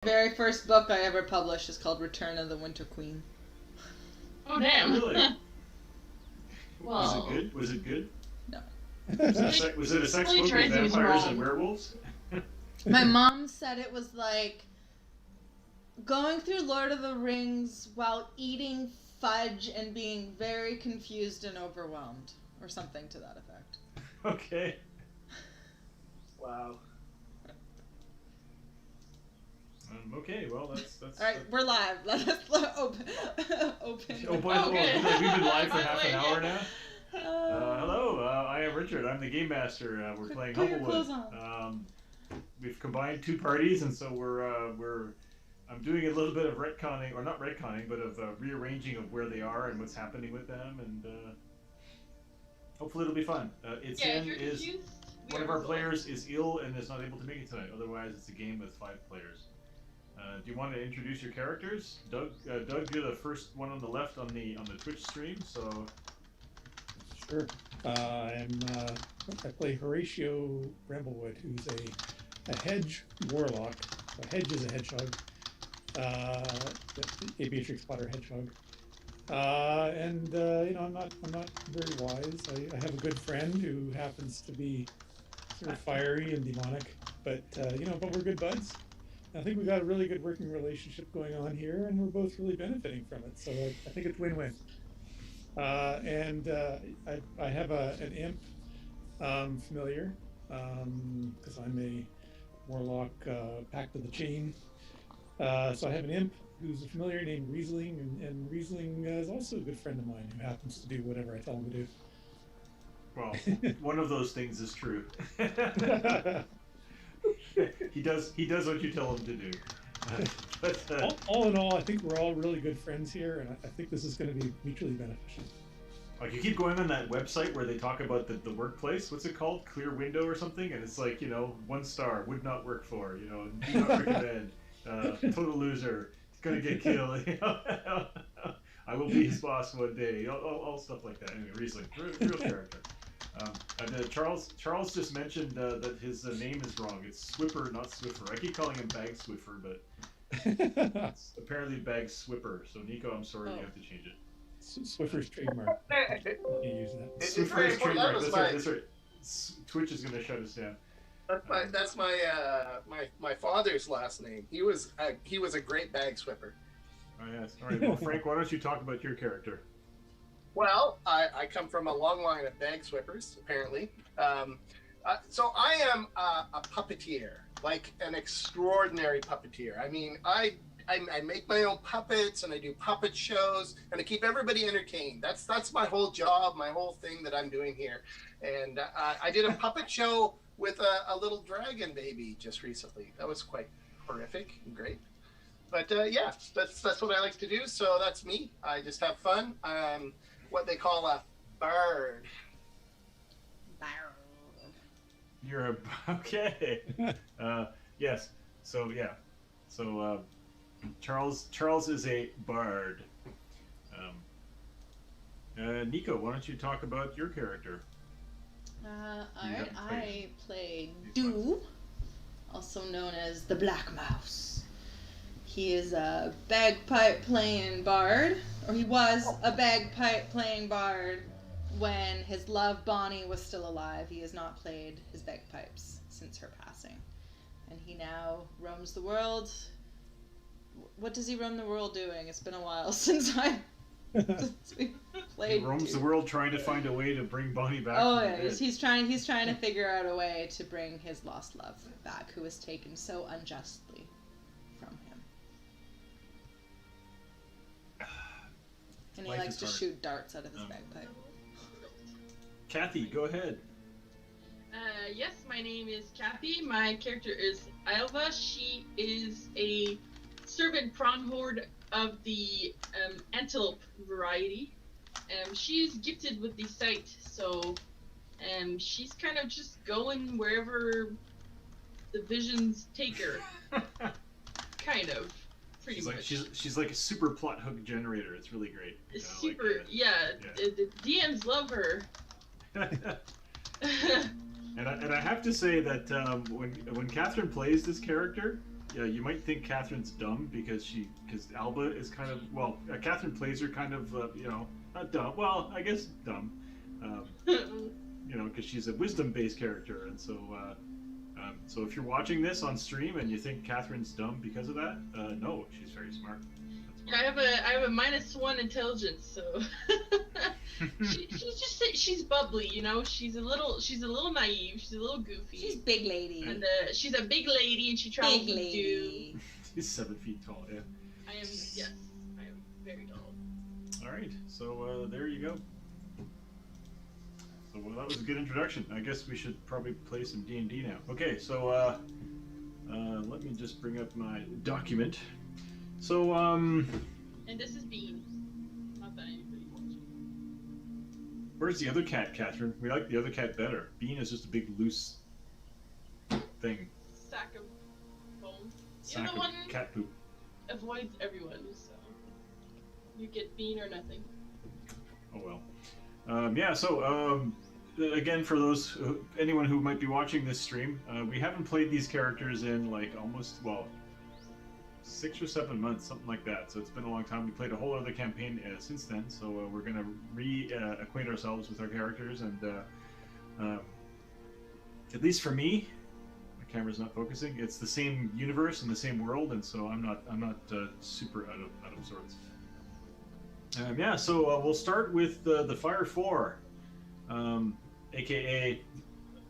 Very first book I ever published is called Return of the Winter Queen. Oh, damn. Really? Well, Was it good? Was it good? No. Was it a sex Really book trying with to use vampires wrong. and werewolves? My mom said it was like going through Lord of the Rings while eating fudge and being very confused and overwhelmed, or something to that effect. Okay. Wow. Okay, well, that's All right, we're live. Let us open. Oh, by the way, Okay. we've been live for By the half an way, hour yeah. now. Hello, I am Richard. I'm the game master. We're playing Put your clothes Humblewood. We've combined two parties, and so I'm doing a little bit of retconning, or not retconning, but of rearranging of where they are and what's happening with them, and hopefully it'll be fun. yeah, if you're confused, One of our players is ill and is not able to make it tonight. Otherwise, it's a game with 5 players. Do you want to introduce your characters? Doug, you're the first one on the left on the Twitch stream. So Sure. I play Horatio Bramblewood, who's a hedge warlock. A hedge is a hedgehog. A Beatrix Potter hedgehog. I'm not very wise. I have a good friend who happens to be sort of fiery and demonic, but we're good buds. I think we got a really good working relationship going on here, and we're both really benefiting from it. So I think it's win-win. I have an imp familiar because I'm a warlock packed to the chain. So I have an imp who's a familiar named Riesling, and Riesling is also a good friend of mine who happens to do whatever I tell him to do. well, one of those things is true. He does what you tell him to do. All in all, I think we're all really good friends here, and I think this is going to be mutually beneficial. Like, you keep going on that website where they talk about the workplace. What's it called? Clear Window or something? And it's like, 1 star, would not work for, do not recommend, total loser, gonna get killed, I will be his boss one day, all stuff like that. Anyway, Riesling, real character. Charles just mentioned that his name is wrong. It's Swipper, not Swiffer. I keep calling him Bag Swiffer, but it's apparently Bag Swipper. So Nico, I'm sorry, you have to change it. Swiffer's trademark. You use that. It's very Swiffer's important. trademark. That That's was right. Twitch is gonna shut us down. That's my father's last name. He was a great bag swipper. Oh yes. All right. Well, Frank, why don't you talk about your character? Well, I come from a long line of bag swippers, apparently. So I am a puppeteer, like an extraordinary puppeteer. I mean, I make my own puppets, and I do puppet shows, and I keep everybody entertained. That's my whole job, my whole thing that I'm doing here. And I did a puppet show with a little dragon baby just recently. That was quite horrific and great. But yeah, that's what I like to do. So that's me. I just have fun. What they call a bird. You're a okay. Yes. So yeah. So Charles is a bard. Nico, why don't you talk about your character? Alright, I play Do, also known as the Black Mouse. He is a bagpipe playing bard, or he was a bagpipe playing bard when his love Bonnie was still alive. He has not played his bagpipes since her passing, and he now roams the world. What does he roam the world doing? It's been a while since we played. He roams Do. the world trying to find a way to bring Bonnie back. Oh from yeah, the dead. he's trying to figure out a way to bring his lost love back, who was taken so unjustly from him. And he Life likes is to hard. shoot darts out of his bagpipe. Kathy, go ahead. Yes, my name is Kathy. My character is Ilva. She is a servant pronghorn of the antelope variety. She's gifted with the sight, so she's kind of just going wherever the visions take her. Kind of. Pretty much. She's like a super plot hook generator. It's really great. Super, yeah. The DMs love her. And I have to say that when Catherine plays this character, you might think Catherine's dumb because Alba is kind of, well, Catherine plays her kind of, not dumb. Well, I guess dumb. Because she's a wisdom-based character, and so so if you're watching this on stream and you think Catherine's dumb because of that, no, she's very smart. Yeah, I have a -1 intelligence, so she's bubbly, She's a little naive. She's a little goofy. She's big lady. And she's a big lady, and she travels with Dew. She's 7 feet tall. Yeah. I am very tall. All right, so there you go. So that was a good introduction. I guess we should probably play some D&D now. Okay, so let me just bring up my document. So And this is Bean. Not that anybody's watching. Where's the other cat, Catherine? We like the other cat better. Bean is just a big loose thing. Sack of bones. Sack You're the one of cat poop. avoids everyone, so you get Bean or nothing. Oh well. Again, for anyone who might be watching this stream, we haven't played these characters in like almost 6 or 7 months, something like that. So it's been a long time. We played a whole other campaign since then. So we're gonna acquaint ourselves with our characters, and at least for me, my camera's not focusing. It's the same universe and the same world, and so I'm not super out of sorts. So we'll start with the Fire Four, aka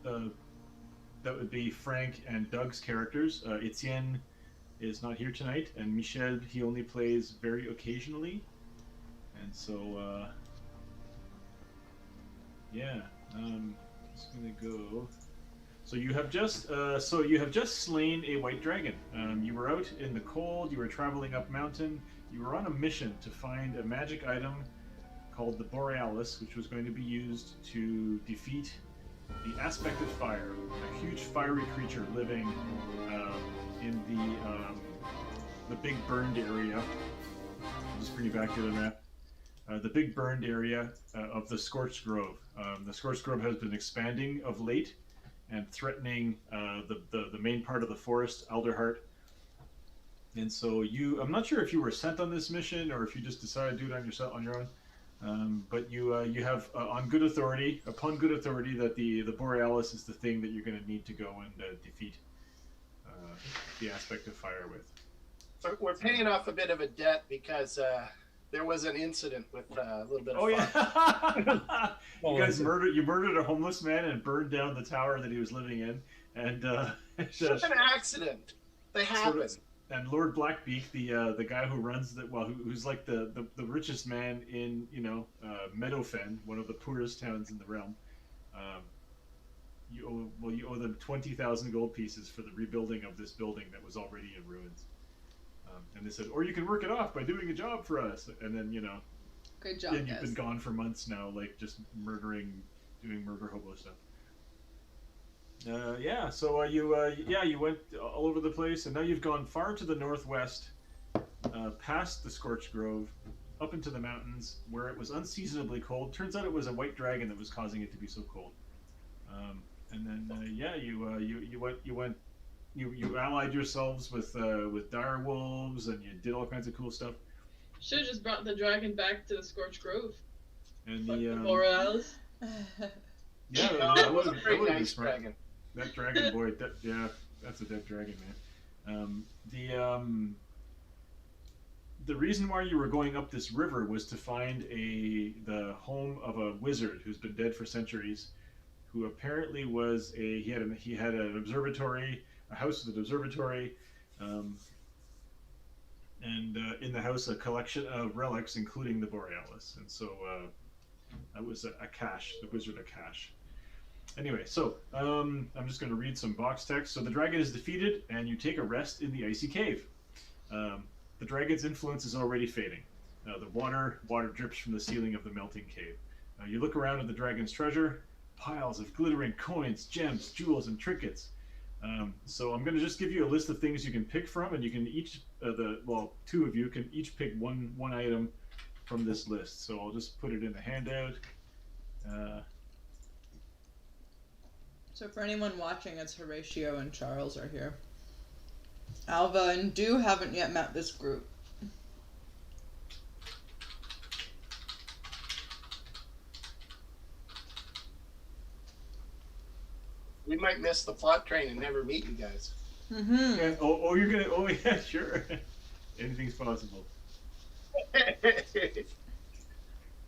that would be Frank and Doug's characters. Etienne is not here tonight, and Michel, he only plays very occasionally, and so just gonna go. So you have just slain a white dragon. You were out in the cold. You were traveling up mountain. You were on a mission to find a magic item called the Borealis, which was going to be used to defeat the Aspect of Fire, a huge fiery creature living in the big burned area. I'll just bring you back to the map. The big burned area of the Scorched Grove. The Scorched Grove has been expanding of late and threatening the main part of the forest, Alderheart. And so I'm not sure if you were sent on this mission or if you just decided to do it on your own. But you have upon good authority that the Borealis is the thing that you're going to need to go and defeat the Aspect of Fire with. So we're paying off a bit of a debt because there was an incident with a little bit of fun. Yeah. You murdered a homeless man and burned down the tower that he was living in, and it's just an accident. They happen. And Lord Blackbeak, the guy who runs who's like the richest man in Meadowfen, one of the poorest towns in the realm. You owe them 20,000 gold pieces for the rebuilding of this building that was already in ruins. And they said, or you can work it off by doing a job for us. And then good job. Then you've been gone for months now, like just doing murder hobo stuff. So you went all over the place, and now you've gone far to the northwest, past the Scorched Grove, up into the mountains where it was unseasonably cold. Turns out it was a white dragon that was causing it to be so cold. And then you allied yourselves with dire wolves, and you did all kinds of cool stuff. Should have just brought the dragon back to the Scorched Grove. And the Borealis. That was a very nice dragon. That dragon boy, that's a dead dragon, man. The reason why you were going up this river was to find the home of a wizard who's been dead for centuries, who apparently was he had an observatory, a house with an observatory, and in the house a collection of relics, including the Borealis, and so that was a cache, the wizard a cache. Anyway, so I'm just going to read some box text. So the dragon is defeated, and you take a rest in the icy cave. The dragon's influence is already fading. The water drips from the ceiling of the melting cave. You look around at the dragon's treasure, piles of glittering coins, gems, jewels, and trinkets. So I'm going to just give you a list of things you can pick from, and you can each, two of you can each pick one item from this list. So I'll just put it in the handout. So for anyone watching, it's Horatio and Charles are here. Alva and Do haven't yet met this group. We might miss the plot train and never meet you guys. Mm-hmm. Yeah. Oh, you're gonna. Oh, yeah, sure. Anything's possible.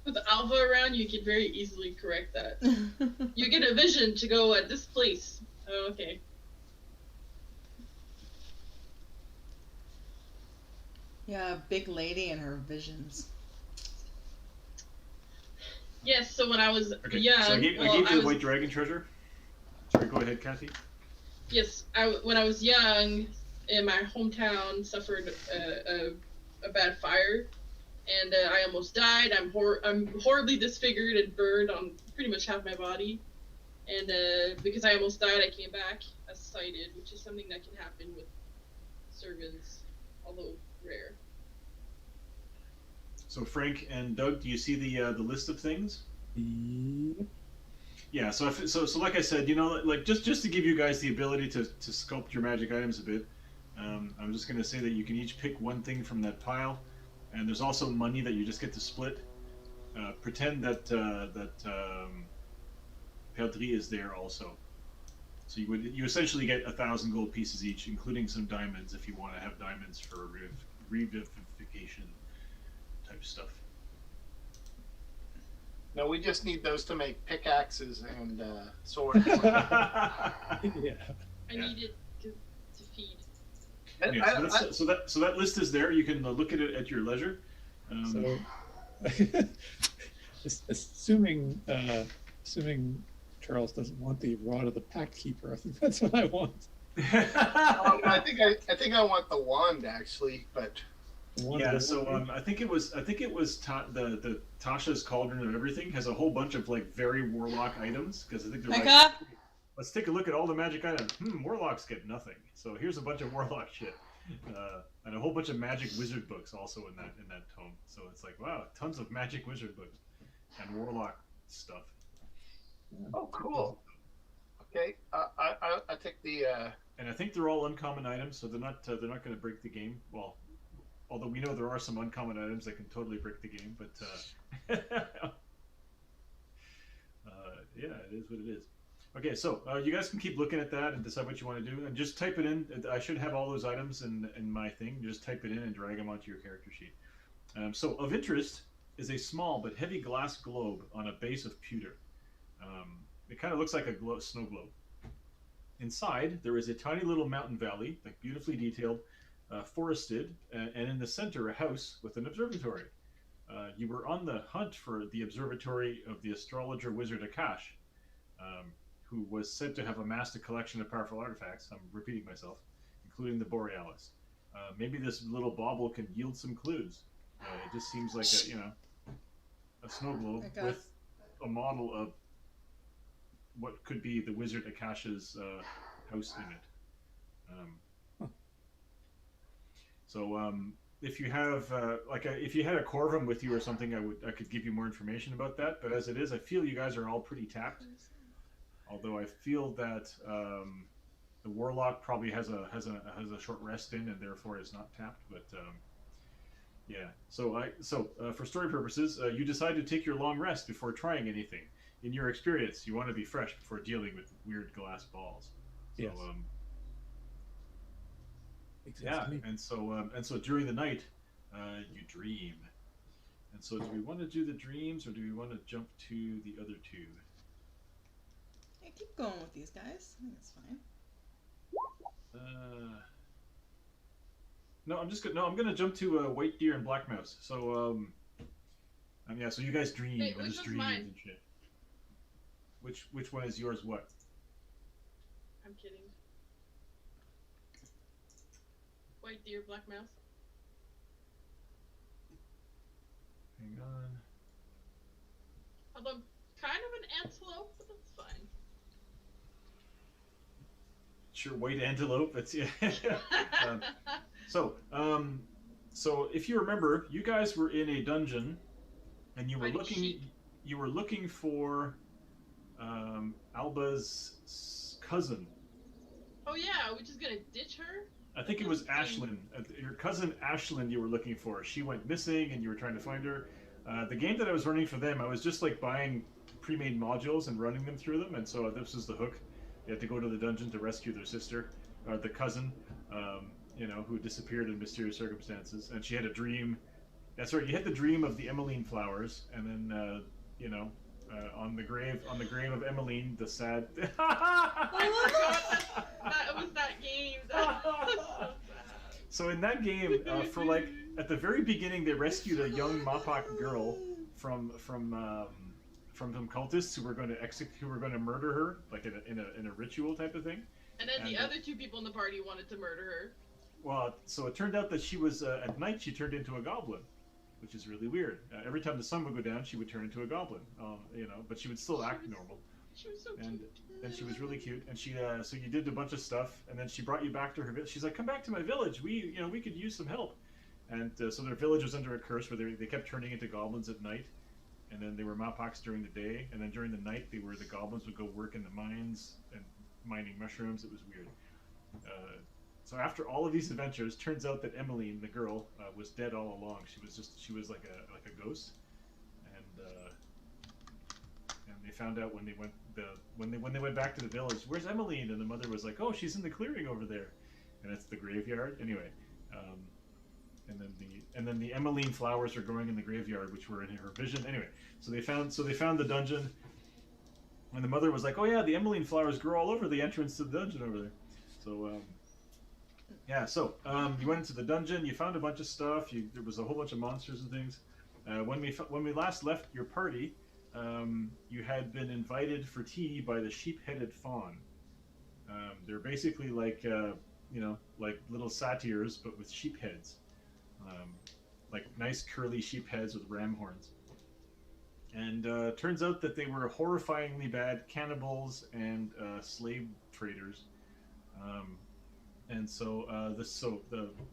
With Alva around, you can very easily correct that. You get a vision to go at this place. Oh, okay. Yeah, big lady and her visions. Yes, so when I was Okay. young, So I gave you the white dragon treasure. Sorry, go ahead, Kathy. Yes, when I was young, in my hometown, suffered a bad fire, and I almost died. I'm horribly disfigured and burned on pretty much half my body, and because I almost died, I came back as sighted, which is something that can happen with servants, although rare. So Frank and Doug, do you see the list of things? Yep. Yeah. So like I said, like just to give you guys the ability to sculpt your magic items a bit, I'm just going to say that you can each pick one thing from that pile, and there's also money that you just get to split. Pretend that Perdrix is there also. So you essentially get 1,000 gold pieces each, including some diamonds if you want to have diamonds for revivification type stuff. No, we just need those to make pickaxes and swords. Yeah. I need it to feed. Anyway, so that list is there. You can look at it at your leisure. So, assuming Charles doesn't want the Rod of the Pact Keeper, I think that's what I want. I think I want the wand actually, but Yeah, so I think it was the Tasha's Cauldron of Everything has a whole bunch of like very warlock items because I think they're like, let's take a look at all the magic items. Warlocks get nothing. So here's a bunch of warlock shit, and a whole bunch of magic wizard books also in that tome. So it's like, wow, tons of magic wizard books and warlock stuff. oh, cool. Okay, I take the. And I think they're all uncommon items, so they're not going to break the game. Well, although we know there are some uncommon items that can totally break the game, but yeah, it is what it is. Okay, so you guys can keep looking at that and decide what you want to do, and just type it in. I should have all those items in my thing. Just type it in and drag them onto your character sheet. So of interest is a small but heavy glass globe on a base of pewter. It kind of looks like a snow globe. Inside, there is a tiny little mountain valley, like beautifully detailed, forested, and in the center, a house with an observatory. You were on the hunt for the observatory of the astrologer wizard Akash, who was said to have amassed a collection of powerful artifacts. I'm repeating myself, including the Borealis. Maybe this little bauble can yield some clues. It just seems like a snow globe with a model of what could be the wizard Akash's house in it. So if you have if you had a Corvum with you or something, I could give you more information about that. But as it is, I feel you guys are all pretty tapped. Although I feel that the Warlock probably has a short rest in and therefore is not tapped. But yeah. So for story purposes, you decide to take your long rest before trying anything. In your experience, you want to be fresh before dealing with weird glass balls. So, Yes. yeah, and so during the night, you dream. And so, do we want to do the dreams, or do we want to jump to the other two? Yeah, keep going with these guys. I think it's fine. No, I'm gonna jump to White Deer and Black Mouse. So yeah, so you guys dream Hey, and just dream and shit. Which one is yours? What? I'm kidding. White Deer, Black Mouse. Hang on. Although kind of an antelope, but that's fine. Sure, white antelope. That's yeah. So if you remember, you guys were in a dungeon, and you were looking for Alba's cousin. Oh yeah, are we just gonna ditch her? I think it was Ashlyn, your cousin Ashlyn. You were looking for. She went missing, and you were trying to find her. The game that I was running for them, I was just like buying pre-made modules and running them through them, and so this is the hook. You had to go to the dungeon to rescue their sister, or the cousin, who disappeared in mysterious circumstances, and she had a dream. That's right. You had the dream of the Emmeline flowers, and then on the grave of Emmeline, the sad. That was that game. That was so sad. So in that game, for like at the very beginning, they rescued a young Mapak girl from some cultists who were going to murder her, like in a ritual type of thing. And then the other two people in the party wanted to murder her. Well, so it turned out that she was at night she turned into a goblin, which is really weird. Every time the sun would go down, she would turn into a goblin. But she would still act normal. She was so and cute. then she was really cute, and she so you did a bunch of stuff, and then she brought you back to her village. She's like, "Come back to my village. We could use some help." And so their village was under a curse where they kept turning into goblins at night, and then they were Mapaks during the day, and then during the night the goblins would go work in the mines and mining mushrooms. It was weird. So after all of these adventures, turns out that Emmeline, the girl, was dead all along. She was like a ghost, and they found out when they went back to the village, "Where's Emmeline?" And the mother was like, "Oh, she's in the clearing over there," and it's the graveyard. Anyway, and then the Emmeline flowers are growing in the graveyard, which were in her vision. Anyway, so they found the dungeon, and the mother was like, "Oh yeah, the Emmeline flowers grow all over the entrance to the dungeon over there." So you went into the dungeon, you found a bunch of stuff. There was a whole bunch of monsters and things. When we last left your party, you had been invited for tea by the sheep-headed fawn. They're basically like little satyrs, but with sheep heads, like nice curly sheep heads with ram horns. And turns out that they were horrifyingly bad cannibals and slave traders.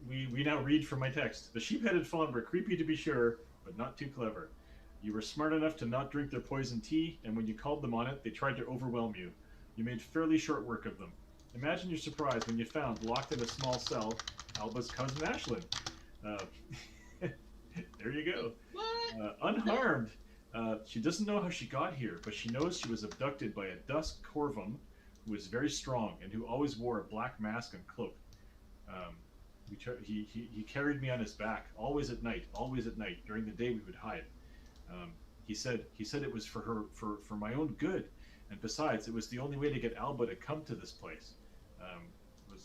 We now read from my text. The sheep-headed fawn were creepy to be sure, but not too clever. You were smart enough to not drink their poison tea, and when you called them on it, they tried to overwhelm you. You made fairly short work of them. Imagine your surprise when you found, locked in a small cell, Alba's cousin Ashlyn. There you go. What? Unharmed. She doesn't know how she got here, but she knows she was abducted by a dusk corvum who was very strong and who always wore a black mask and cloak. He carried me on his back, always at night. During the day we would hide. He said it was for my own good, and besides, it was the only way to get Alba to come to this place.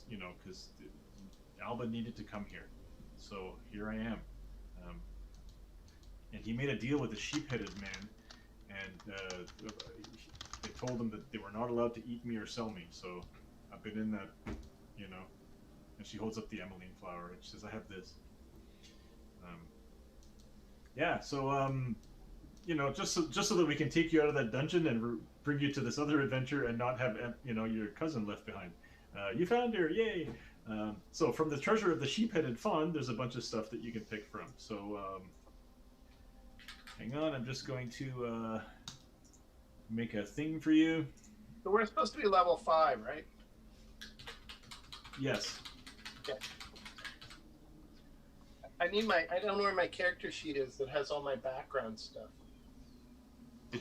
Because Alba needed to come here, so here I am. And he made a deal with the sheep-headed man, and they told him that they were not allowed to eat me or sell me. So I've been in that, And she holds up the Emmeline flower, and she says, "I have this." Just so that we can take you out of that dungeon and bring you to this other adventure and not have your cousin left behind. You found her, yay! So from the treasure of the sheep-headed fawn, there's a bunch of stuff that you can pick from. So hang on, I'm just going to make a thing for you. So we're supposed to be level 5, right? Yes. Okay. I don't know where my character sheet is that has all my background stuff. You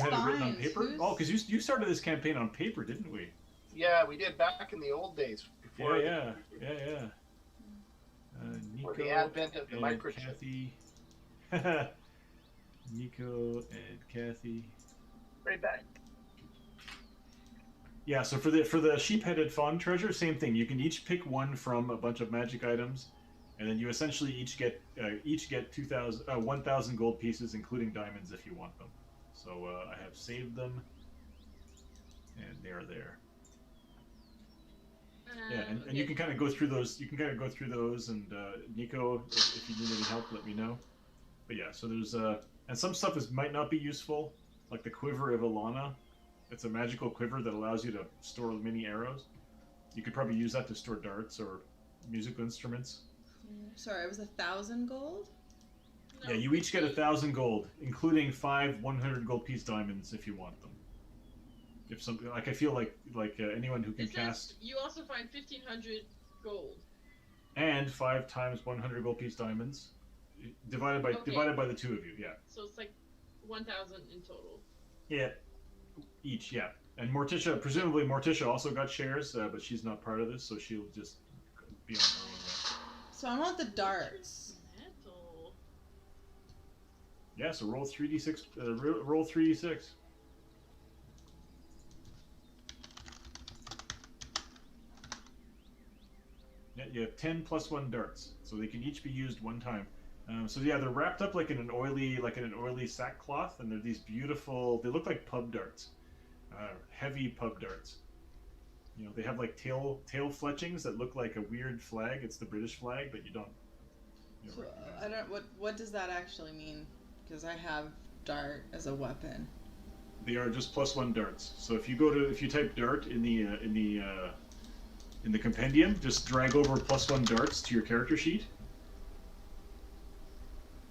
had it written on paper? Oh, because you started this campaign on paper, didn't we? Yeah, we did back in the old days. Before Yeah. Nico the advent of the and microchip. Kathy. Nico and Kathy. Right back. Yeah, so for the sheep-headed fawn treasure, same thing. You can each pick one from a bunch of magic items, and then you essentially each get 1,000 gold pieces, including diamonds, if you want them. So I have saved them, and they are there. Yeah, and you can kind of go through those. And Nico, if you need any help, let me know. But yeah, so there's and some stuff might not be useful, like the quiver of Ilana. It's a magical quiver that allows you to store mini arrows. You could probably use that to store darts or musical instruments. Sorry, it was 1,000 gold? No, Yeah, you each get 1,000 gold, including 5 100 gold piece diamonds if you want them. If something I feel like anyone who can It says cast. you also find 1,500 gold. and 5 times 100 gold piece diamonds, divided by the two of you. Yeah. So it's like 1,000 in total. Yeah. Each. Yeah. And Morticia, presumably Morticia also got shares, but she's not part of this, so she'll just be on her own way. So I want the darts. Metal. Yeah. So roll 3d6. Roll 3d6. Yeah, you have 10 plus 1 darts, so they can each be used one time. So yeah, they're wrapped up like in an oily sackcloth, and they're these beautiful. They look like pub darts, heavy pub darts. You know, they have like tail fletchings that look like a weird flag. It's the British flag, but you don't. So, I don't. What does that actually mean? Because I have dart as a weapon. They are just plus 1 darts. So if you type dart in the compendium, just drag over plus 1 darts to your character sheet.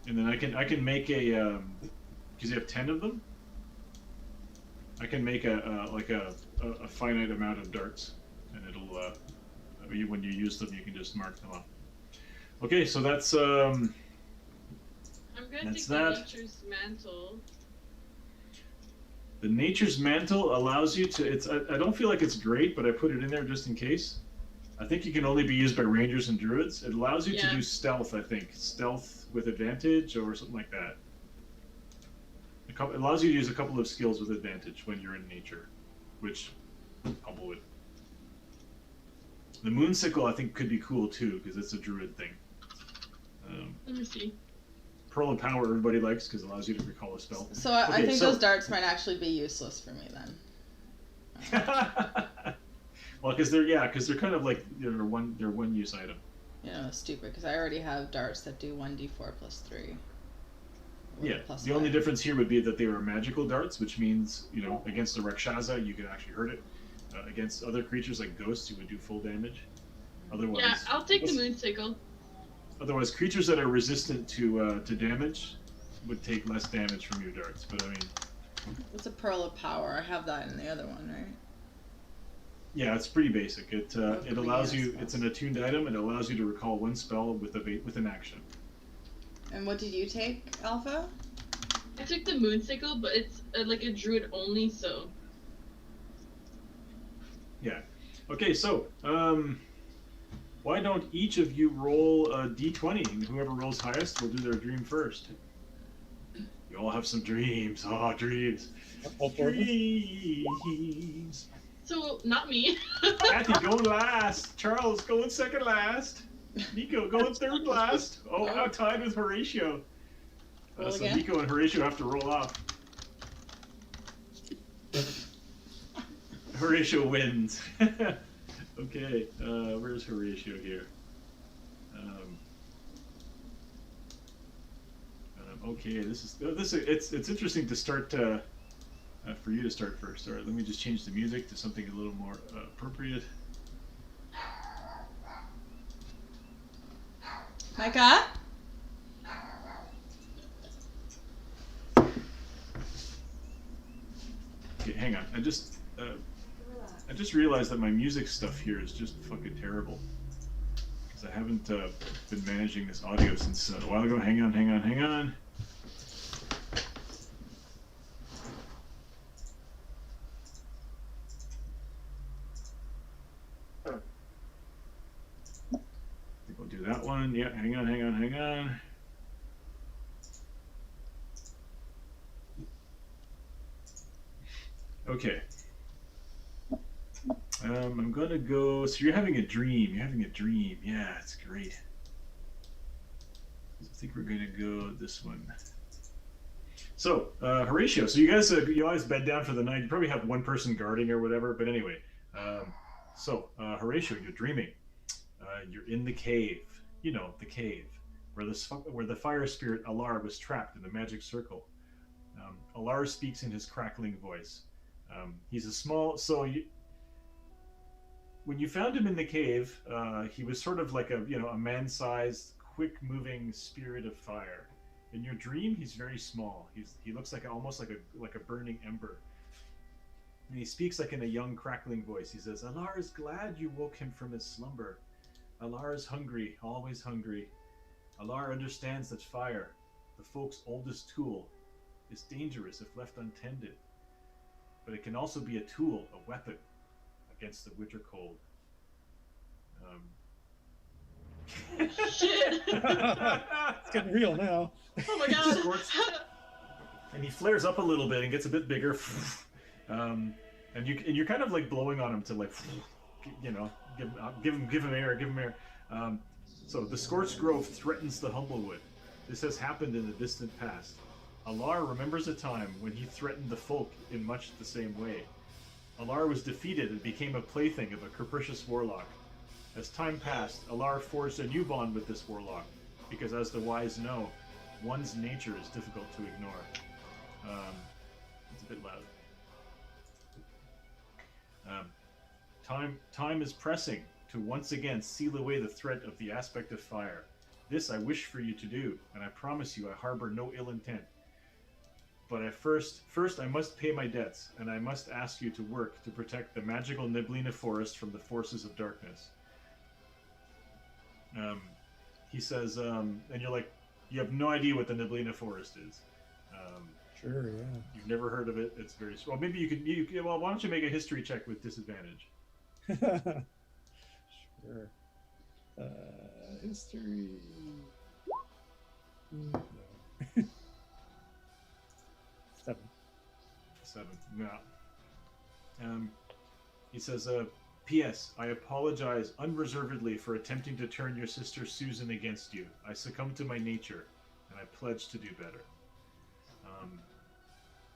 And then I can make a because you have 10 of them. I can make a finite amount of darts, and it'll when you use them, you can just mark them up. Okay, so that's I'm gonna take the Nature's Mantle. The Nature's Mantle allows you to. I don't feel like it's great, but I put it in there just in case. I think it can only be used by rangers and druids. It allows you to do stealth. I think stealth with advantage or something like that. It allows you to use a couple of skills with advantage when you're in nature, which Humblewood. The Moonsicle I think could be cool too because it's a druid thing. Let me see. Pearl of Power everybody likes because it allows you to recall a spell. So I think those darts might actually be useless for me then. Well, because they're kind of like they're one use item. You know, stupid because I already have darts that do 1d4 plus 3. Yeah, plus the 5. only difference here would be that they were magical darts, which means, you know, against a Rakshasa, you could actually hurt it. Against other creatures like ghosts, you would do full damage. Otherwise, yeah, I'll take the Moonsicle. Otherwise, creatures that are resistant to damage would take less damage from your darts. But I mean, what's a Pearl of Power? I have that in the other one, right? Yeah, it's pretty basic. It allows you. It's an attuned item. It allows you to recall one spell with an action. And what did you take, Alpha? I took the Moonsicle, but it's like a druid only, so. Yeah. Okay, so why don't each of you roll a d20, and whoever rolls highest will do their dream first. You all have some dreams. Oh, dreams. Dreams. So, not me. Kathy going last. Charles going second last. Nico going third last. Oh, now tied with Horatio. So again? Nico and Horatio have to roll off. Horatio wins. Okay, where's Horatio here? Okay, it's interesting to start for you to start first. All right, let me just change the music to something a little more appropriate. Micah? Okay, hang on. I just realized that my music stuff here is just fucking terrible. Because I haven't been managing this audio since a while ago. Hang on. I think we'll do that one. Yeah, hang on. Okay. I'm gonna go. So you're having a dream. Yeah, it's great. I think we're gonna go this one. So, Horatio. So you guys always bed down for the night. You probably have one person guarding or whatever. But anyway, Horatio, you're dreaming. You're in the cave. You know, the cave where the fire spirit Alar was trapped in the magic circle. Alar speaks in his crackling voice. He's a small. When you found him in the cave, he was sort of like a man-sized, quick-moving spirit of fire. In your dream, he's very small. He looks almost like a burning ember. And he speaks like in a young, crackling voice. He says, "Alar is glad you woke him from his slumber. Alar is hungry, always hungry. Alar understands that fire, the folk's oldest tool, is dangerous if left untended. But it can also be a tool, a weapon, against the winter cold. Shit! It's getting real now. Oh my god! And he flares up a little bit and gets a bit bigger. And you're kind of like blowing on him to like, you know, give him air. So the Scorched Grove threatens the Humblewood. This has happened in the distant past. Alar remembers a time when he threatened the folk in much the same way. Alar was defeated and became a plaything of a capricious warlock. As time passed, Alar forged a new bond with this warlock, because as the wise know, one's nature is difficult to ignore. It's a bit loud. Time is pressing to once again seal away the threat of the aspect of fire. This I wish for you to do, and I promise you I harbor no ill intent. But first I must pay my debts, and I must ask you to work to protect the magical Niblina forest from the forces of darkness. He says, and you're like, you have no idea what the Niblina forest is. Sure, yeah. You've never heard of it. It's very well. Maybe you could. Well, why don't you make a history check with disadvantage? Sure. History. No. 7. No. He says, P.S. I apologize unreservedly for attempting to turn your sister Susan against you. I succumbed to my nature, and I pledge to do better.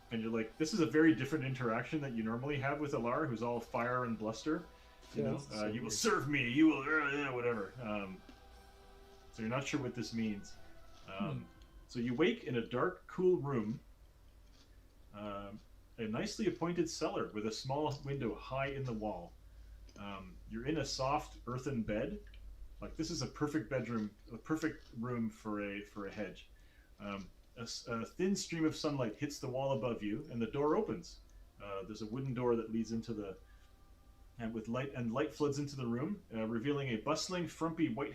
And you're like, this is a very different interaction that you normally have with Alar, who's all fire and bluster. You know, you will serve me, you will, whatever. So you're not sure what this means. So you wake in a dark, cool room, a nicely appointed cellar with a small window high in the wall. You're in a soft earthen bed. Like, this is a perfect bedroom, a perfect room for a hedge. A thin stream of sunlight hits the wall above you, and the door opens. There's a wooden door that leads into the, and light floods into the room, revealing a bustling, frumpy white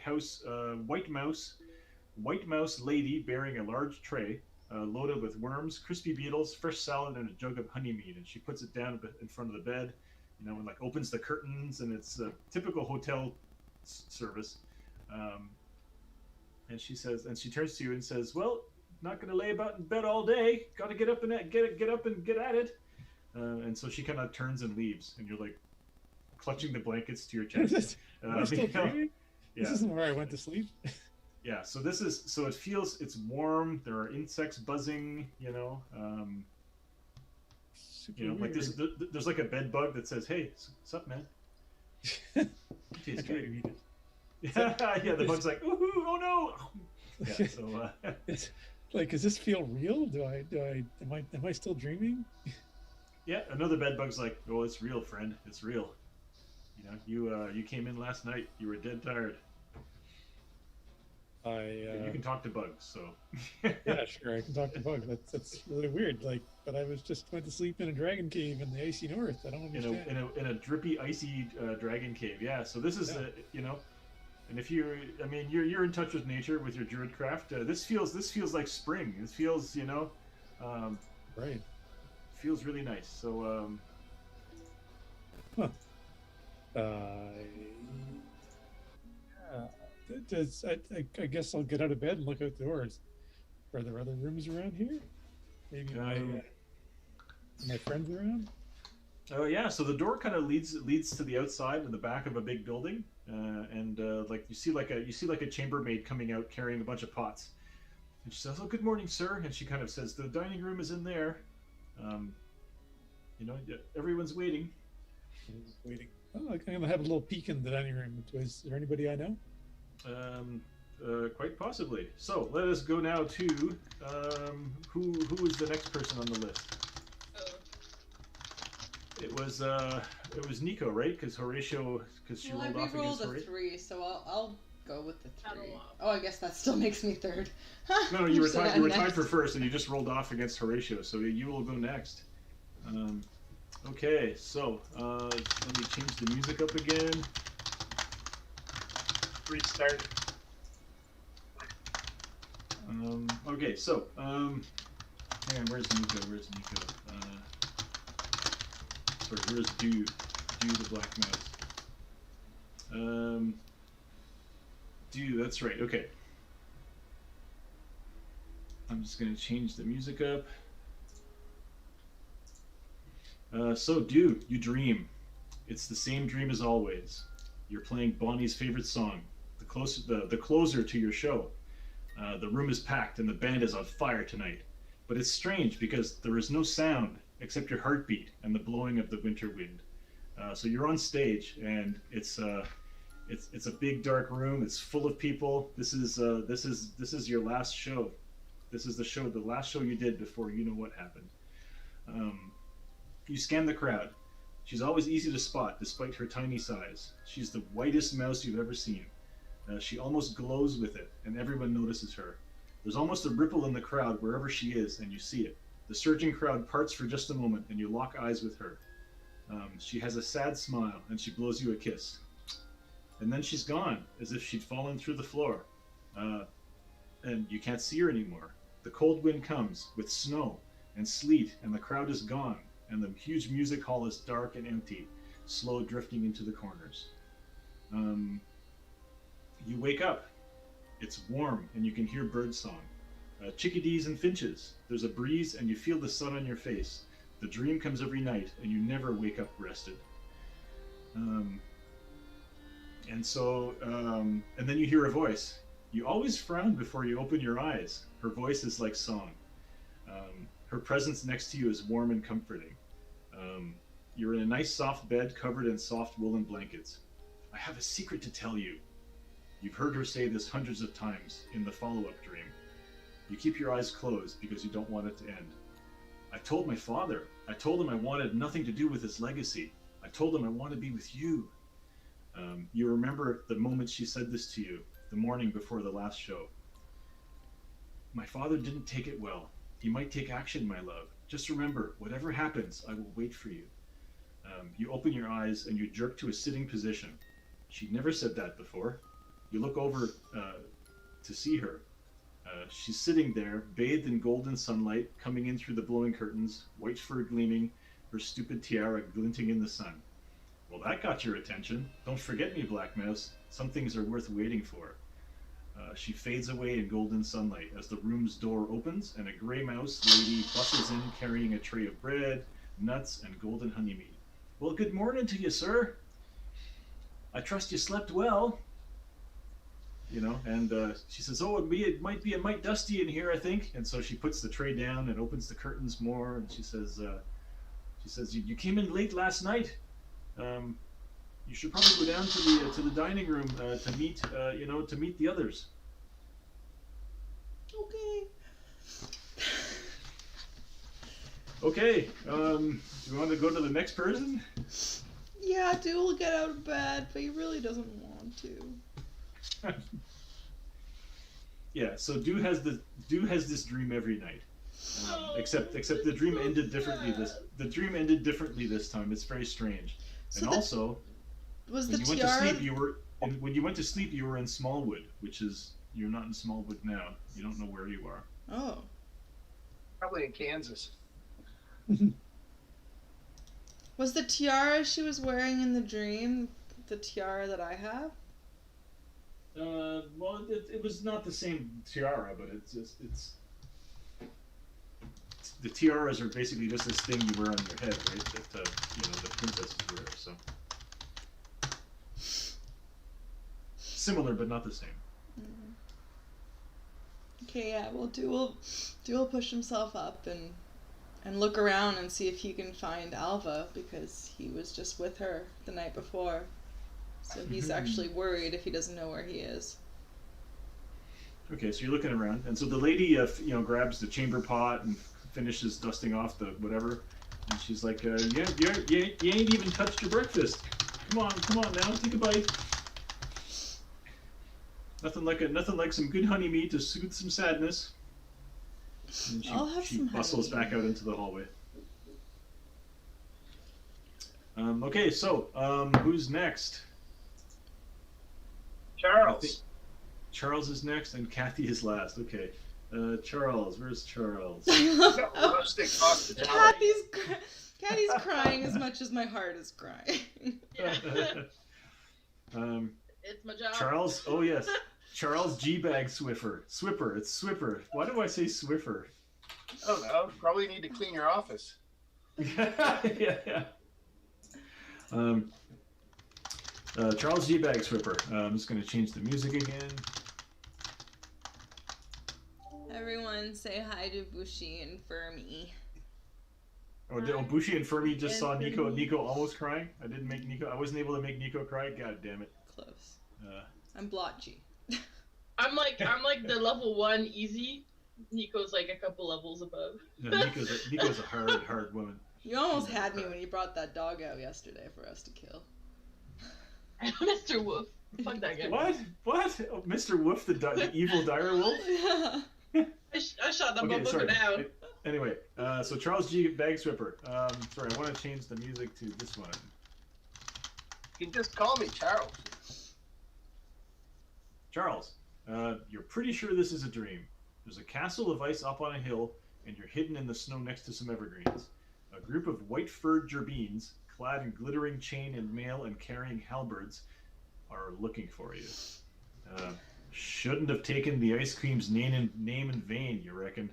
mouse lady bearing a large tray loaded with worms, crispy beetles, fresh salad, and a jug of honey mead. And she puts it down in front of the bed, you know, and like opens the curtains, and it's a typical hotel service. And she says, and she turns to you and says, "Well, not going to lay about in bed all day. Got to get up and get at it." And so she kind of turns and leaves, and you're like clutching the blankets to your chest. Am I still dreaming? Yeah. This isn't where I went to sleep. Yeah. So it's warm. There are insects buzzing. You know. Like there's like a bed bug that says, "Hey, what's up, man?" Tastes good. Yeah. The bug's like, "Ooh, oh no." Yeah. So. It's like, does this feel real? Am I still dreaming? Yeah, another bed bug's like, "Oh, it's real, friend. It's real. You know, you came in last night. You were dead tired." You can talk to bugs, so. Yeah, sure, I can talk to bugs. That's really weird. Like, but I went to sleep in a dragon cave in the icy north. I don't understand. In a drippy, icy dragon cave. Yeah. So this is and if you're in touch with nature with your druidcraft. This feels like spring. This feels right. Feels really nice. So. I guess I'll get out of bed and look outdoors. Are there other rooms around here? Maybe my friends around? Oh yeah, so the door kind of leads to the outside in the back of a big building, and like you see like a chambermaid coming out carrying a bunch of pots, and she says, "Oh, good morning, sir," and she kind of says, "The dining room is in there. Everyone's waiting." Waiting. Oh, I'm gonna have a little peek in the dining room. Is there anybody I know? Quite possibly. So let us go now to who is the next person on the list? It was Nico, right? Because Horatio, she rolled off against Horatio. I rolled a 3, so I'll go with the 3. Oh, I guess that still makes me third. No, you were tied for first, and you just rolled off against Horatio, so you will go next. Okay, so let me change the music up again. restart. Okay, so, hang on, where's Nico? Sorry, where's Do the Black Mouse? Do, that's right, okay. I'm just gonna change the music up. So, Do, you dream. It's the same dream as always. You're playing Bonnie's favorite song, the closer to your show. The room is packed and the band is on fire tonight. But it's strange because there is no sound except your heartbeat and the blowing of the winter wind. So you're on stage and it's a big dark room. It's full of people. This is your last show. This is the last show you did before you know what happened. You scan the crowd. She's always easy to spot despite her tiny size. She's the whitest mouse you've ever seen. She almost glows with it, and everyone notices her. There's almost a ripple in the crowd wherever she is, and you see it. The surging crowd parts for just a moment, and you lock eyes with her. She has a sad smile, and she blows you a kiss. And then she's gone, as if she'd fallen through the floor. And you can't see her anymore. The cold wind comes, with snow and sleet, and the crowd is gone, and the huge music hall is dark and empty, slow drifting into the corners. You wake up. It's warm, and you can hear birdsong. Chickadees and finches. There's a breeze, and you feel the sun on your face. The dream comes every night, and you never wake up rested. And then you hear a voice. You always frown before you open your eyes. Her voice is like song. Her presence next to you is warm and comforting. You're in a nice soft bed covered in soft woolen blankets. I have a secret to tell you. You've heard her say this hundreds of times in the follow-up dream. You keep your eyes closed because you don't want it to end. I told my father. I told him I wanted nothing to do with his legacy. I told him I want to be with you. You remember the moment she said this to you, the morning before the last show. My father didn't take it well. He might take action, my love. Just remember, whatever happens, I will wait for you. You open your eyes and you jerk to a sitting position. She'd never said that before. You look over to see her. She's sitting there, bathed in golden sunlight, coming in through the blowing curtains, white fur gleaming, her stupid tiara glinting in the sun. Well, that got your attention. Don't forget me, Black Mouse. Some things are worth waiting for. She fades away in golden sunlight as the room's door opens and a gray mouse lady bustles in carrying a tray of bread, nuts, and golden honey meat. Well, good morning to you, sir. I trust you slept well. You know, and she says, oh, it might be a mite dusty in here, I think. And so she puts the tray down and opens the curtains more, and she says, you came in late last night. You should probably go down to the dining room to meet the others. Okay. Okay. Do you want to go to the next person? Yeah, Do will get out of bed, but he really doesn't want to. Yeah, so Do has this dream every night, except the dream ended differently. This time. It's very strange. So and also, was when the you tiara? when you went to sleep, you were in Smallwood, which is you're not in Smallwood now. You don't know where you are. Oh. Probably in Kansas. Was the tiara she was wearing in the dream the tiara that I have? Well, it was not the same tiara, but it's the tiaras are basically just this thing you wear on your head, right? That the princesses wear. So similar, but not the same. Mm-hmm. Okay, yeah. Well, Do will push himself up and look around and see if he can find Alva, because he was just with her the night before. So he's actually worried if he doesn't know where he is. Okay, so you're looking around, and so the lady, grabs the chamber pot and finishes dusting off the whatever, and she's like, you ain't even touched your breakfast. Come on now, take a bite. Nothing like some good honey meat to soothe some sadness. And I'll have she some bustles honey. back out into the hallway. Okay, so who's next? Charles. Charles is next, and Kathy is last. Okay. Charles, where's Charles? Rustic hospitality. Kathy's crying as much as my heart is crying. Yeah. It's my job. Charles, oh yes. Charles G-Bag Swiffer. Swipper, it's Swiffer. Why do I say Swiffer? I don't know. Probably need to clean your office. Yeah. Charles G-Bag Swiffer. I'm just going to change the music again. Everyone say hi to Bushi and Fermi. Oh, Bushi and Fermi just saw Nico. Nico almost crying. I didn't make Nico. I wasn't able to make Nico cry. God damn it. Close. I'm blotchy. I'm like the level 1 easy. Nico's like a couple levels above. No, Nico's a hard woman. You almost had me when you brought that dog out yesterday for us to kill. Mr. Wolf. Fuck that guy. What? Oh, Mr. Wolf, the evil dire wolf? Yeah. I shot the motherfucker down. Anyway, so Charles G. Bag Swipper. Sorry, I want to change the music to this one. You can just call me Charles. Charles, you're pretty sure this is a dream. There's a castle of ice up on a hill, and you're hidden in the snow next to some evergreens. A group of white-furred gerbeens, clad in glittering chain and mail and carrying halberds, are looking for you. Shouldn't have taken the ice cream's name in vain, you reckon.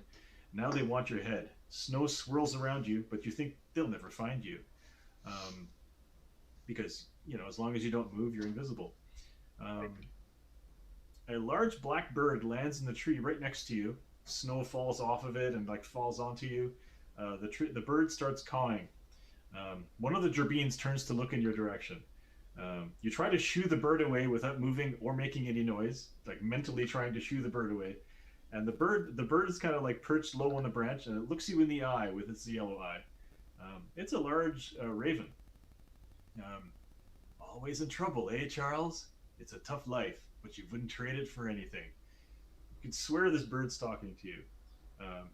Now they want your head. Snow swirls around you, but you think they'll never find you. Because, as long as you don't move, you're invisible. A large black bird lands in the tree right next to you. Snow falls off of it and falls onto you. The bird starts cawing. One of the gerbeens turns to look in your direction. You try to shoo the bird away without moving or making any noise, mentally trying to shoo the bird away. And the bird is kind of perched low on the branch, and it looks you in the eye with its yellow eye. It's a large raven. Always in trouble, eh, Charles? It's a tough life, but you wouldn't trade it for anything. You can swear this bird's talking to you.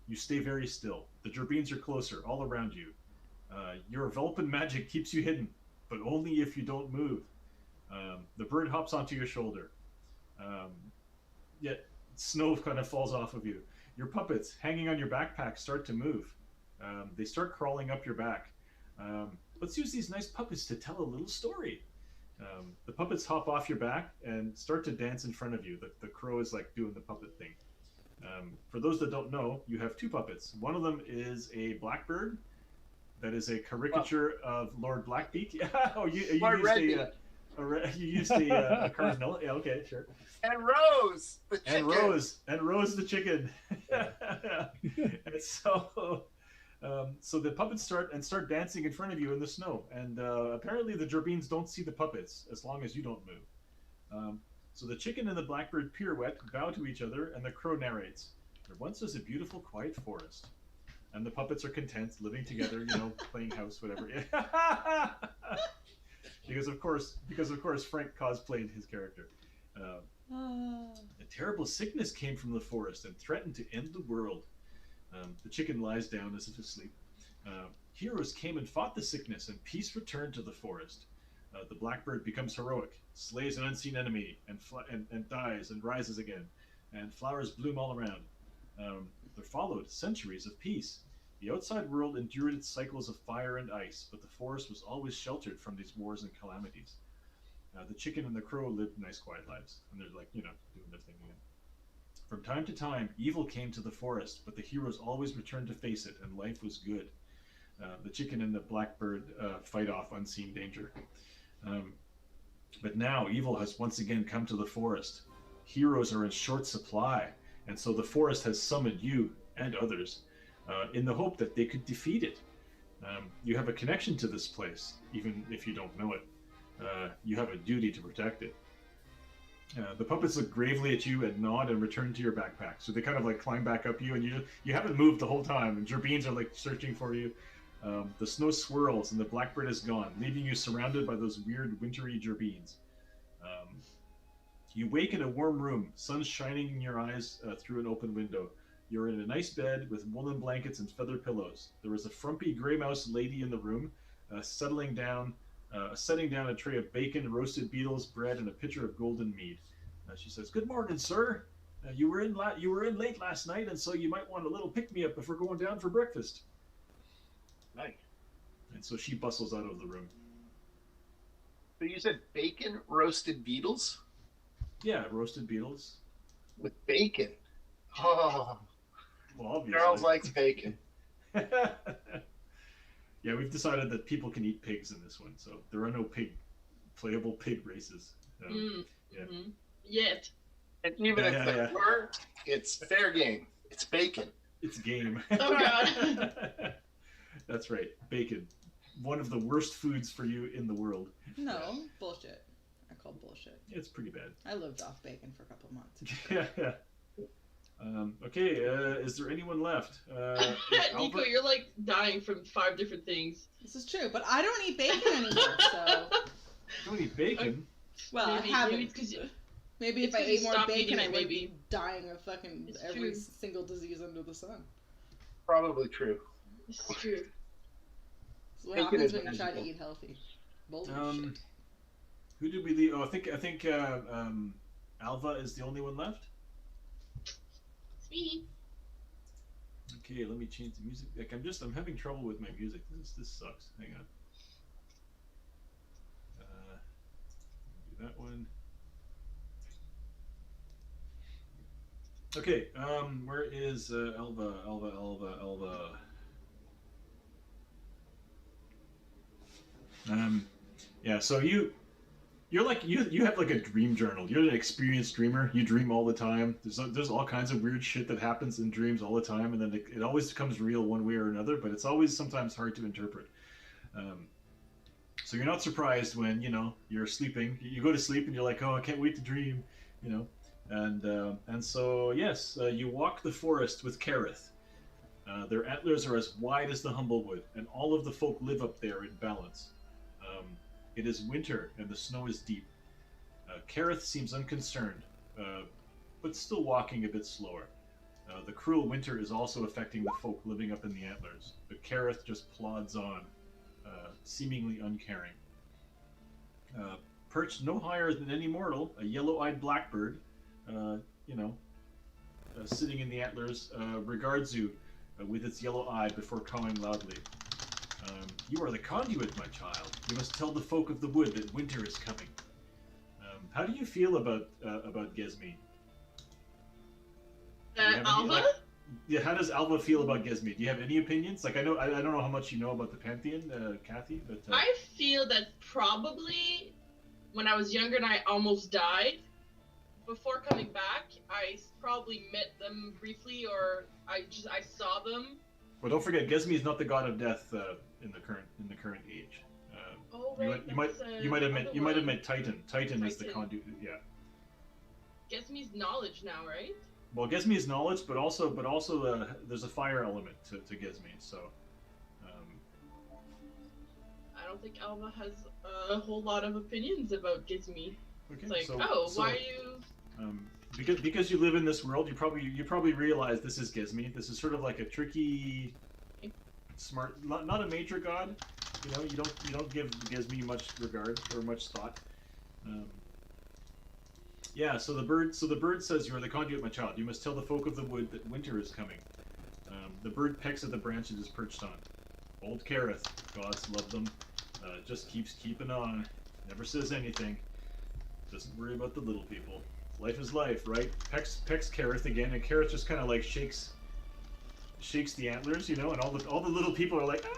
You stay very still. The gerbeens are closer, all around you. Your Velpen magic keeps you hidden, but only if you don't move. The bird hops onto your shoulder. Yet snow kind of falls off of you. Your puppets, hanging on your backpack, start to move. They start crawling up your back. Let's use these nice puppets to tell a little story. The puppets hop off your back and start to dance in front of you. The crow is doing the puppet thing. For those that don't know, you have two puppets. One of them is a blackbird that is a caricature of Lord Blackbeak. Oh, you used a cardinal. Yeah, okay, sure. And Rose, the chicken. And Rose the chicken. And so the puppets start dancing in front of you in the snow. And apparently the gerbeens don't see the puppets as long as you don't move. So the chicken and the blackbird pirouette, bow to each other, and the crow narrates. There once was a beautiful, quiet forest. And the puppets are content, living together, playing house, whatever. Because of course Frank cosplayed his character. A terrible sickness came from the forest and threatened to end the world. The chicken lies down as if asleep. Heroes came and fought the sickness, and peace returned to the forest. The blackbird becomes heroic, slays an unseen enemy, and dies and rises again, and flowers bloom all around. There followed centuries of peace. The outside world endured its cycles of fire and ice, but the forest was always sheltered from these wars and calamities. The chicken and the crow lived nice, quiet lives, and they're doing their thing again. From time to time, evil came to the forest, but the heroes always returned to face it, and life was good. The chicken and the blackbird fight off unseen danger. But now evil has once again come to the forest. Heroes are in short supply, and so the forest has summoned you and others in the hope that they could defeat it. You have a connection to this place, even if you don't know it. You have a duty to protect it. The puppets look gravely at you and nod and return to your backpack. So they kind of climb back up you, and you haven't moved the whole time, and gerbeens are searching for you. The snow swirls and the blackbird is gone, leaving you surrounded by those weird wintry gerbeens. You wake in a warm room, sun shining in your eyes through an open window. You're in a nice bed with woolen blankets and feather pillows. There is a frumpy gray mouse lady in the room, setting down a tray of bacon, roasted beetles, bread, and a pitcher of golden mead. She says, "Good morning, sir. You were in late last night, and so you might want a little pick me up before going down for breakfast." Nice. And so she bustles out of the room. So you said bacon roasted beetles Yeah, roasted beetles. with bacon. Oh, Well, obviously. Charles likes bacon. Yeah, we've decided that people can eat pigs in this one, so there are no playable pig races. Yeah. Mm-hmm. Yet. And even if there were, it's fair game. It's bacon. It's game. Oh God. That's right, bacon. One of the worst foods for you in the world. No, bullshit. I call bullshit. It's pretty bad. I lived off bacon for a couple months. Yeah. Okay, is there anyone left? Nico, you're like dying from 5 different things. This is true, but I don't eat bacon anymore, so... You don't eat bacon? Well, Maybe, I haven't. Maybe Maybe if I ate more bacon, I would maybe. be dying of fucking It's every true. single disease under the sun. Probably true. This is true. That's what Bacon happens is when you try to magical. eat healthy. Bullshit. Who did we leave? Oh, I think Alva is the only one left. It's me. Okay, let me change the music. Like I'm having trouble with my music. This sucks. Hang on. Do that one. Okay. Where is Alva? Yeah. So you're like you have like a dream journal. You're an experienced dreamer. You dream all the time. There's all kinds of weird shit that happens in dreams all the time, and then it always becomes real one way or another. But it's always sometimes hard to interpret. So you're not surprised when you're sleeping. You go to sleep and you're like, oh, I can't wait to dream, And so yes, you walk the forest with Kareth. Their antlers are as wide as the Humblewood, and all of the folk live up there in balance. It is winter, and the snow is deep. Kareth seems unconcerned, but still walking a bit slower. The cruel winter is also affecting the folk living up in the antlers, but Kareth just plods on, seemingly uncaring. Perched no higher than any mortal, a yellow-eyed blackbird, sitting in the antlers, regards you with its yellow eye before cawing loudly. You are the conduit, my child. You must tell the folk of the wood that winter is coming. How do you feel about Gesmi? Alva? Yeah, how does Alva feel about Gesmi? Do you have any opinions? Like I don't know how much you know about the Pantheon, Kathy, but I feel that probably when I was younger and I almost died, before coming back, I probably met them briefly, or I saw them. Well, don't forget, Gesmi is not the god of death in the current age. Oh right, you might have met Titan. Titan is the conduit. Yeah. Gesmi's knowledge now, right? Well, Gesmi is knowledge, but also there's a fire element to Gesmi. So. I don't think Alva has a whole lot of opinions about Gesmi. Okay, It's like, so, why are you? Because you live in this world, you probably realize this is Gesmi. This is sort of like a tricky, smart, not a major god. You don't give Gesmi much regard or much thought. Yeah. So the bird says, "You are the conduit, my child. You must tell the folk of the wood that winter is coming." The bird pecks at the branch it is perched on. Old Kareth, gods love them. Just keeps keeping on. Never says anything. Doesn't worry about the little people. Life is life, right? Pecks Kareth again, and Kareth just kind of like shakes the antlers, and all the little people are like, ah!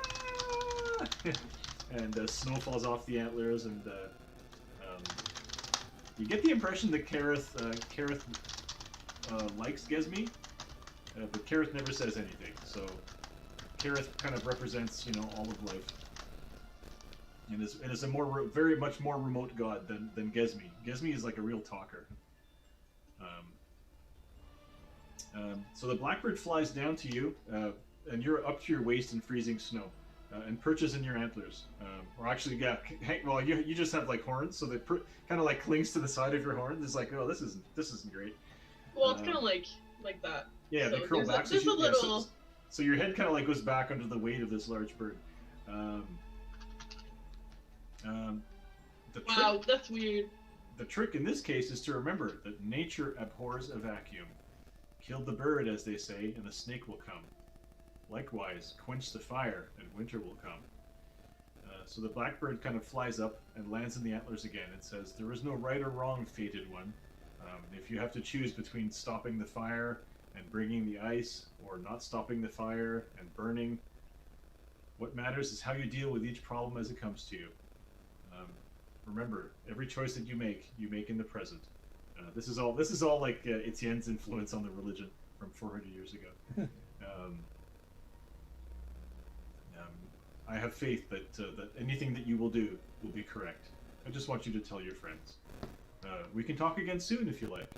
And snow falls off the antlers, and you get the impression that Kareth likes Gesmi, but Kareth never says anything. So Kareth kind of represents, all of life. And is a very much more remote god than Gesmi. Gesmi is like a real talker. So the blackbird flies down to you, and you're up to your waist in freezing snow, and perches in your antlers. Or actually, yeah, well, you just have like horns, so they kind of like clings to the side of your horns. It's like, oh, this isn't great. Well, it's kind of like that. Yeah, so they curl back. There's a little. So your head kind of like goes back under the weight of this large bird. Wow, that's weird. The trick in this case is to remember that nature abhors a vacuum. Kill the bird, as they say, and the snake will come. Likewise, quench the fire, and winter will come. So the blackbird kind of flies up and lands in the antlers again and says, "There is no right or wrong, fated one. If you have to choose between stopping the fire and bringing the ice, or not stopping the fire and burning, what matters is how you deal with each problem as it comes to you. Remember, every choice that you make in the present." This is all like Etienne's influence on the religion from 400 years ago. I have faith that anything that you will do will be correct. I just want you to tell your friends. We can talk again soon if you like.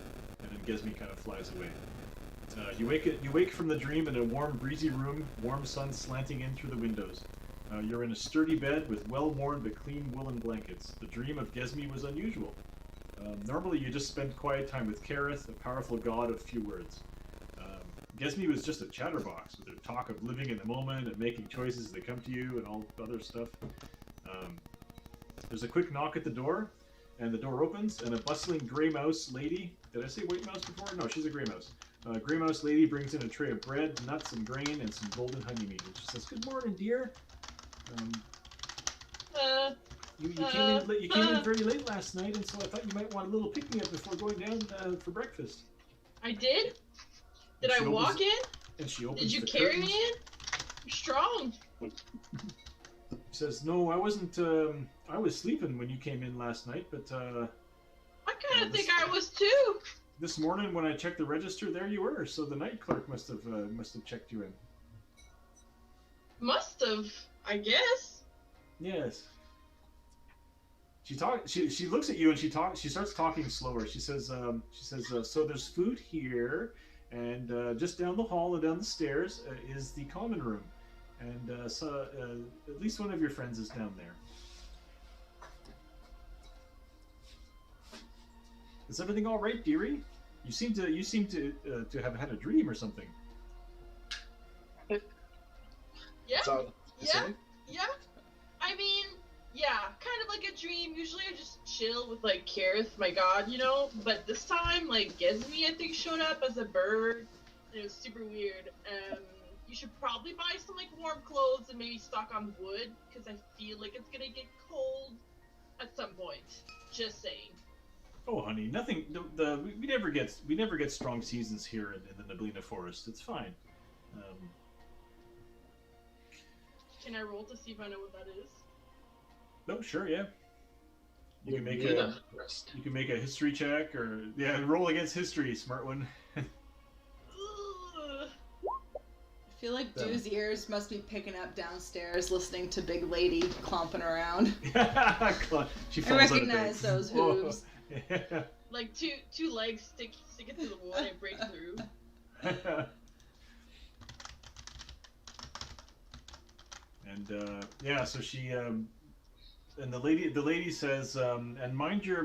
And then Gesmi kind of flies away. You wake from the dream in a warm, breezy room, warm sun slanting in through the windows. You're in a sturdy bed with well-worn but clean woolen blankets. The dream of Gesmi was unusual. Normally you just spend quiet time with Kareth, a powerful god of few words. Gesmi was just a chatterbox with her talk of living in the moment and making choices that come to you and all other stuff. There's a quick knock at the door, and the door opens, and a bustling gray mouse lady... Did I say white mouse before? No, she's a gray mouse. Gray mouse lady brings in a tray of bread, nuts, and grain, and some golden honey meat. And she says, "Good morning, dear. You came in very late last night, and so I thought you might want a little pick-me-up before going down for breakfast." I did? Did I walk in? And she opens Did you the carry curtains. me in? You're strong. She says, "No, I wasn't, I was sleeping when you came in last night, but, I kind of think I was too. this morning when I checked the register, there you were, so the night clerk must have checked you in." Must have, I guess. Yes. She looks at you and she starts talking slower. She says, "So there's food here, and just down the hall and down the stairs is the common room, and so at least one of your friends is down there. Is everything all right, dearie? You seem to have had a dream or something." Yeah. So, Yeah. I mean, yeah, kind of like a dream. Usually I just chill with, like, Kareth, my god, you know? But this time, like, Gesmi, I think, showed up as a bird. And it was super weird. You should probably buy some, like, warm clothes and maybe stock on wood, because I feel like it's gonna get cold at some point. Just saying. "Oh, honey, nothing. We never get strong seasons here in the Neblina Forest. It's fine." Can I roll to see if I know what that is? No, sure, yeah. You can make Yeah. a history check, or roll against history, smart one. Ugh. I feel like Dew's ears must be picking up downstairs listening to Big Lady clomping around. She I falls out of recognize bed. those hooves. Yeah. Like, two legs stick it to the wood and break through. And so she and the lady says, "And mind your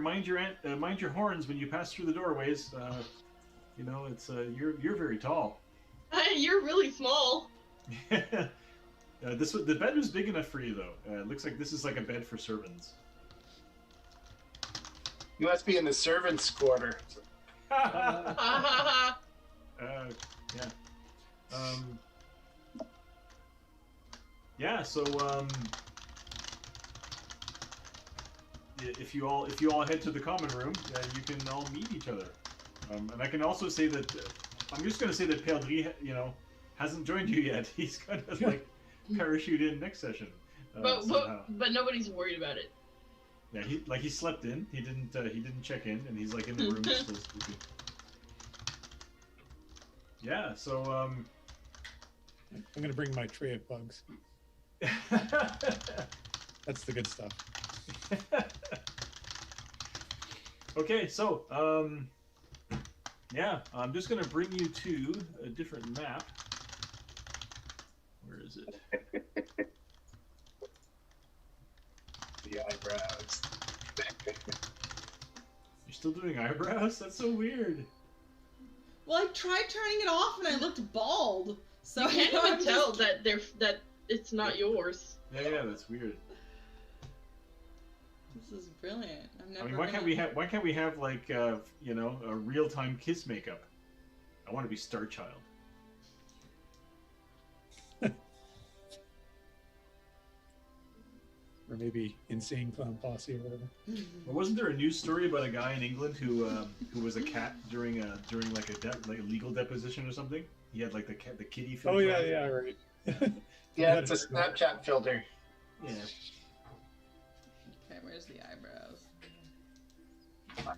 horns when you pass through the doorways. It's you're very tall." You're really small. The bed was big enough for you though. It looks like this is like a bed for servants. You must be in the servants' quarter. Yeah. Yeah. So if you all head to the common room, you can all meet each other. And I can also say that I'm just going to say that Perdri, hasn't joined you yet. He's going to like parachute in next session. But nobody's worried about it. Yeah, he slept in. He didn't check in, and he's like in the room still sleeping. Yeah, so I'm gonna bring my tray of bugs. That's the good stuff. Okay, so I'm just gonna bring you to a different map. Where is it? The eyebrows. You're still doing eyebrows? That's so weird. Well, I tried turning it off and I looked bald. So You can't even tell that it's not yours. Yeah, that's weird. This is brilliant. I'm never. I mean, why can't we have like you know, a real-time kiss makeup? I want to be Star Child. Or maybe Insane Clown Posse or whatever. Well, wasn't there a news story about a guy in England who was a cat during like a legal deposition or something? He had like the kitty filter. Oh yeah, right. Yeah, it's a Snapchat filter. Yeah. Okay, where's the eyebrows?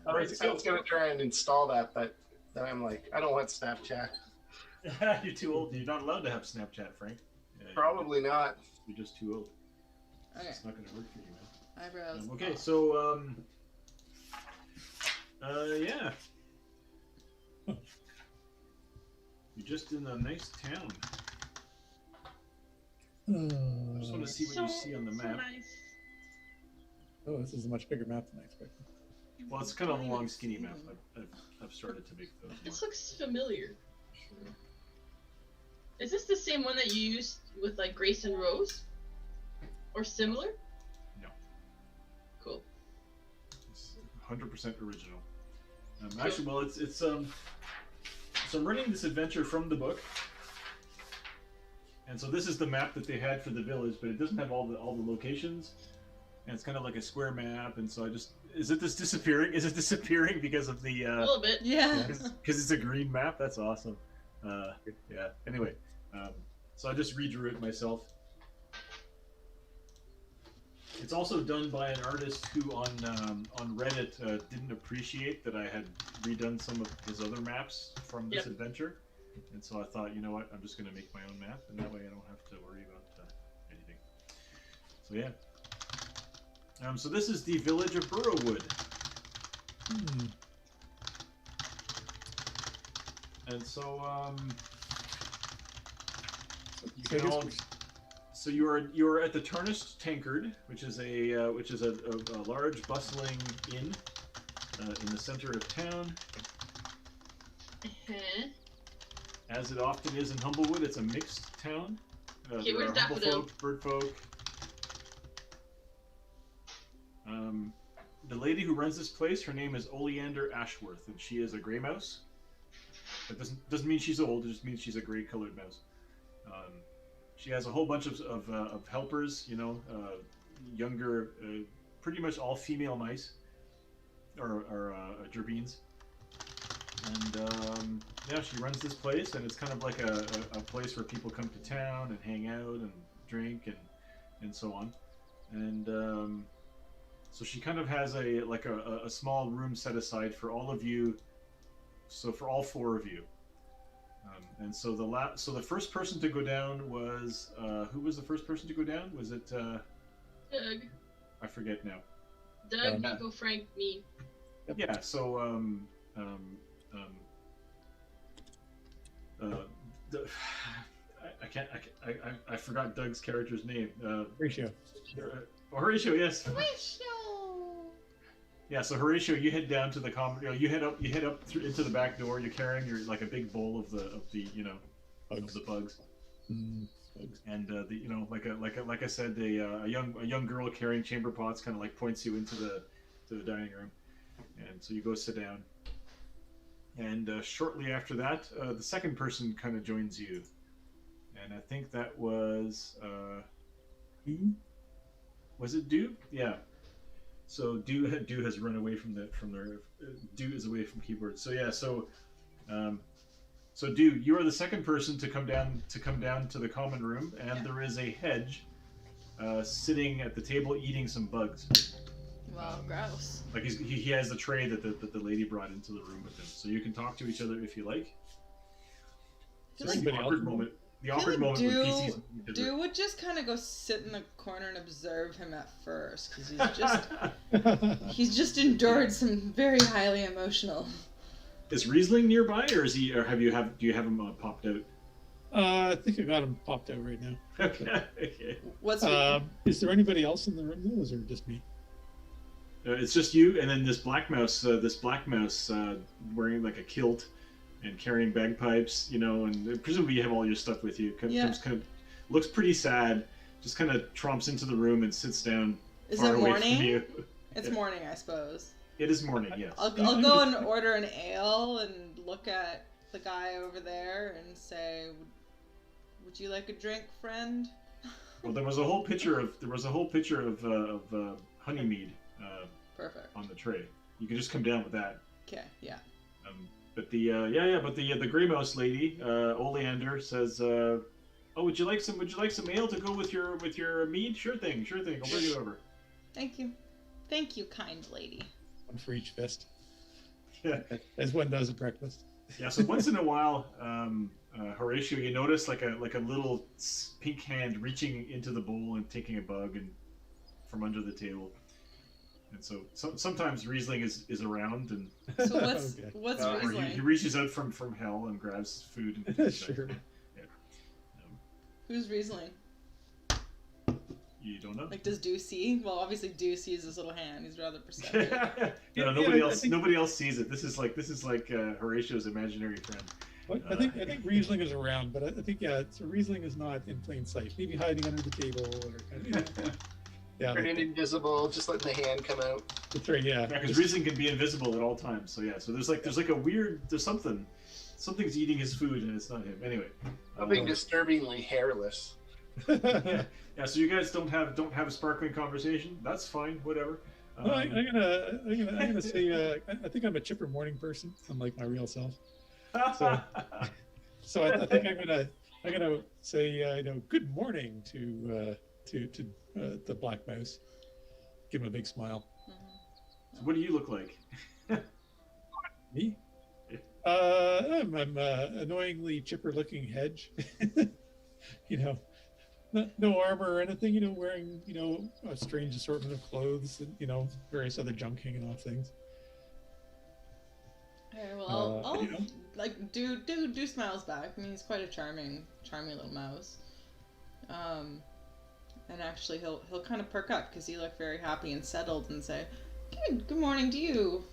I was going to try and install that, but then I'm like, I don't want Snapchat. You're too old. You're not allowed to have Snapchat, Frank. Yeah, Probably not. You're just too old. Okay. It's not going to work for you, man. Eyebrows. Okay, so yeah. You're just in a nice town. I just want to see what you see on the map. Nice. Oh, this is a much bigger map than I expected. Well, it's kind of a long, skinny map. I've started to make those. This looks familiar. Is this the same one that you used with like Grace and Rose? Or similar? No. Cool. It's 100% original. Actually, well, it's so I'm running this adventure from the book, and so this is the map that they had for the village, but it doesn't have all the locations, and it's kind of like a square map, and so I just is it disappearing? Is it disappearing because of the A little bit. Yeah. because it's a green map? That's awesome. Yeah. Anyway, so I just redrew it myself. It's also done by an artist who on Reddit didn't appreciate that I had redone some of his other maps from this adventure, and so I thought, you know what, I'm just going to make my own map, and that way I don't have to worry about anything. So yeah. So this is the village of Burrowwood. And so you can all. So you are at the Tarnished Tankard, which is a large bustling inn in the center of town. As it often is in Humblewood, it's a mixed town. Okay, there where's are Daffodil? Humblefolk, Birdfolk. The lady who runs this place, her name is Oleander Ashworth, and she is a gray mouse. That doesn't mean she's old; it just means she's a gray-colored mouse. She has a whole bunch of helpers, you know, younger, pretty much all female mice, or gerbeens. And yeah, she runs this place, and it's kind of like a place where people come to town and hang out and drink and so on. And so she kind of has a small room set aside for all of you. So for all four of you. And so the first person to go down was who was the first person to go down? Was it Doug. I forget now. Doug, Nico, Frank, me. Yeah. So I forgot Doug's character's name. Horatio. Horatio, yes. Horatio. Yeah, so Horatio, you head down to the common. You know, you head up through into the back door. You're carrying like a big bowl of the you know Bugs. of the bugs. Bugs. And the you know like I said, a young girl carrying chamber pots kind of like points you into the dining room, and so you go sit down. And shortly after that, the second person kind of joins you, and I think that was was it Dew? Yeah. So Dew has run away from their Dew is away from keyboard. So yeah, so Dew, you are the second person to come down to the common room, and there is a hedge sitting at the table eating some bugs. Wow, gross. Like he has the tray that the lady brought into the room with him. So you can talk to each other if you like. Is there The anybody awkward else? moment. The I feel awkward like moment with PCs. Dew would just kind of go sit in the corner and observe him at first, because he's just endured some very highly emotional. Is Riesling nearby, or is he? Or do you have him popped out? I think I got him popped out right now. Okay. What's Is there anybody else in the room though, or is it just me? It's just you, and then this black mouse wearing like a kilt and carrying bagpipes, you know, and presumably you have all your stuff with you. Comes kind of looks pretty sad. Just kind of tromps into the room and sits down Is far it away morning? from you. It's morning, I suppose. It is morning, yes. I'll go and order an ale and look at the guy over there and say, "Would you like a drink, friend?" Well, there was a whole pitcher of honey mead. Perfect. On the tray. You can just come down with that. Okay. Yeah. But the gray mouse lady, Oleander, says, "Oh, would you like some ale to go with your mead? Sure thing. I'll bring it over." Thank you, kind lady. One for each fist. Yeah. As one does at breakfast. Yeah. So once in a while, Horatio, you notice like a little pink hand reaching into the bowl and taking a bug and from under the table. And so sometimes Riesling is around, and so what's Riesling? He reaches out from hell and grabs food. And sure. Yeah. Who's Riesling? You don't know? Like, does Do see? Well, obviously Do sees his little hand. He's rather perceptive. No, nobody else sees it. This is like Horatio's imaginary friend. Well, I think Riesling is around, but I think so Riesling is not in plain sight. Maybe hiding under the table or. Yeah, turning invisible, just letting the hand come out. That's right, yeah. Because Riesling can be invisible at all times. So yeah, so there's a weird, something's eating his food and it's not him. Anyway, something disturbingly hairless. Yeah. So you guys don't have a sparkling conversation. That's fine, whatever. Well, I'm gonna say I think I'm a chipper morning person, unlike my real self. So I think I'm gonna say good morning to the black mouse. Give him a big smile. So what do you look like? Me? I'm annoyingly chipper-looking hedge. No armor or anything. Wearing a strange assortment of clothes and various other junk hanging off things. Okay, well, I'll like do smiles back. I mean, he's quite a charming little mouse. And actually, he'll kind of perk up because you look very happy and settled, and say, "Good morning to you.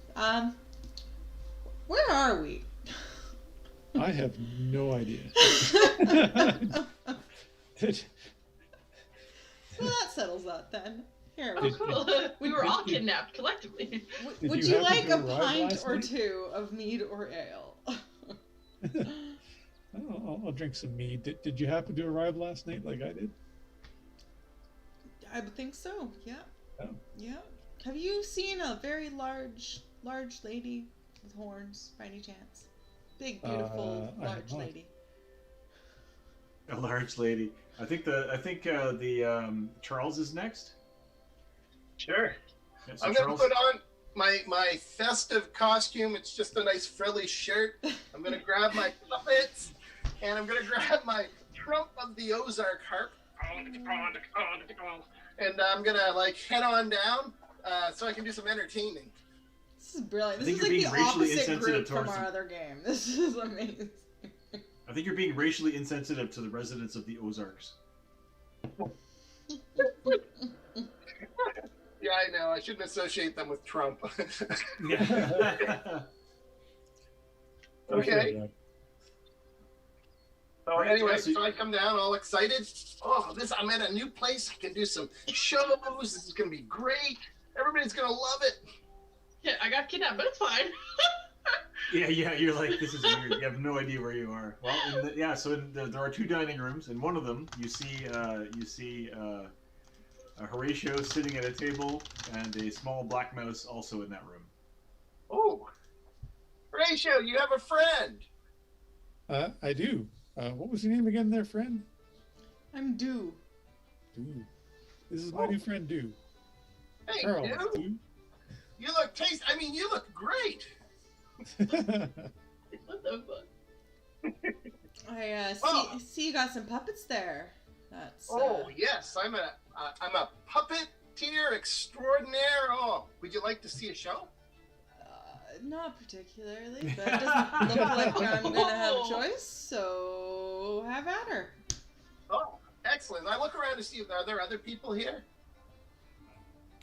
Where are we?" I have no idea. Well, that settles that then. Here, we were all kidnapped collectively. Would you like a pint or two of mead or ale? I'll drink some mead. Did you happen to arrive last night like I did? I would think so. Yeah. Oh. Yeah. Have you seen a very large lady with horns by any chance? Big, beautiful, large lady. A large lady. I think Charles is next. Sure. Yeah, so I'm gonna put on my festive costume. It's just a nice frilly shirt. I'm gonna grab my puppets, and I'm gonna grab my Trump of the Ozark harp. And I'm gonna head on down so I can do some entertaining. This is brilliant. This is like the opposite group from our other game. This is amazing. I think you're being racially insensitive to the residents of the Ozarks. Yeah, I know. I shouldn't associate them with Trump. Yeah. Okay. So anyway, so I come down all excited. Oh, I'm at a new place. I can do some shows. This is going to be great. Everybody's going to love it. Yeah, I got kidnapped, but it's fine. Yeah, you're like, this is weird. You have no idea where you are. Well, so there are two dining rooms. In one of them, you see Horatio sitting at a table and a small black mouse also in that room. Oh, Horatio, you have a friend. I do. What was your name again there, friend? I'm Do. Do. This is my new friend, Do. Hey, Charles, Do. You look you look great. What the fuck? I see you got some puppets there. That's yes, I'm a puppeteer extraordinaire. Oh, would you like to see a show? Not particularly, but it doesn't look like I'm gonna have a choice, so have at her. Oh, excellent. I look around to see if are there other people here.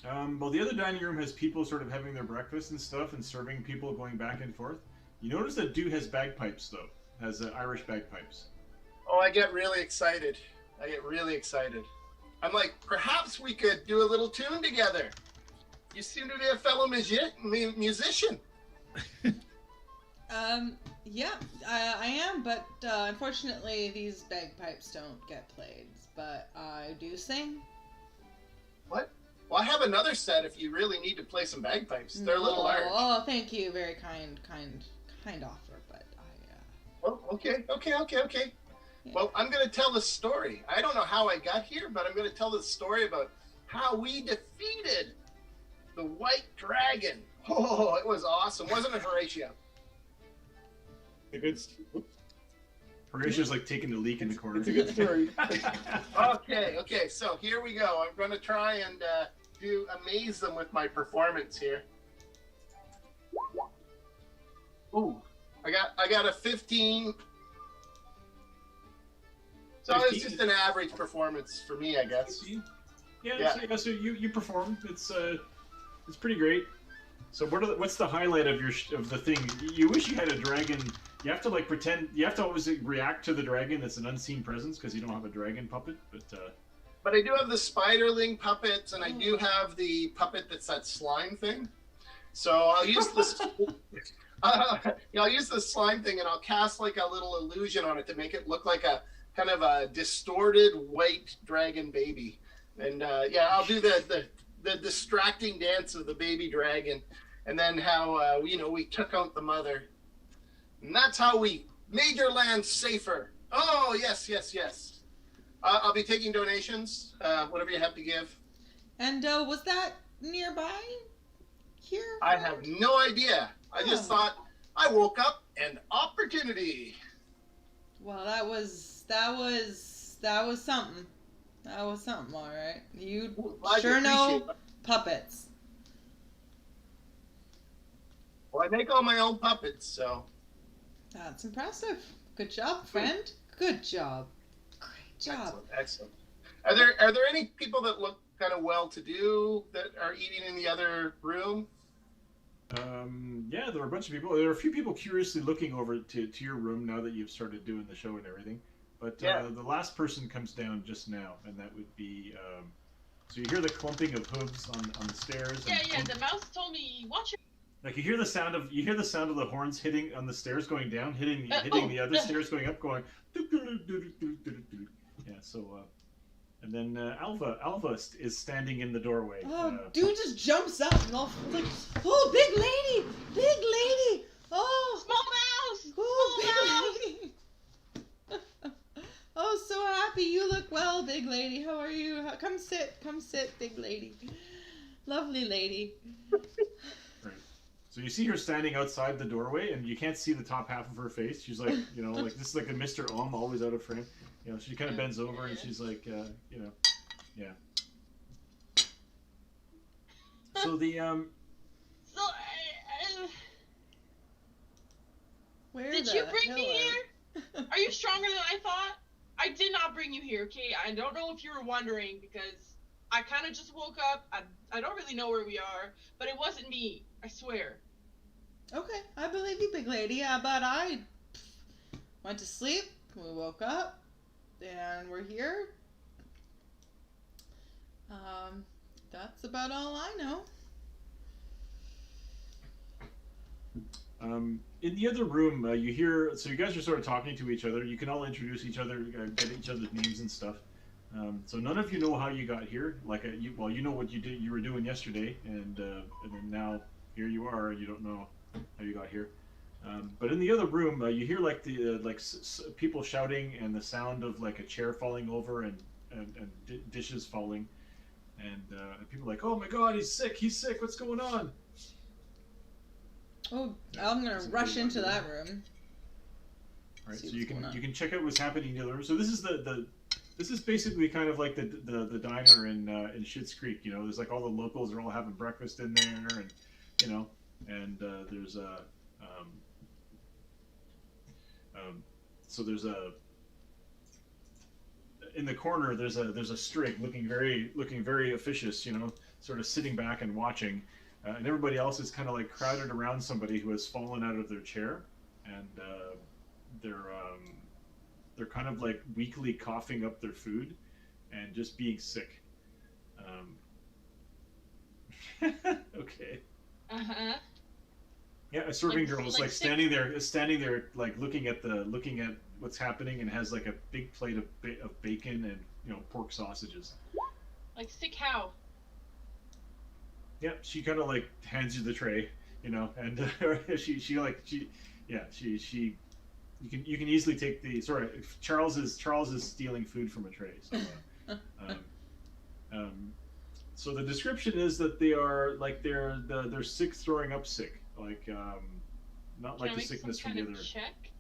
Well, the other dining room has people sort of having their breakfast and stuff and serving people going back and forth. You notice that dude has bagpipes, though. Has Irish bagpipes. Oh, I get really excited. I'm like, perhaps we could do a little tune together. You seem to be a fellow musician. Yeah, I am, but unfortunately these bagpipes don't get played. But I do sing. What? Well, I have another set if you really need to play some bagpipes. They're a little large. Oh, thank you. Very kind offer, but I. Oh, okay. Yeah. Well, I'm going to tell the story. I don't know how I got here, but I'm going to tell the story about how we defeated the White Dragon. Oh, it was awesome. Wasn't it, Horatio? A good. Horatio's like taking a leak in the corner. It's a good story. Okay. So here we go. I'm going to try and amaze them with my performance here. Ooh, I got a 15. So 15? It's just an average performance for me, I guess. 15? Yeah. So you perform. It's pretty great. So what's the highlight of the thing? You wish you had a dragon. You have to like pretend. You have to always react to the dragon that's an unseen presence because you don't have a dragon puppet. But I do have the spiderling puppets, and I do have the puppet that's that slime thing. So I'll use this. I'll use the slime thing, and I'll cast like a little illusion on it to make it look like a kind of a distorted white dragon baby. And I'll do the distracting dance of the baby dragon, and then how we took out the mother, and that's how we made your land safer. Oh yes. I'll be taking donations, whatever you have to give. And was that nearby here? I have no idea. I just thought I woke up and opportunity. Well, that was something. That was something, all right. You sure know puppets. Well, I make all my own puppets, so. That's impressive. Good job, friend. Good job. Great job. Excellent. Are there any people that look kind of well-to-do that are eating in the other room? Yeah, there are a bunch of people. There are a few people curiously looking over to your room now that you've started doing the show and everything. But the last person comes down just now, and that would be. So you hear the clumping of hooves on the stairs. Yeah. The mouse told me watch it. Like you hear the sound of the horns hitting on the stairs going down, hitting the other stairs going up, going. Yeah. So. And then Alva is standing in the doorway. Oh, dude just jumps up and all like, oh, big lady, oh, small mouse, oh, big lady. Oh, so happy you look well, big lady. How are you? Come sit, big lady, lovely lady. Right. So you see her standing outside the doorway, and you can't see the top half of her face. She's like, like this is like a Mr. Om, always out of frame. She kind of bends over and she's like, yeah. So the Where did you bring me here? Are you stronger than I thought? I did not bring you here, okay? I don't know if you were wondering because I kind of just woke up. I don't really know where we are, but it wasn't me. I swear. Okay, I believe you, big lady. Yeah, but I went to sleep. We woke up. And we're here. That's about all I know. In the other room, you hear. So you guys are sort of talking to each other. You can all introduce each other, get each other's names and stuff. So none of you know how you got here. You know what you were doing yesterday, and then now here you are, and you don't know how you got here. But in the other room, you hear like the people shouting and the sound of like a chair falling over and dishes falling, and people are like, "Oh my God, he's sick! What's going on?" Oh, I'm gonna rush into that room. All right, so you can check out what's happening in the other room. So this is this is basically kind of like the diner in Schitt's Creek. There's like all the locals are all having breakfast in there, and there's a. So there's in the corner there's a strig looking very officious, sort of sitting back and watching, and everybody else is kind of like crowded around somebody who has fallen out of their chair, and they're kind of like weakly coughing up their food and just being sick. Okay. Uh-huh. Yeah, a serving girl is like like standing there, like looking at what's happening, and has like a big plate of bacon and pork sausages. Like sick how? Yeah, she kind of like hands you the tray, and she you can easily take the sorry. Charles is stealing food from a tray. So, um, so the description is that they are like they're sick, throwing up sick, like not like the sickness from the other. Check?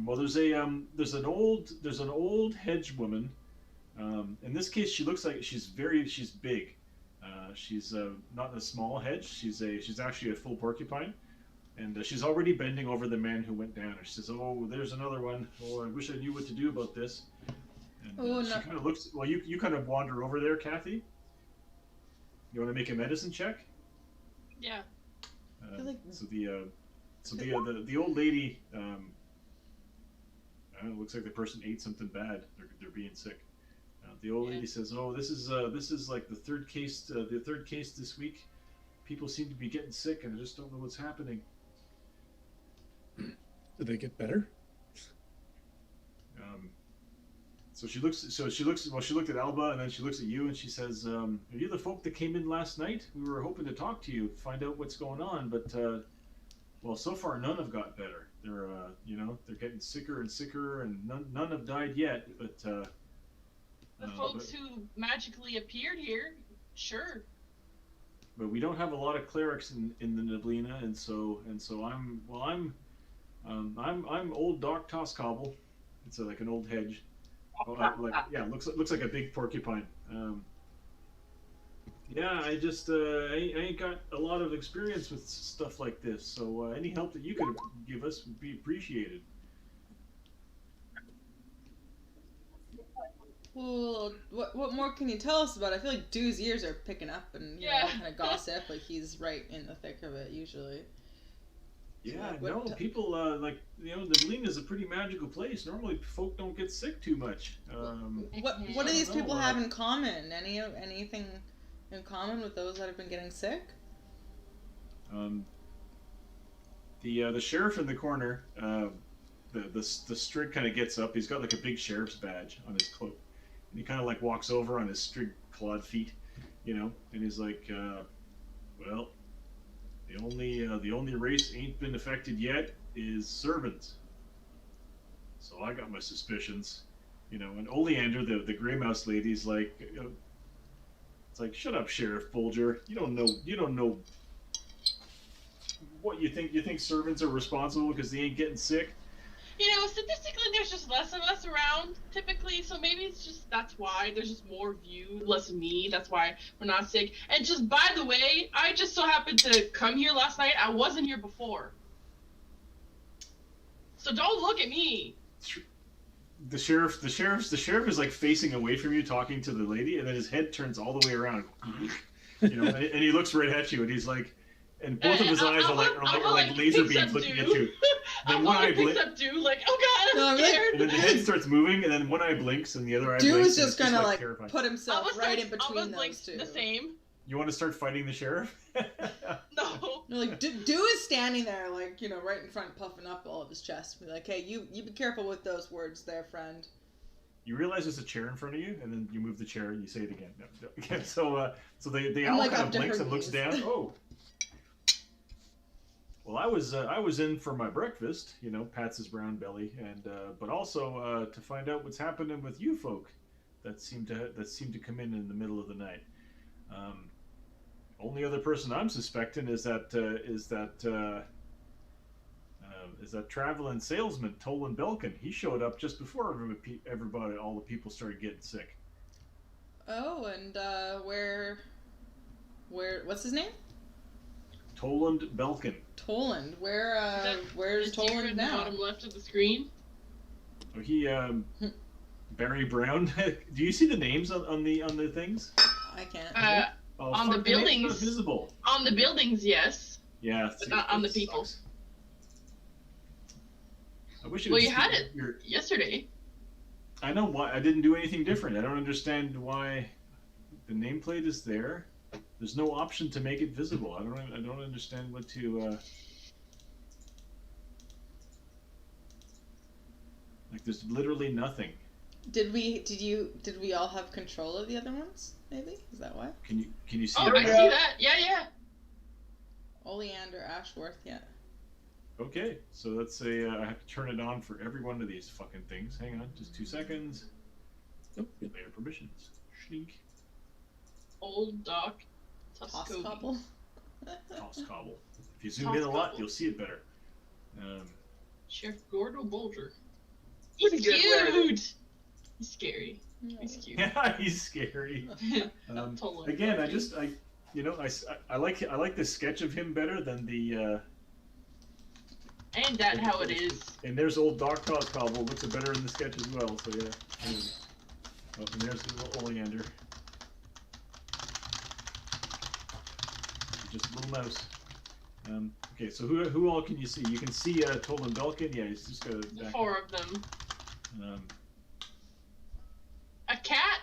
Well, there's an old hedge woman. In this case, she looks like she's big. She's not a small hedge. She's actually a full porcupine, and she's already bending over the man who went down. And she says, "Oh, there's another one. Oh, I wish I knew what to do about this." And she kind of looks. Well, you kind of wander over there, Kathy. You want to make a medicine check? Yeah. So the old lady. Looks like the person ate something bad. They're being sick. The old lady says, "Oh, this is like the third case this week. People seem to be getting sick, and I just don't know what's happening." Did they get better? She looked at Alba, and then she looks at you, and she says, "Are you the folk that came in last night? We were hoping to talk to you, find out what's going on, but well, so far none have got better. They're they're getting sicker and sicker, and none have died yet, but." The folks who magically appeared here, sure. But we don't have a lot of clerics in the Neblina, and so I'm old Doc Toscobble. It's like an old hedge. Looks like a big porcupine. I just I ain't got a lot of experience with stuff like this, so any help that you could give us would be appreciated. Well, what more can you tell us about it? I feel like Dew's ears are picking up and kind of gossip. Like he's right in the thick of it usually. Yeah, people the Neblina is a pretty magical place. Normally, folk don't get sick too much. What do these people have in common? Anything in common with those that have been getting sick? The sheriff in the corner, the Strig kind of gets up. He's got like a big sheriff's badge on his cloak. And he kind of like walks over on his Strig clawed feet, and he's like, well, the only race ain't been affected yet is servants. So I got my suspicions, And Oleander, the Grey Mouse lady's like, it's like, shut up, Sheriff Bolger. You don't know what you think. You think servants are responsible because they ain't getting sick? Statistically, there's just less of us around, typically, so maybe it's just, that's why, there's just more of you, less of me, that's why we're not sick. And just, by the way, I just so happened to come here last night, I wasn't here before. So don't look at me. The sheriff is like facing away from you, talking to the lady, and then his head turns all the way around, and he looks right at you, and he's like, and both of his eyes are like laser beams looking at you. Then one eye blinks. Like, oh god, I'm scared. And then the head starts moving, and then one eye blinks, and the other eye blinks. Dew is just gonna like terrifying. Put himself right in between those two. The same. You want to start fighting the sheriff? No. No, like Dew is standing there, like right in front, puffing up all of his chest. Be like, hey, you be careful with those words, there, friend. You realize there's a chair in front of you, and then you move the chair, and you say it again. No. Okay, so they all kind of blinks and looks down. Oh. Well, I was in for my breakfast, pats his brown belly, and but also to find out what's happening with you folk that seem to come in the middle of the night. Only other person I'm suspecting is that traveling salesman Tolan Belkin. He showed up just before all the people started getting sick. Oh, and where? What's his name? Toland Belkin. Toland, where's Toland now? Bottom left of the screen. Oh, he Barry Brown. Do you see the names on the things? I can't. On the buildings. Not visible. On the buildings, yes. Yeah. But not on the people. I wish. Well, you had it yesterday. I know why. I didn't do anything different. I don't understand why. the nameplate is there. There's no option to make it visible. I don't understand what to. Like, there's literally nothing. Did we all have control of the other ones? Maybe is that why? Can you see? Oh, it I now? see that. Yeah. Oleander, Ashworth, yeah. Okay, so let's say I have to turn it on for every one of these fucking things. Hang on, just 2 seconds. Nope, layer permissions. Schneek. Old Doc. Toscobble. Toscobble. If you zoom in a lot, you'll see it better. Chef Gordo Bulger. Pretty He's good cute. He's scary. He's cute. Yeah, he's scary. Totally Again, lucky. I like the sketch of him better than the. Ain't that how it is? And there's old Doc Toscobble. Looks better in the sketch as well. So yeah. Oh, and there's the little Oleander. Just a little mouse. Okay, so who all can you see? You can see Tolan Belkin. Yeah, he's just got a 4 of them. A cat?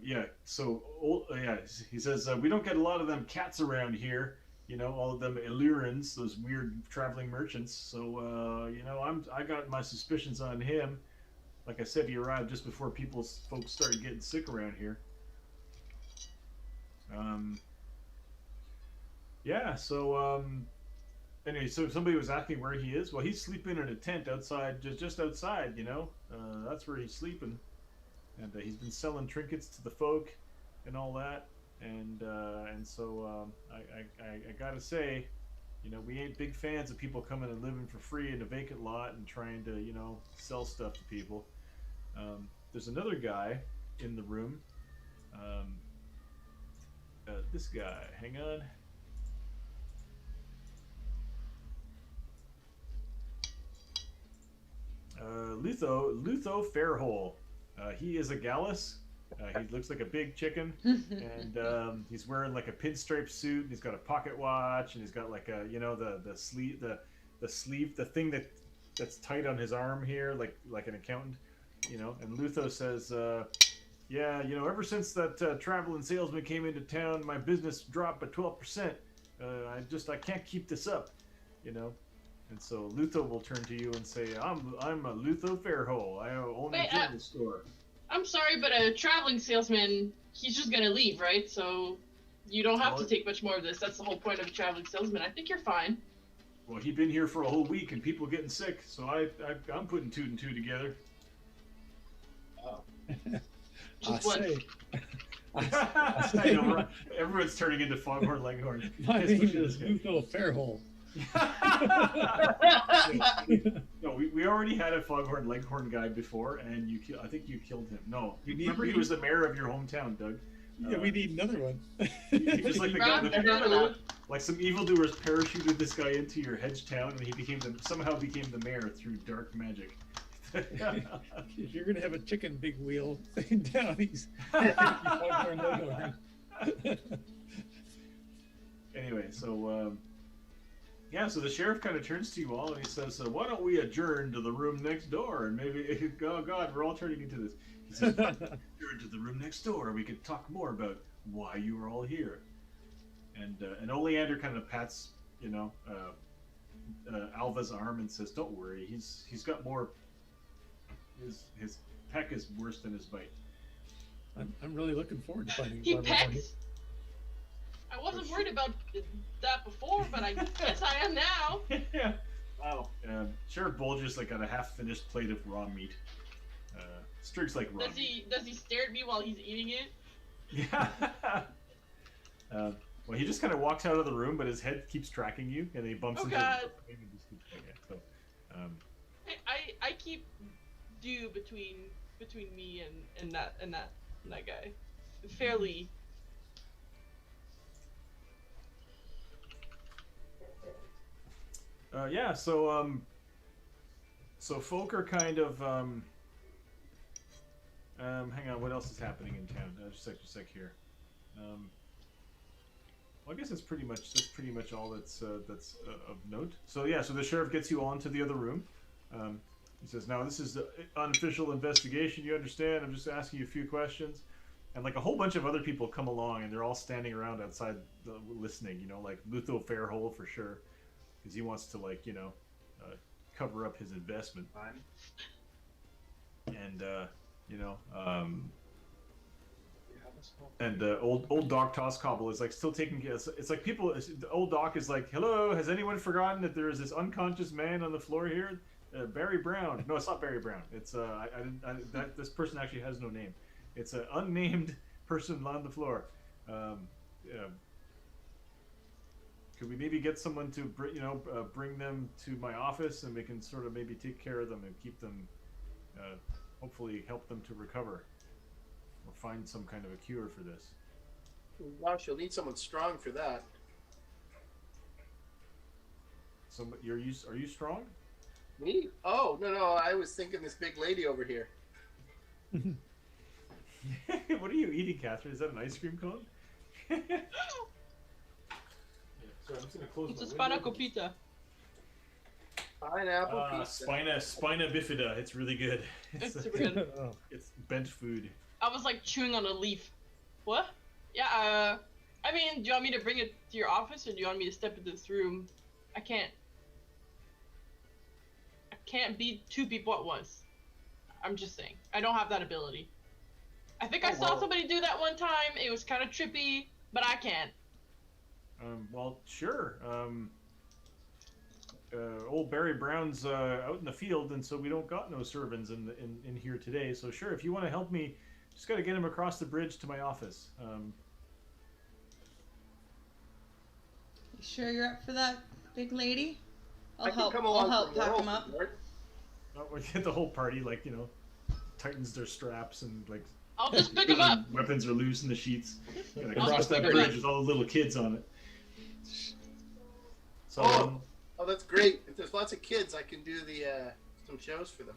Yeah. So yeah, he says we don't get a lot of them cats around here. You know, all of them Illyrans, those weird traveling merchants. So you know, I got my suspicions on him. Like I said, he arrived just before folks started getting sick around here. Yeah, so anyway, so somebody was asking where he is. Well, he's sleeping in a tent outside, just outside, you know. That's where he's sleeping, and he's been selling trinkets to the folk and all that. And so I gotta say, you know, we ain't big fans of people coming and living for free in a vacant lot and trying to, you know, sell stuff to people. There's another guy in the room. This guy, hang on. Lutho Fairhole. He is a Gallus. He looks like a big chicken, and he's wearing like a pinstripe suit. And he's got a pocket watch, and he's got like a, you know, the sleeve, the thing that's tight on his arm here, like an accountant, you know. And Lutho says, yeah, you know, ever since that traveling salesman came into town, my business dropped by 12%. I can't keep this up, you know. And so Lutho will turn to you and say, I'm a Lutho Fairhole. I own a jewelry store. I'm sorry, but a traveling salesman, he's just gonna leave, right? So you don't have to take much more of this. That's the whole point of a traveling salesman. I think you're fine. Well, he'd been here for a whole week and people getting sick, so I'm putting 2 and 2 together. Oh. Just what? I know, right? Everyone's turning into Foghorn Leghorn. My name is Lutho Fairhole. No, we already had a Foghorn Leghorn guy before, and I think you killed him. No, remember he was the mayor of your hometown, Doug. Yeah, we need another one. He was like the guy, like some evildoers parachuted this guy into your hedge town, and he somehow became the mayor through dark magic. If you're gonna have a chicken big wheel down, he's Foghorn Leghorn. Anyway, so yeah, so the sheriff kind of turns to you all and he says, why don't we adjourn to the room next door? And maybe, oh God, we're all turning into this. He says, adjourn to the room next door. We could talk more about why you are all here. And Oleander kind of pats, you know, Alva's arm and says, don't worry, he's got more, his peck is worse than his bite. I'm really looking forward to finding He pecks? I wasn't worried about that before, but I guess I am now. Yeah. Wow. Sheriff Bulger's like got a half-finished plate of raw meat. Strig's like raw. Does he stare at me while he's eating it? Yeah. Well, he just kind of walks out of the room, but his head keeps tracking you, and he bumps into. God. So, I keep Dew between me and that guy, fairly. Yeah, so folk are kind of hang on, what else is happening in town? Just a sec here. Well, I guess that's pretty much all that's of note. So yeah, so the sheriff gets you all into the other room. He says, "Now this is the unofficial investigation. You understand? I'm just asking you a few questions." And like a whole bunch of other people come along, and they're all standing around outside listening. You know, like Lutho Fairhole for sure, because he wants to like cover up his investment. And you know, and old Doc Toscobble is like still taking. It's like people. The old Doc is like, "Hello, has anyone forgotten that there is this unconscious man on the floor here? Barry Brown." No, it's not Barry Brown. It's this person actually has no name. It's an unnamed person on the floor. Could we maybe get someone to bring them to my office, and we can sort of maybe take care of them and keep them, hopefully help them to recover, or find some kind of a cure for this. Gosh, you'll need someone strong for that. So are you strong? Me? Oh, no, I was thinking this big lady over here. What are you eating, Catherine? Is that an ice cream cone? Yeah, sorry, I'm just gonna close It's a my spina window. copita. Pineapple pizza. Spina bifida. It's really good. It's super good. Oh. It's bent food. I was like chewing on a leaf. What? Yeah, I mean, do you want me to bring it to your office, or do you want me to step into this room? I can't be two people at once. I'm just saying. I don't have that ability. I think I saw somebody do that one time. It was kind of trippy, but I can't. Well, sure. Old Barry Brown's out in the field, and so we don't got no servants in here today. So sure, if you want to help me, just got to get him across the bridge to my office. You sure you're up for that, big lady? I can I'll come along help for pack moral him up. support. We get the whole party tightens their straps and like. I'll just pick him up. Weapons are loose in the sheets. Gonna I'll cross just that pick 'em bridge up. with all the little kids on it. So. Oh, that's great. If there's lots of kids, I can do the some shows for them.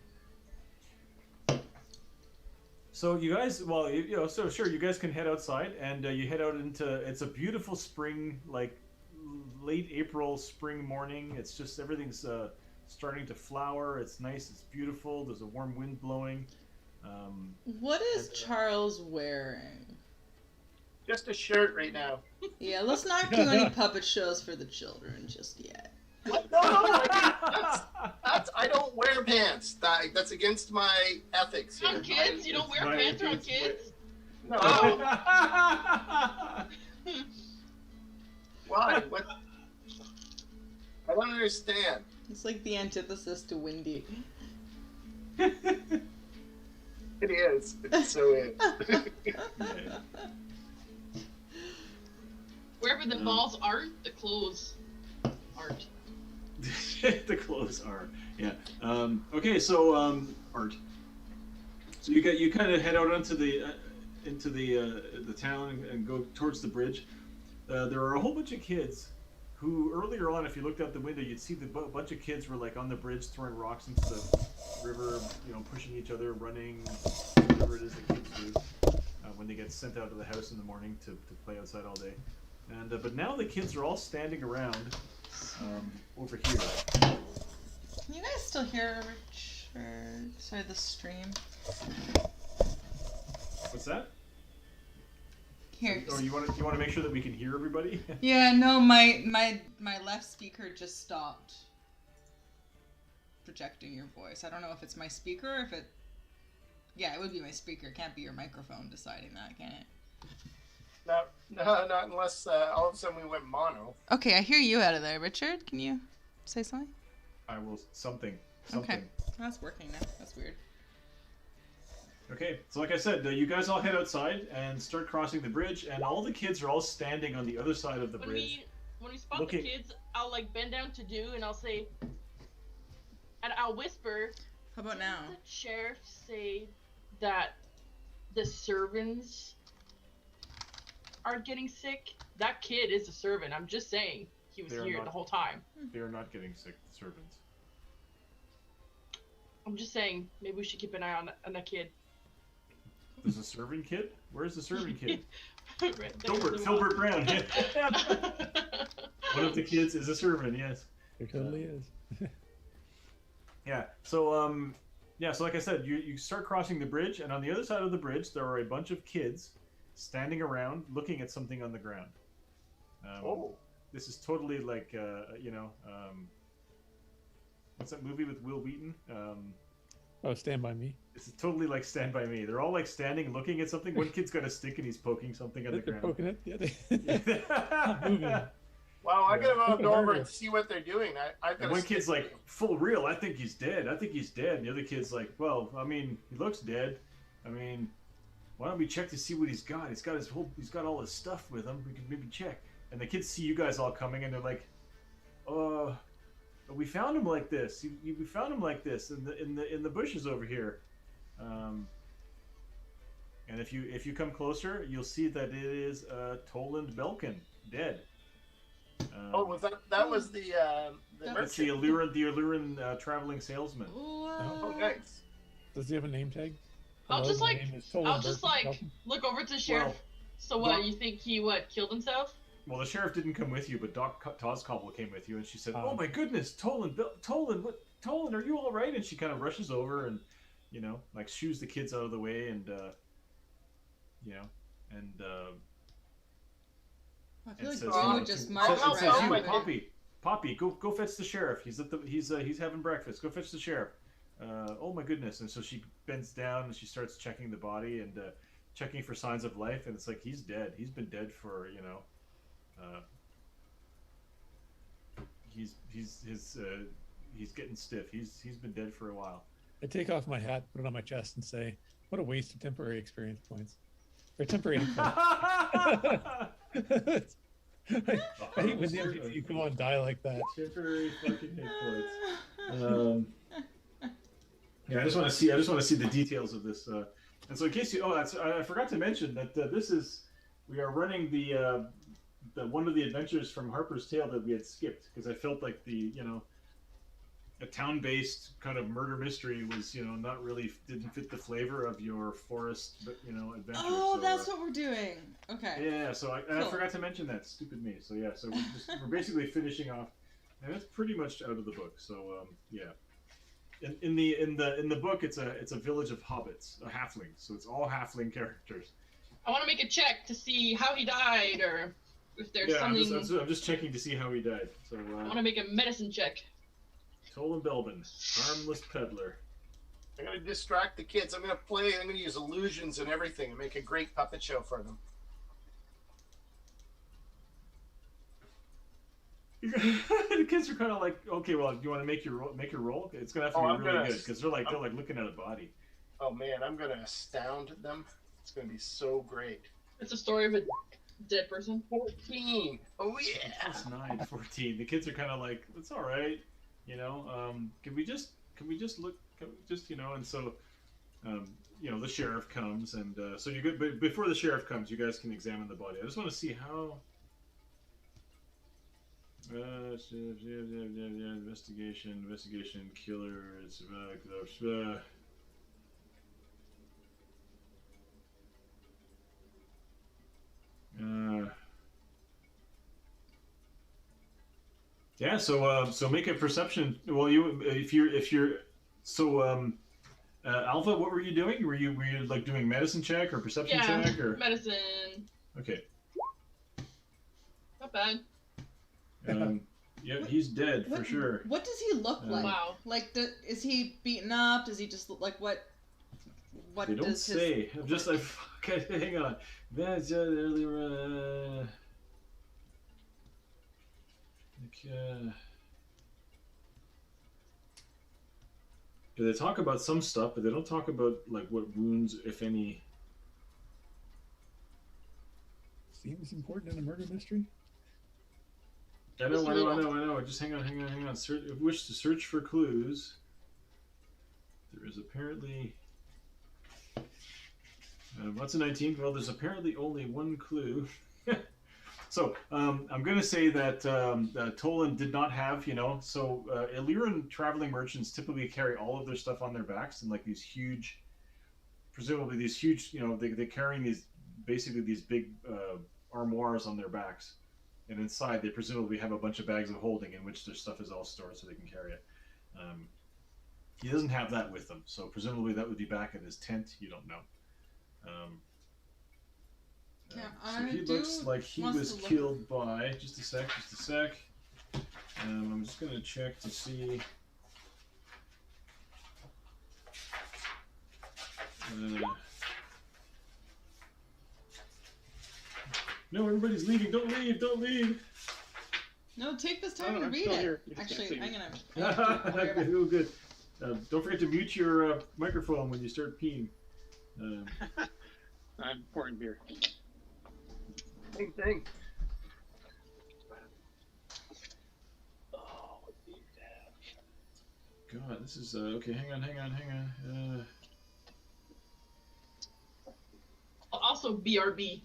So you guys, well, so sure, you guys can head outside, and you head out into. It's a beautiful spring, like late April spring morning. It's just everything's starting to flower. It's nice. It's beautiful. There's a warm wind blowing. What is Charles wearing? Just a shirt right now. Yeah, let's not do any puppet shows for the children just yet. What? No, that's I don't wear pants. That's against my ethics. On kids? You don't wear pants on kids? No. Why? What? I don't understand. It's like the antithesis to Windy. It is. It so is. Wherever the balls aren't, the clothes aren't. The clothes are, yeah. Okay, so art. So you kind of head out into the town and go towards the bridge. There are a whole bunch of kids who earlier on, if you looked out the window, you'd see a bunch of kids were like on the bridge throwing rocks into the river, pushing each other, running, whatever it is that kids do when they get sent out of the house in the morning to play outside all day. And but now the kids are all standing around over here. Can you guys still hear Richard? Sorry, the stream. What's that? Here. Oh, you want to make sure that we can hear everybody? Yeah, no, my left speaker just stopped projecting your voice. I don't know if it's my speaker or if it... Yeah, it would be my speaker. It can't be your microphone deciding that, can it? No, not unless all of a sudden we went mono. Okay, I hear you out of there. Richard, can you say something? I will something. Okay, that's working now. That's weird. Okay, so like I said, you guys all head outside and start crossing the bridge, and all the kids are all standing on the other side of the bridge. When we spot the kids, I'll like bend down to do, and I'll say, and I'll whisper. How about now? Did the sheriff say that the servants are getting sick? That kid is a servant. I'm just saying. He was here the whole time. They are not getting sick, the servants. I'm just saying, maybe we should keep an eye on that kid. There's a serving kid? Where's the serving kid? Right there. Filbert Brown. One of the kids is a servant, yes. There totally is. Yeah. So yeah. So like I said, you start crossing the bridge, and on the other side of the bridge, there are a bunch of kids standing around looking at something on the ground. Oh. This is totally like what's that movie with Will Wheaton? Oh, Stand By Me. This is totally like Stand By Me. They're all like standing, looking at something. One kid's got a stick and he's poking something on the They're ground. poking it. Yeah, moving. Wow, I gotta Poking go over harder. and see what they're doing. I've got And one kid's like, full real, I think he's dead. I think he's dead. And the other kid's like, well, I mean, he looks dead. I mean, why don't we check to see what he's got? He's got all his stuff with him. We can maybe check. And the kids see you guys all coming, and they're like, we found him like this. We found him like this in the bushes over here. And if you come closer, you'll see that it is Toland Belkin, dead. was that was the That's merchant. the Allurin traveling salesman. Oh, nice. Does he have a name tag? I'll Hello, just my like name is Toland I'll just like Belkin. look over to the sheriff. Well, So what? Doc- You think he killed himself? Well, the sheriff didn't come with you, but Doc Tozcobble came with you, and she said, Oh. "Oh my goodness, Toland, are you all right?" And she kind of rushes over and, like shoos the kids out of the way, and and I and feel like says, Drew to- just says- marched I'll says, right "You, my over. Poppy, go fetch the sheriff. He's having breakfast. Go fetch the sheriff." Oh my goodness! And so she bends down and she starts checking the body and checking for signs of life, and it's like he's dead. He's been dead for he's getting stiff. He's been dead for a while. I take off my hat, put it on my chest, and say, "What a waste of temporary experience points." Or temporary. I hate when the NPC go on die like that. Temporary fucking hit points. Yeah, I just want to see the details of this. And so, in case I forgot to mention that we are running the one of the adventures from Harper's Tale that we had skipped because I felt like a town-based kind of murder mystery was not really didn't fit the flavor of your forest adventure. Oh, so, that's what we're doing. Okay. Yeah, so I Cool. forgot to mention that. Stupid me. So yeah, so we're basically finishing off, and that's pretty much out of the book. So yeah, in the book it's a village of hobbits, halflings. So it's all halfling characters. I want to make a check to see how he died or if there's Yeah, something. I'm just checking to see how he died. So I want to make a medicine check. Tolan Belbin, harmless peddler. I'm gonna distract the kids. I'm gonna use illusions and everything and make a great puppet show for them. The kids are kind of like, okay, well, do you want to make your roll? It's gonna have to Oh, be I'm really gonna- good because they're like looking at a body. Oh man, I'm gonna astound them. It's gonna be so great. It's a story of a dead person. 14. Oh yeah. Plus 9, 14. The kids are kind of like, it's all right, Can we just look? And so, the sheriff comes, and so you're good. But before the sheriff comes, you guys can examine the body. I just want to see how. Investigation, killers. Yeah, so make a perception. Well, if you're Alpha, what were you doing? Were you like doing medicine check or perception Yeah, check or? medicine. Okay. Not bad. Yeah, he's dead for sure. What does he look like? Wow. Like, is he beaten up? Does he just look like what? What They don't does say. I'm just like, okay, hang on. That's earlier. They talk about some stuff, but they don't talk about like what wounds, if any. Seems important in a murder mystery. I know. Just hang on. Wish to search for clues. There is apparently. What's a 19? Well, there's apparently only one clue. So I'm going to say that Tolan did not have, Illyrian traveling merchants typically carry all of their stuff on their backs in like these huge, presumably these huge, they're carrying these big armoires on their backs. And inside they presumably have a bunch of bags of holding in which their stuff is all stored so they can carry it. he doesn't have that with him, so presumably that would be back at his tent. You don't know. So he looks like he was killed by. Just a sec. I'm just gonna check to see. No, everybody's leaving. Don't leave. No, take this time to read it. Actually, I'm gonna. Oh, good. Don't forget to mute your microphone when you start peeing. I'm pouring beer. Same thing. Oh, what do you have? God, this is okay. Hang on. Also, BRB.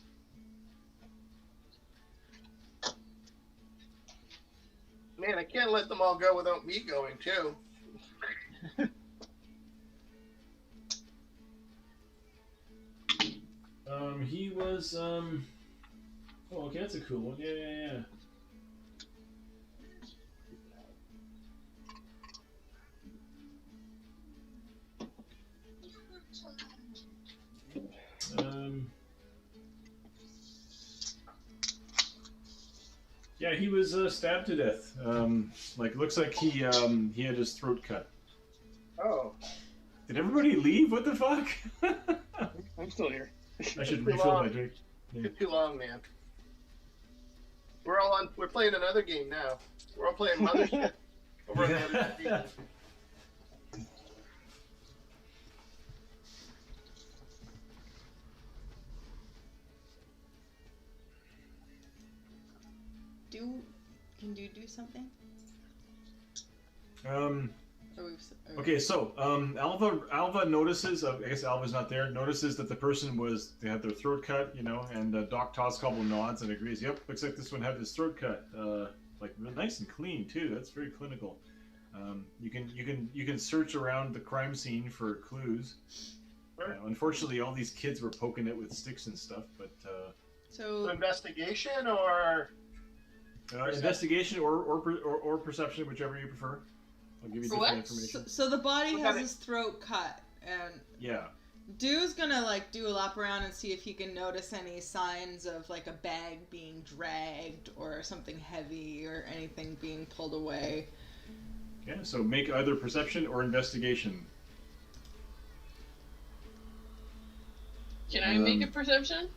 Man, I can't let them all go without me going too. He was Oh, okay, that's a cool one. Yeah. Yeah, he was stabbed to death. Looks like he had his throat cut. Oh. Did everybody leave? What the fuck? I'm still here. I should refill my drink. Yeah. Took too long, man. We're playing another game now. We're all playing Mothership over on the other team. Can you do something? Okay, so Alva notices. I guess Alva's not there. Notices that the person they had their throat cut, and Doc Toscobble nods and agrees. Yep, looks like this one had his throat cut. Nice and clean too. That's very clinical. You can search around the crime scene for clues. Unfortunately, all these kids were poking it with sticks and stuff. But so investigation or investigation or perception, whichever you prefer. I'll give you different information. So the body has his throat cut, and yeah. Dew's gonna do a lap around and see if he can notice any signs of a bag being dragged or something heavy or anything being pulled away. Okay, so make either perception or investigation. Can I make a perception?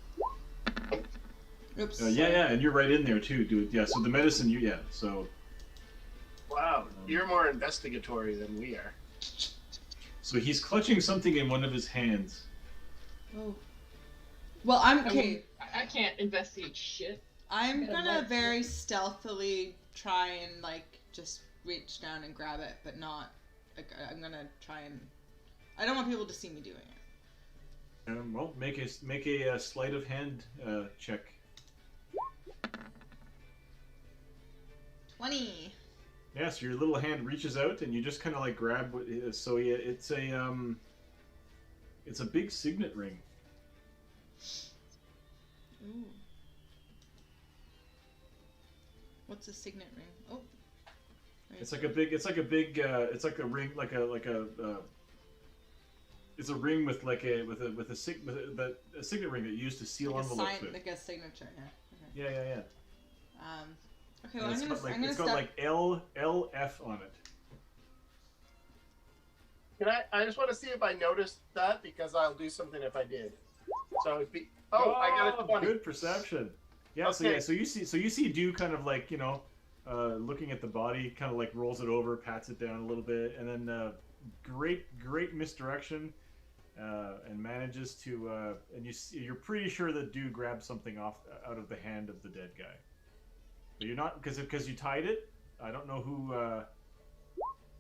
Oops. Yeah, and you're right in there too, dude. Yeah, so the medicine, so. Wow, you're more investigatory than we are. So he's clutching something in one of his hands. Oh. Well, I'm okay. I can't investigate shit. I'm gonna very stealthily try and just reach down and grab it, but not. I'm gonna try and. I don't want people to see me doing it. Well, make a sleight of hand check. 20. Yeah, so your little hand reaches out and you just kind of grab what it is. So yeah, it's a big signet ring. Ooh. What's a signet ring? Oh. It's like a ring, it's a ring with a signet ring that you use to seal envelopes with. Like a signature, yeah. Okay. Yeah. Okay, well, it's got LF on it. I just want to see if I noticed that, because I'll do something if I did. So it'd be. I got a 20. Good perception. Yeah. Okay. So you see Dew kind of looking at the body, kind of rolls it over, pats it down a little bit, and then great misdirection, and manages to and you're pretty sure that Dew grabbed something out of the hand of the dead guy. But you're not, because you tied it. I don't know who.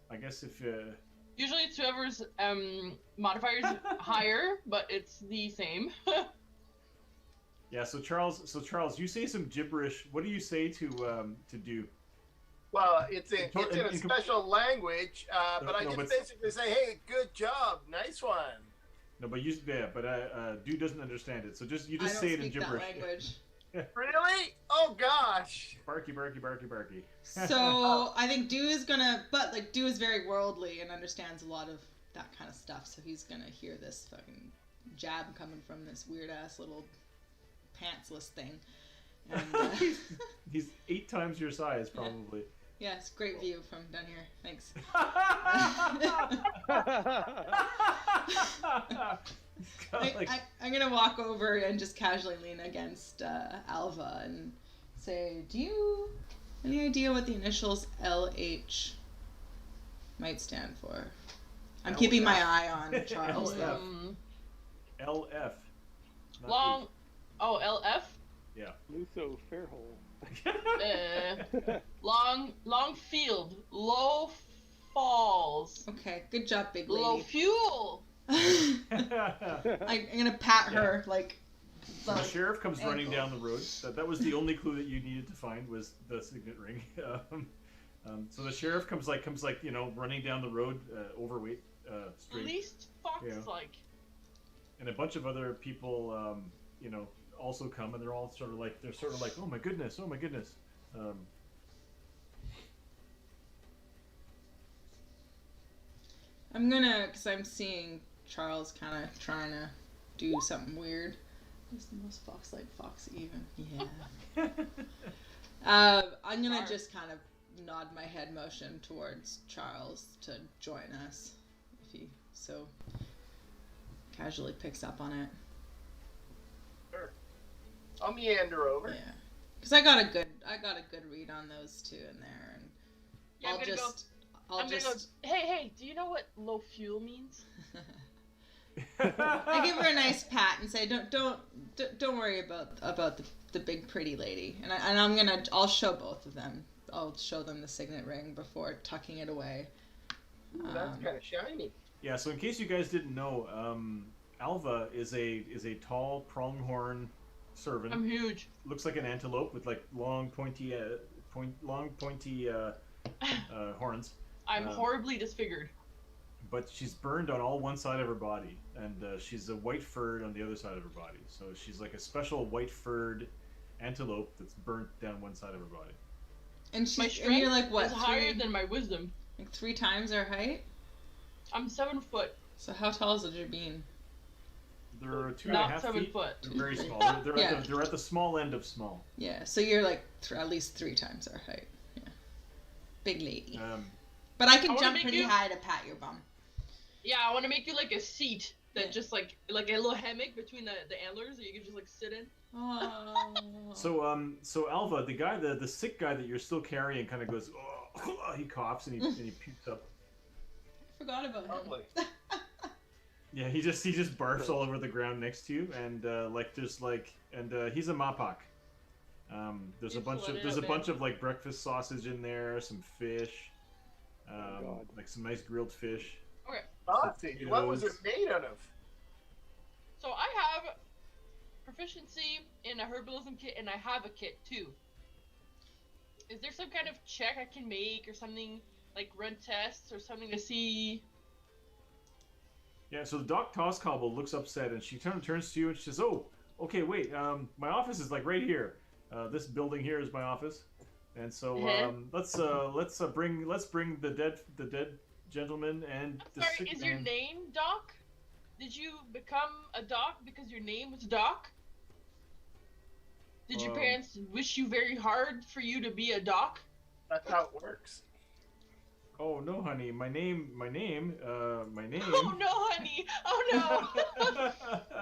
I guess if. Usually it's whoever's modifier's higher, but it's the same. Yeah. So Charles, you say some gibberish. What do you say to Dew? Well, it's in a special language, but I just basically say, "Hey, good job, nice one." No, but Dew doesn't understand it. So you just say it in gibberish. That language. Really? Oh gosh. Barky, barky, barky, barky. So I think Do is gonna, but like Do is very worldly and understands a lot of that kind of stuff. So he's gonna hear this fucking jab coming from this weird ass little pantsless thing. And, He's 8 times your size, probably. yeah, it's a great view from down here. Thanks. I'm gonna walk over and just casually lean against Alva and say, "Do you any idea what the initials LH might stand for?" I'm keeping my eye on Charles. LF. LF. Not Long. H. Oh, LF. Yeah. Luso Fairhole. Long field. Low falls. Okay, good job, big Low lady. fuel. I'm gonna pat her like. The sheriff comes running down the road. That was the only clue that you needed to find was the signet ring. So the sheriff comes running down the road, overweight, straight. Least fox-like. And a bunch of other people, also come, and they're sort of like, oh my goodness. I'm gonna, because I'm seeing Charles kind of trying to do something weird. Who's the most fox-like fox even? Yeah. I'm gonna just kind of nod my head motion towards Charles to join us, if he so casually picks up on it. Sure. I'll meander over. Yeah, because I got a good read on those two in there, and Yeah, I'm gonna go. Hey, do you know what low fuel means? I give her a nice pat and say, "Don't worry about the big pretty lady." And I'll show both of them. I'll show them the signet ring before tucking it away. Ooh, that's kind of shiny. Yeah. So in case you guys didn't know, Alva is a tall pronghorn servant. I'm huge. Looks like an antelope with like long pointy horns. I'm horribly disfigured. But she's burned on all one side of her body, and she's a white furred on the other side of her body. So she's like a special white furred antelope that's burnt down one side of her body. And My and strength you're like what? is higher than my wisdom. Like 3 times our height. I'm 7 foot. So how tall is your bean? They're 2.5 Not 7 feet. foot. They're very small. They're, Yeah. they're at the small end of small. Yeah. So you're like at least 3 times our height. Yeah. Big lady. Um, But I can I wanna jump make pretty you- high to pat your bum. Yeah, I want to make you like a seat that Yeah. just like a little hammock between the antlers that you can just like sit in. Oh. So Alva, the sick guy that you're still carrying, kind of goes. Oh, he coughs and he pukes up. I forgot about him. Lovely. Yeah, he just barfs all over the ground next to you, and he's a mapak. There's a bunch of like breakfast sausage in there, some fish, God. like some nice grilled fish. Okay, Sausage. What was it made out of? so I have proficiency in a herbalism kit, and I have a kit too. Is there some kind of check I can make, or something like run tests, or something to see? Yeah, so the Doc Toscobble looks upset, and she turns to you and she says, "Oh, okay, wait. My office is like right here. This building here is my office, and so let's bring the dead gentleman and the Sorry, sick is your man." name Doc? Did you become a Doc because your name was Doc? Did your parents wish you very hard for you to be a Doc? That's how it works. Oh no, honey, my name. Oh no, honey! Oh no!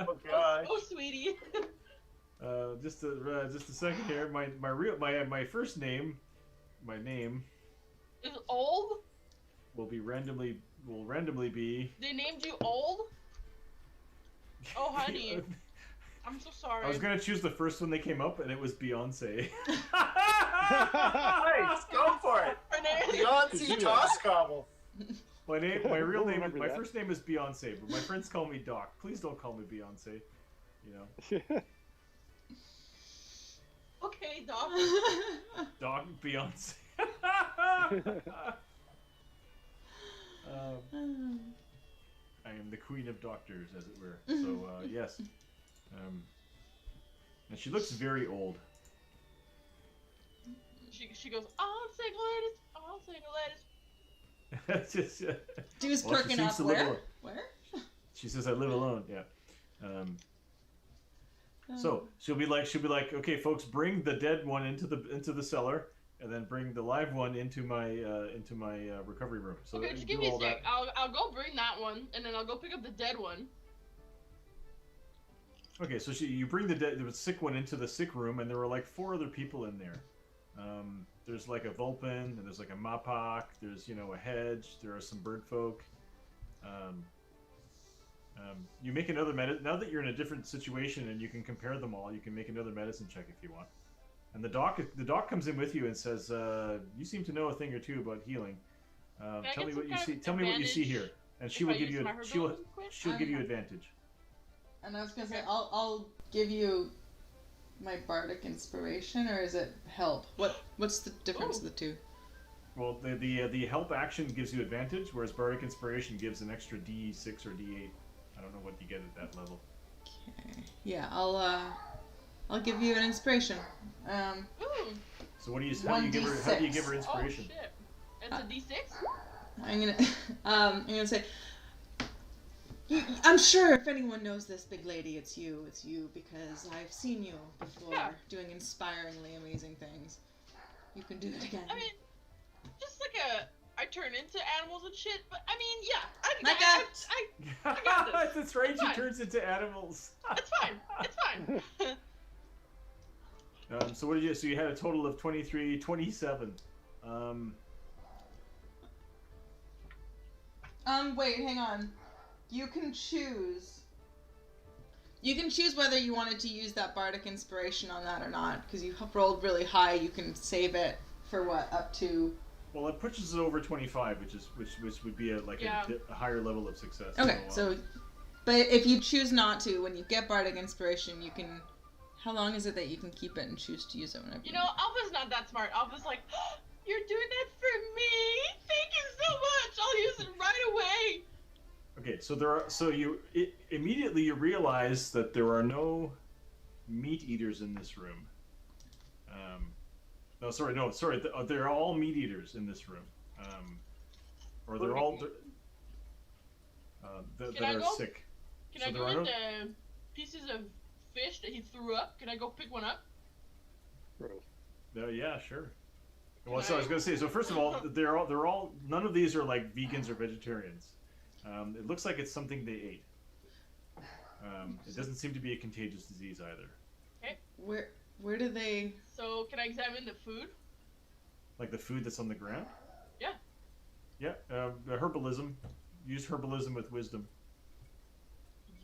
Oh gosh. Oh, sweetie. Just a second here. My first name, my name Is old? will randomly be. They named you old? Oh, honey. I'm so sorry. I was gonna choose the first one that came up, and it was Beyonce. Nice, go for it. Beyonce Toscobble. My real name, remember my that. first name is Beyonce, but my friends call me Doc. Please don't call me Beyonce. You know, Okay, Doc. Doc Beyonce. I am the queen of doctors, as it were. So yes. And she looks very old. She goes, all single ladies, all single ladies. It's just, Dude's well, she perking seems up. to live Where? alone. Where? She says, "I live alone." Yeah. So she'll be like, okay, folks, bring the dead one into the cellar, and then bring the live one into my recovery room. So Okay, just give me a sec. I'll go bring that one, and then I'll go pick up the dead one. Okay, so you bring the sick one into the sick room, and there were like 4 other people in there. There's like a Vulpin, and there's like a Mapak, there's, a hedge, there are some bird folk. You make another now that you're in a different situation and you can compare them all, you can make another medicine check if you want. And the doc comes in with you and says, "You seem to know a thing or two about healing. Tell me what you see. Tell me what you see here." And she will give you she'll give you advantage. And I was gonna say, I'll give you my bardic inspiration, or is it help? What's the difference of the two? Well, the help action gives you advantage, whereas bardic inspiration gives an extra D6 or D8. I don't know what you get at that level. Okay. Yeah, I'll give you an inspiration. So how do you give her inspiration? Oh shit! It's a D6. I'm gonna say. I'm sure if anyone knows this, big lady, it's you. It's you, because I've seen you before doing inspiringly amazing things. You can do it again. I mean, just like I turn into animals and shit, but I mean, yeah. I got this. That's right, she turns into animals. It's fine. It's fine. So what did you? So you had a total of 27. Wait, hang on. You can choose whether you wanted to use that bardic inspiration on that or not, because you rolled really high. You can save it for what, up to. Well, it pushes it over 25, which would be a higher level of success. Okay, but if you choose not to, when you get bardic inspiration, you can. How long is it that you can keep it and choose to use it whenever? Alpha's not that smart. Alpha's like, oh, you're doing that for me? Thank you so much. I'll use it right away. Okay, so immediately you realize that there are no meat eaters in this room. They're all meat eaters in this room, or they're all that are sick. Can I go in the pieces of fish that he threw up? Can I go pick one up? Yeah, sure. Well, so I was gonna say. So first of all, they're all. None of these are like vegans or vegetarians. It looks like it's something they ate. It doesn't seem to be a contagious disease either. Okay. Where do they? So can I examine the food? Like the food that's on the ground? Yeah. Yeah. Herbalism. Use herbalism with wisdom.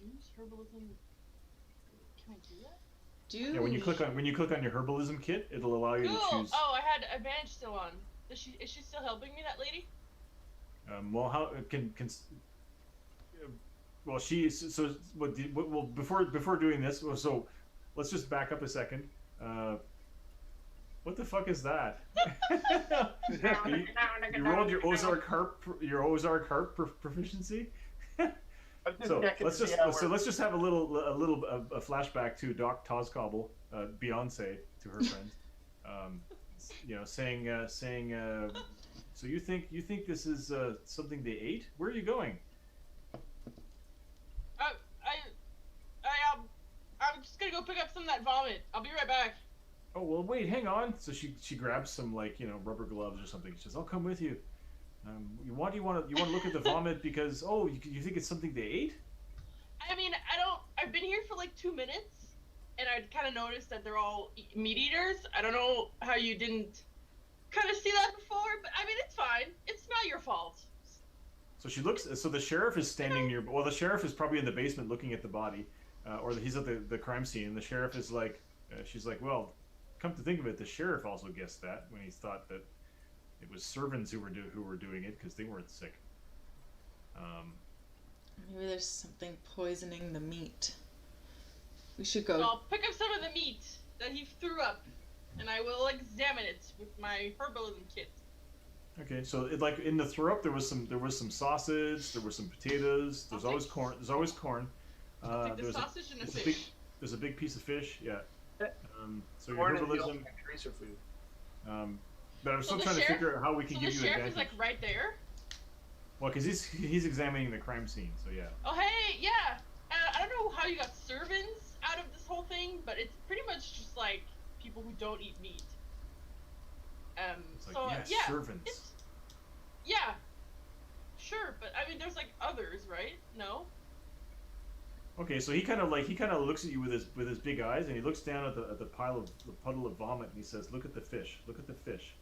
Use herbalism. Can I do that? Yeah. When you click on your herbalism kit, it'll allow you to choose. Oh, I had advantage still on. Is she still helping me, that lady? Well, how can well she so what well before doing this, so let's just back up a second. What the fuck is that? you rolled your Ozark harp proficiency. So let's just have a flashback to Doc Tozcobble, Beyonce, to her friend, saying. So you think this is something they ate? Where are you going? I'm just gonna go pick up some of that vomit. I'll be right back. Oh well, wait, hang on. So she grabs some rubber gloves or something. She says, "I'll come with you." You want to look at the vomit because you think it's something they ate? I mean, I've been here for like 2 minutes, and I kind of noticed that they're all meat eaters. I don't know how you didn't kind of see that before, but I mean, it's fine. It's not your fault. So she looks. So the sheriff is standing near. Well, the sheriff is probably in the basement looking at the body, or he's at the crime scene. The sheriff is like, she's like, well, come to think of it, the sheriff also guessed that when he thought that it was servants who were doing it because they weren't sick. Maybe there's something poisoning the meat. We should go. I'll pick up some of the meat that he threw up, and I will examine it with my herbalism kit. Okay, so in the throw up there was some sausage, there were some potatoes. There's always corn. There's always corn. There's a sausage and a fish. There's a big piece of fish. Yeah. So your Corn and milk herbalism. and tracer food. But I'm So still the trying to sheriff- figure out how we can So give the you sheriff advantage. is like right there. Well, because he's examining the crime scene, so yeah. Oh hey, yeah. I don't know how you got servants out of this whole thing, but it's pretty much just like people who don't eat meat. It's like, So yes, yeah, servants. yeah, sure, but I mean, there's like others, right? No. Okay, so he kind of looks at you with his big eyes, and he looks down at the puddle of vomit, and he says, "Look at the fish. Look at the fish."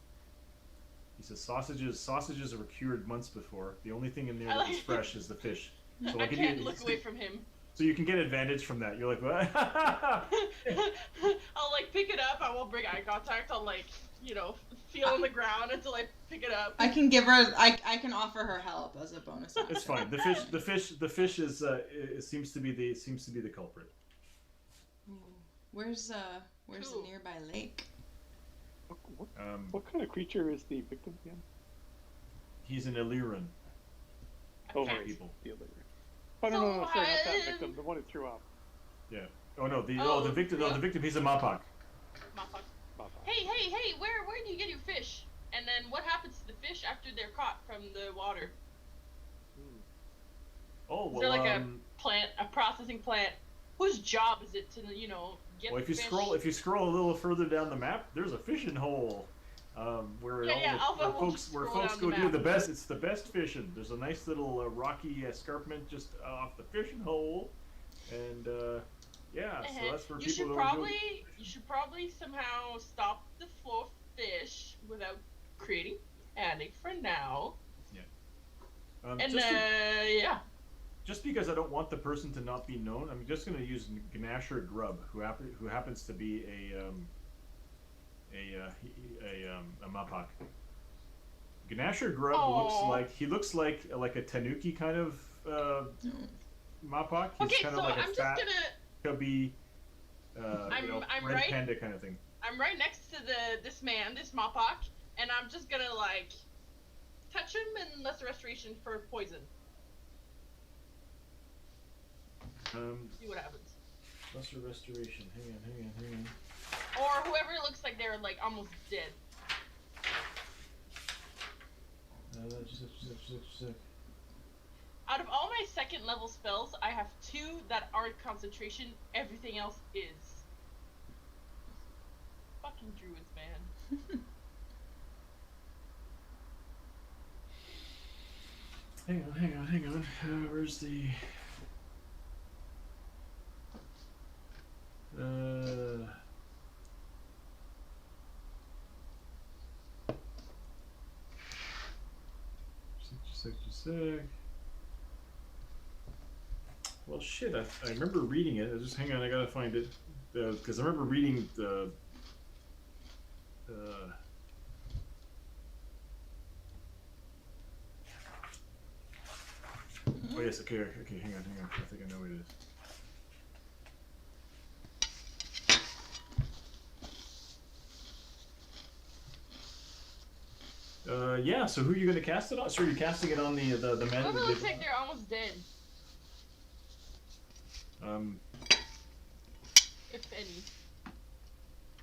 He says, "Sausages were cured months before. The only thing in there that was fresh is the fish." So I can't look away from him. So you can get advantage from that. You're like, what? I'll like pick it up. I won't bring eye contact. I'll like, feel on the ground until I pick it up. I can give her. I can offer her help as a bonus action. It's fine. The fish is it seems to be the culprit. Ooh. Where's the Cool. nearby lake? What kind of creature is the victim again? He's an Illyrian. Oh, Okay. right. People. The other. Oh, no, sorry, not that victim. The one who threw up. Yeah. Oh no, the Oh, victim. No, yeah. the victim. He's a Mapak. Motherfucker. Papa. Hey, where do you get your fish? And then what happens to the fish after they're caught from the water? Oh Is well. there like a processing plant? Whose job is it to, get Well, the if you fish? scroll a little further down the map, there's a fishing hole, where Alpha will just where scroll folks down go the do the map. best. It's the best fishing. There's a nice little rocky escarpment just off the fishing hole, and yeah, so that's where You people should go. probably somehow stop the flow of fish without creating panic for now. And yeah. Just because I don't want the person to not be known, I'm just going to use Gnasher Grub, who happens to be a Mapak. Gnasher Grub looks like a Tanuki kind of Mapak. He's Okay, kind so of like I'm a fat, just gonna. chubby, I'm red right- panda kind of thing. I'm right next to this Mopak, and I'm just gonna like touch him and Lesser Restoration for poison. See what happens. Lesser Restoration. Hang on. Or whoever looks like they're like almost dead. Out of all my second level spells, I have 2 that aren't concentration. Everything else is. Fucking druids, man. Hang on. Where's the? Just a sec. Well, shit. I remember reading it. Hang on. I gotta find it because I remember reading the. Oh yes, okay, hang on. I think I know what it is. Yeah, so who are you going to cast it on? So you're casting it on the men Whoever that looks like they're almost dead, if any.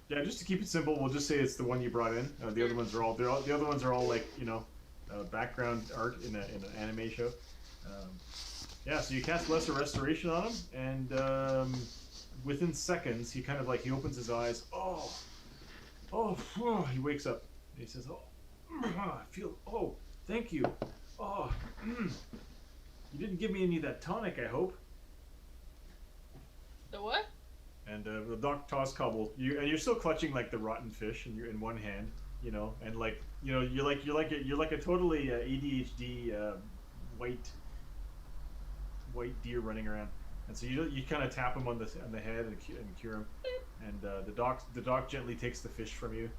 Yeah, just to keep it simple, we'll just say it's the one you brought in. The other ones are all like, background art in an anime show. Yeah, so you cast Lesser Restoration on him, and within seconds, he kind of like, he opens his eyes. He wakes up. And he says, I feel, thank you. You didn't give me any of that tonic, I hope. The what? And the Doc Toscob and you're still clutching like the rotten fish in one hand, and like, you're like a totally ADHD white deer running around, and so you kind of tap him on the head and cure him, and the doc gently takes the fish from you,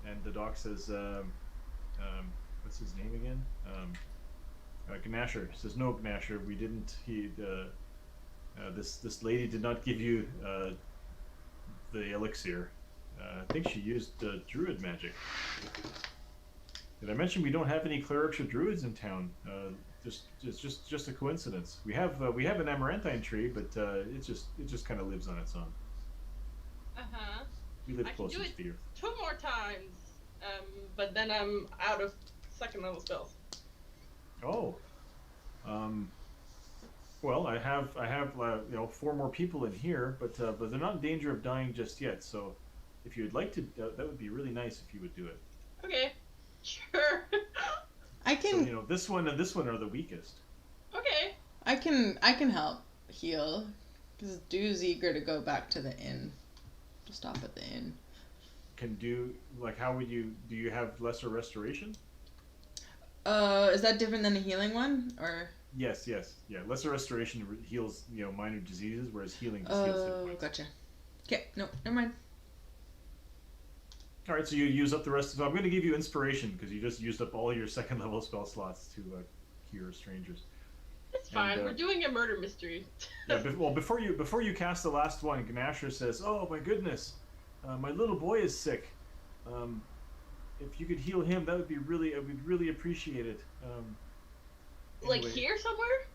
and the doc says, what's his name again? Gnasher. Says, no, Gnasher, we didn't. This lady did not give you the elixir. I think she used druid magic. Did I mention we don't have any clerics or druids in town? It's just a coincidence. We have an amaranthine tree, but it just kind of lives on its own. Uh-huh. We live I can closer do to it the earth. 2 more times, but then I'm out of second level spells. Oh. Well, I have 4 more people in here, but they're not in danger of dying just yet. So, if you'd like to, that would be really nice if you would do it. Okay. Sure. I can. So this one and this one are the weakest. Okay. I can help heal, because Dew's eager to go back to the inn. To stop at the inn. Can do how would you do? You have lesser restoration? Is that different than a healing one, or? Yes, yeah. Lesser restoration heals minor diseases, whereas healing just heals hit points. Gotcha. Okay, no, never mind. All right, so you use up the rest. So I'm going to give you inspiration because you just used up all your second level spell slots to cure strangers. It's fine. We're doing a murder mystery. Yeah. Well, before you cast the last one, Gnasher says, "Oh my goodness, my little boy is sick. If you could heal him, I would really appreciate it." Like Anyway. here somewhere?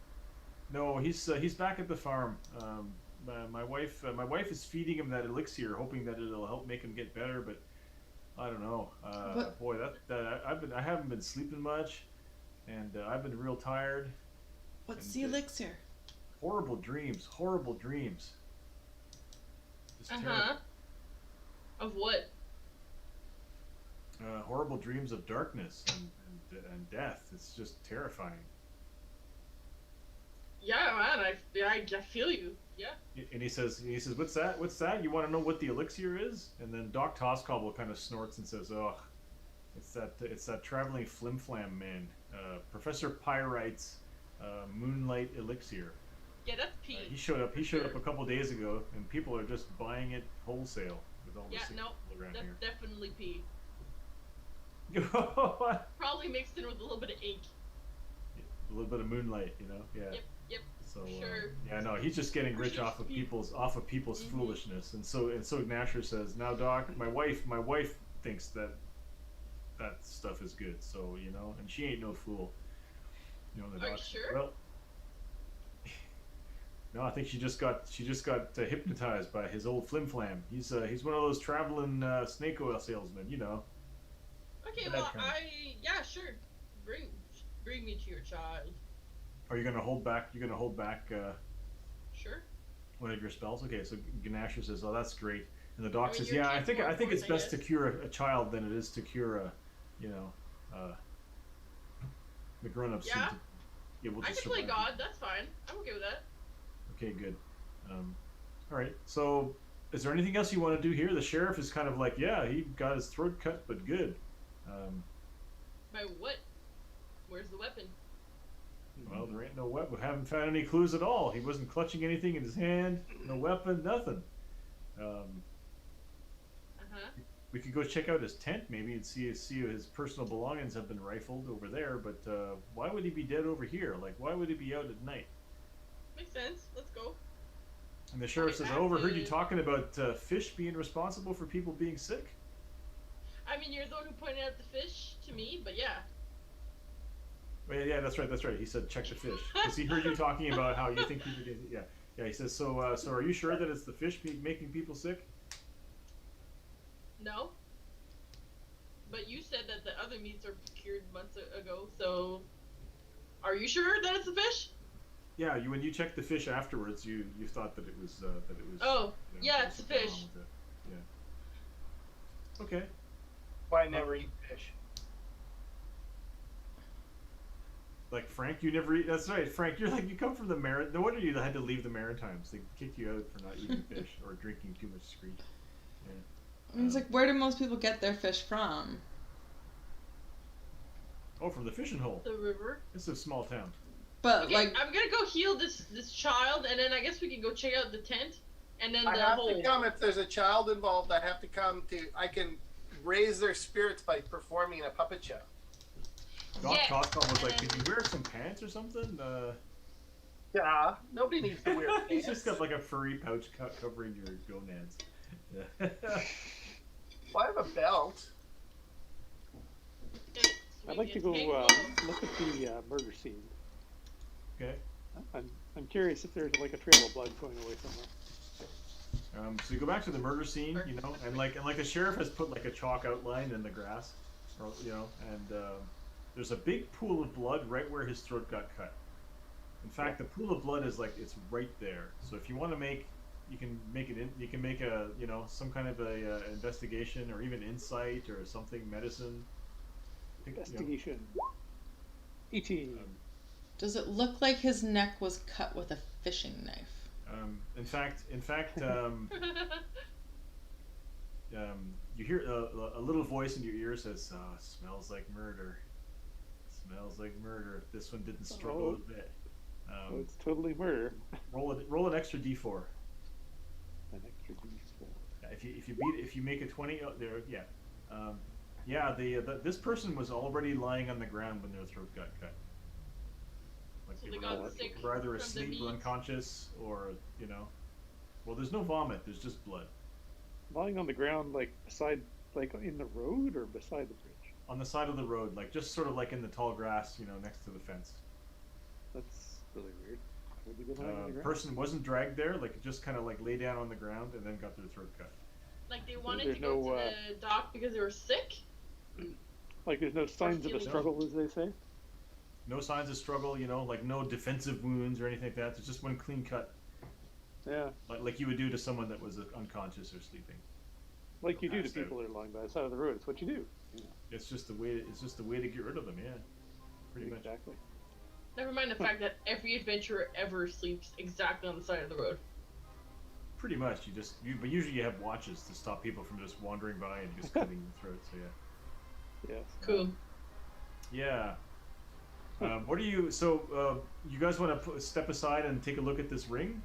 No, he's back at the farm. My wife is feeding him that elixir, hoping that it'll help make him get better. But I don't know. Boy, I haven't been sleeping much, and I've been real tired. What's the elixir? Horrible dreams. Just Uh-huh. Of what? horrible dreams of darkness and death. It's just terrifying. Yeah, man, I feel you. Yeah. And he says, what's that? What's that? You want to know what the elixir is? And then Doc Toscobble kind of snorts and says, oh, it's that traveling flimflam man, Professor Pyrite's moonlight elixir. Yeah, that's Pete. He showed up a couple days ago, and people are just buying it wholesale with all the sick people around that's here. definitely Pete. Probably mixed in with a little bit of ink. A little bit of moonlight, Yeah. Yep. So sure. yeah, no, he's just getting rich off of people's Mm-hmm. foolishness, and so Gnasher says, now Doc, my wife thinks that stuff is good, so and she ain't no fool. The Are you Doc, sure? well, no, I think she just got hypnotized by his old flimflam. He's one of those traveling snake oil salesmen, Okay, Bad well, kind. yeah, sure. Bring me to your child. Are you gonna hold back? Sure. One of your spells? Okay, so Gnasher says, "Oh, that's great," and the Doc I mean, says, your "Yeah, I kid's think more it's important, I best to guess. cure a child than it is to cure the grown-ups." Yeah? Able to I can play survive. God. That's fine. I'm okay with that. Okay, good. All right. So, is there anything else you want to do here? The sheriff is kind of like, "Yeah, he got his throat cut, but good." By what? Where's the weapon? Well, there ain't no weapon. We haven't found any clues at all. He wasn't clutching anything in his hand. No weapon. Nothing. We could go check out his tent maybe and see if his personal belongings have been rifled over there. But why would he be dead over here? Like, why would he be out at night? Makes sense. Let's go. And the sheriff Okay, says, "I back overheard to- you talking about fish being responsible for people being sick." I mean, you're the one who pointed out the fish to me, but yeah. Well, yeah, that's right. He said, "Check the fish," because he heard you talking about how you think people get. Yeah. He says, "So are you sure that it's the fish making people sick?" No. But you said that the other meats are procured months ago, so are you sure that it's the fish? Yeah, when you checked the fish afterwards, you thought that it was Oh, yeah, it's the something wrong fish. with it. Yeah. Okay. Why I never eat fish. Like Frank, you never eat. That's right, Frank. You're like you come from the No wonder you had to leave the Maritimes. They kicked you out for not eating fish or drinking too much screech. Yeah. It's like, where do most people get their fish from? Oh, from the fishing hole. The river. It's a small town. But Okay, like, I'm gonna go heal this child, and then I guess we can go check out the tent, and then I the have hole. to come if there's a child involved. I have to come to. I can raise their spirits by performing a puppet show. Doc Yes, Toscom was like, and- "Did you wear some pants or something?" Yeah, nobody needs to wear pants. He's just got like a furry pouch covering your gonads. Yeah. Well, I have a belt. Okay, so I'd we like to can go hang low. look at the murder scene. Okay. I'm curious if there's like a trail of blood going away somewhere. So you go back to the murder scene, you know, and like the sheriff has put like a chalk outline in the grass, or you know, and there's a big pool of blood right where his throat got cut. In fact, the pool of blood is like it's right there. So if you want to make, you can make it in. You can make a some kind of a investigation or even insight or something, medicine. Investigation. E.T. Does it look like his neck was cut with a fishing knife? In fact, you hear a little voice in your ear says, "Smells like murder. Smells like murder." This one didn't struggle a bit. It's totally murder. Roll an extra d4. An extra d4. Yeah, if you make a 20, this person was already lying on the ground when their throat got cut. Like So they they got sick were either from the asleep meat. or unconscious, or well, there's no vomit. There's just blood Lying on the ground, like beside, like in the road or beside the bridge. on the side of the road, like just sort of like in the tall grass, next to the fence. That's really weird. Would you be lying on the ground? Person wasn't dragged there, like just kind of like lay down on the ground and then got their throat cut. Like they wanted There's to go no, to the doc because they were sick? Like there's no signs of a feeling- struggle, as they say. No signs of struggle, like no defensive wounds or anything like that. There's just one clean cut, Yeah, like you would do to someone that was unconscious or sleeping. like you do to Passed out. people that are lying by the side of the road. It's what you do. It's just the way. It's just the way to get rid of them. Yeah, pretty much. Exactly. Never mind the fact that every adventurer ever sleeps exactly on the side of the road. Pretty much. But usually you have watches to stop people from just wandering by and just cutting their throats. So yeah. Yes. Cool. Yeah. What do you? So you guys want to step aside and take a look at this ring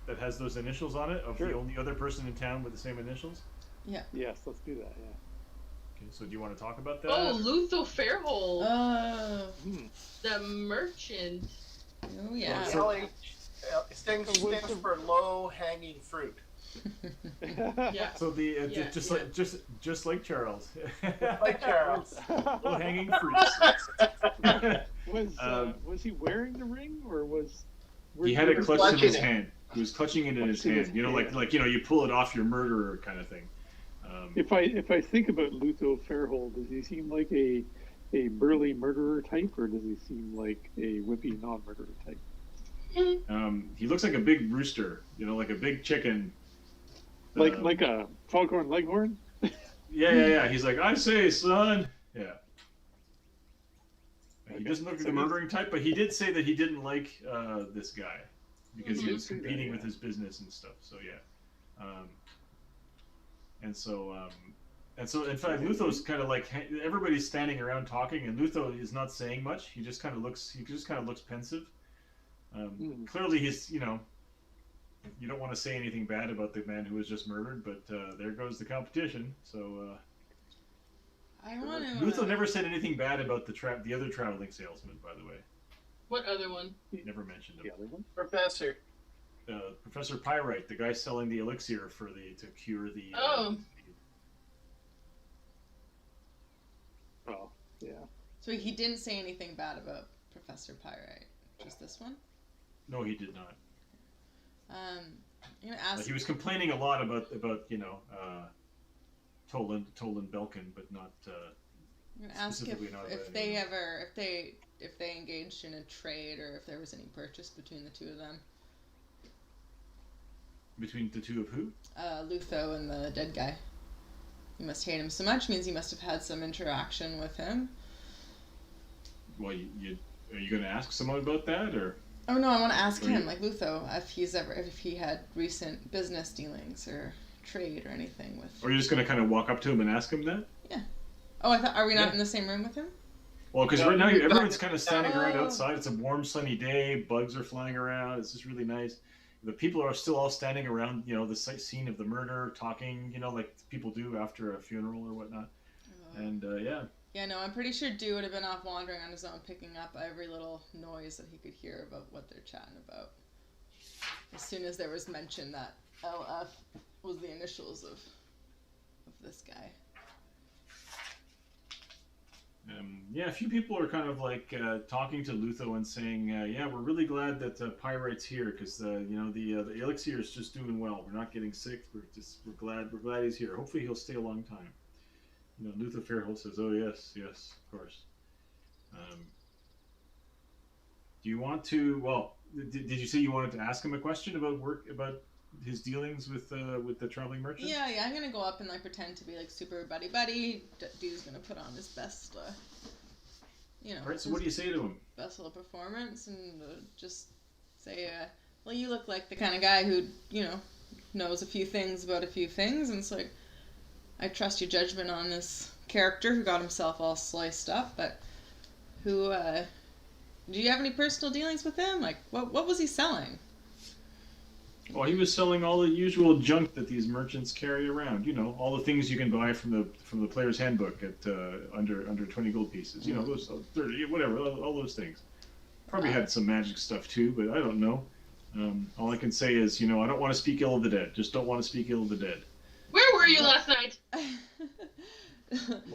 that has those initials on it of Sure. the only other person in town with the same initials? Yes, let's do that. Yeah. Okay. So do you want to talk about that? Oh, Lutho Fairhold, Oh. the merchant. Oh, yeah. Yelling, stands for low hanging fruit. Yeah. So the Yeah, just yeah. like just like Charles. Like Charles. Low hanging fruits. Was he wearing the ring or was? He had it clutched in clutching his it. hand. He was clutching it in his Clutching hand. his You know, hand. like you pull it off your murderer kind of thing. If I think about Lutho Fairhold, does he seem like a burly murderer type, or does he seem like a wimpy non-murderer type? He looks like a big rooster. Like a big chicken. Like a foghorn leghorn? Yeah. He's like, I say, son. Yeah. He Okay. doesn't look like So the he's- murdering type, but he did say that he didn't like this guy because he Mhm. was competing with his business and stuff. So yeah. And so in fact, Lutho's kind of like everybody's standing around talking, and Lutho is not saying much. He just kind of looks pensive. Clearly, he's you don't want to say anything bad about the man who was just murdered, but there goes the competition. So I want to. Lutho never said anything bad about the other traveling salesman, by the way. What other one? Never mentioned The him. other one? Professor. Professor Pyrite, the guy selling the elixir to cure the. Oh. Oh, yeah. So he didn't say anything bad about Professor Pyrite. Just this one? No, he did not. I'm gonna ask. He was complaining a lot about Toland Belkin, but not. I'm gonna ask specifically not if about they anyone. ever if they engaged in a trade or if there was any purchase between the two of them. Between the two of who? Lutho and the dead guy. You must hate him so much means you must have had some interaction with him. Well, are you going to ask someone about that, or? Oh no, I want to ask Or him, you- like Lutho, if he had recent business dealings or trade or anything with. Or are you just going to kind of walk up to him and ask him that? Oh, I thought. Are we not Yeah. in the same room with him? Well, because No, right now you're everyone's back- kind of standing around Oh. outside. It's a warm, sunny day. Bugs are flying around. It's just really nice. The people are still all standing around, the scene of the murder, talking, like people do after a funeral or whatnot. And yeah. Yeah, no, I'm pretty sure Dew would have been off wandering on his own, picking up every little noise that he could hear about what they're chatting about. As soon as there was mention that LF was the initials of this guy. Yeah, a few people are kind of like talking to Lutho and saying, "Yeah, we're really glad that Pyrite's here because the elixir is just doing well. We're not getting sick. We're glad he's here. Hopefully he'll stay a long time." Luther Fairholt says, "Oh yes, of course." Um, do you want to? Well, did you say you wanted to ask him a question about his dealings with the traveling merchant? Yeah. I'm gonna go up and like pretend to be like super buddy. Dude's gonna put on his best, All right. So what do you say to him? best little performance and just say, well, you look like the kind of guy who knows a few things about a few things, and it's like, I trust your judgment on this character who got himself all sliced up, but who, do you have any personal dealings with him? Like, what was he selling? Well, he was selling all the usual junk that these merchants carry around. All the things you can buy from the player's handbook at under 20 gold pieces. Those 30, whatever, all those things. Probably had some magic stuff too, but I don't know. All I can say is, I don't want to speak ill of the dead. Just don't want to speak ill of the dead. Where were you last night?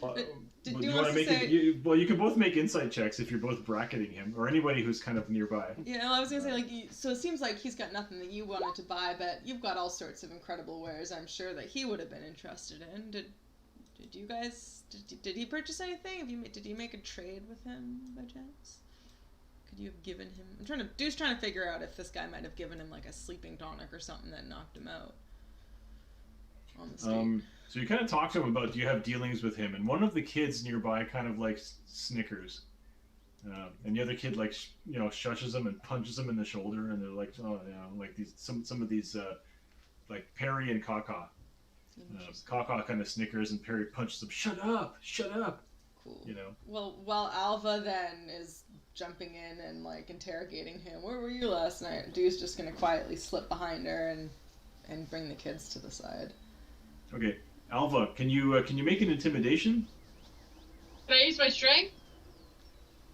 Well, Did you you want want to to make say? you can both make insight checks if you're both bracketing him or anybody who's kind of nearby. Yeah, well, I was gonna say so it seems like he's got nothing that you wanted to buy, but you've got all sorts of incredible wares. I'm sure that he would have been interested in. Did you guys? Did he purchase anything? Did you make a trade with him by chance? Could you have given him? Dude's trying to figure out if this guy might have given him like a sleeping tonic or something that knocked him out on the street. So you kind of talk to him about, do you have dealings with him? And one of the kids nearby kind of like snickers. And the other kid like, shushes him and punches him in the shoulder. And they're like, like these, some of these, like Perry and Kaka. Kaka kind of snickers and Perry punches him. Shut up. Cool. You know. Well, while Alva then is jumping in and like interrogating him, where were you last night? Dude's just gonna quietly slip behind her and bring the kids to the side. Okay, Alva, can you make an intimidation? Can I use my strength?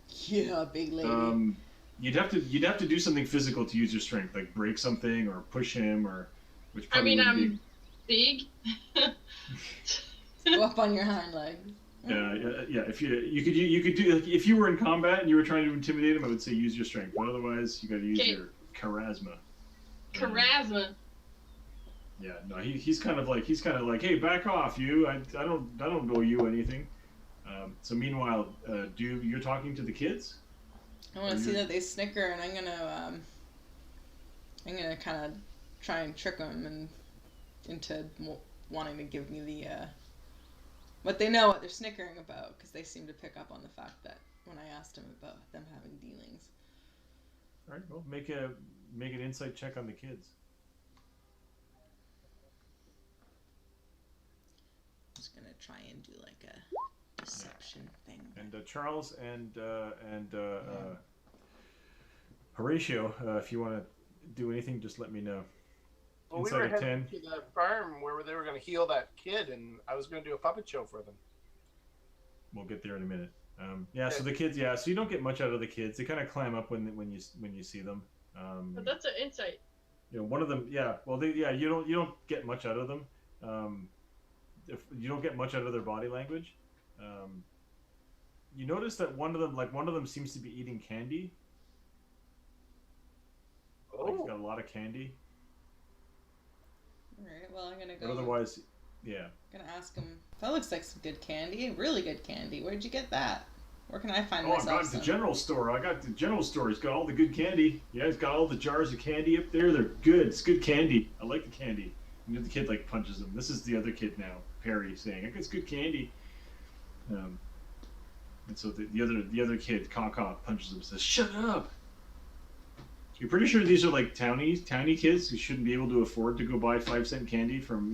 Yeah, big lady. You'd have to do something physical to use your strength, like break something or push him, or which probably I'm big. Go up on your hind leg. Yeah. If you could do, if you were in combat and you were trying to intimidate him, I would say use your strength. But otherwise, you got to use your charisma. Charisma. Yeah. No, he's kind of like, hey, back off, you. I don't owe you anything. So meanwhile, you're talking to the kids? I want to see that they snicker, and I'm gonna kind of try and trick them into wanting to give me the what they know what they're snickering about, because they seem to pick up on the fact that when I asked them about them having dealings. All right. Well, make an insight check on the kids. I'm just gonna try and do like a deception thing. And Charles and Horatio, if you want to do anything, just let me know. Well, we Inside were of heading 10. to the farm where they were going to heal that kid, and I was going to do a puppet show for them. We'll get there in a minute. So the kids, so you don't get much out of the kids. They kind of clam up when you see them. But that's an insight. One of them, you don't get much out of them. If you don't get much out of their body language. You notice that one of them seems to be eating candy. Oh. Like he's got a lot of candy. Alright, well, I'm gonna go. But otherwise, yeah. Gonna ask him. That looks like some good candy. Really good candy. Where'd you get that? Where can I find I myself got some? the general store. He's got all the good candy. Yeah, he's got all the jars of candy up there. They're good. It's good candy. I like the candy. And the kid like punches him. This is the other kid now, Perry, saying, "I got it's good candy." And so the other kid, Kaka, punches him and says, "Shut up." You're pretty sure these are like towny kids who shouldn't be able to afford to go buy 5-cent candy from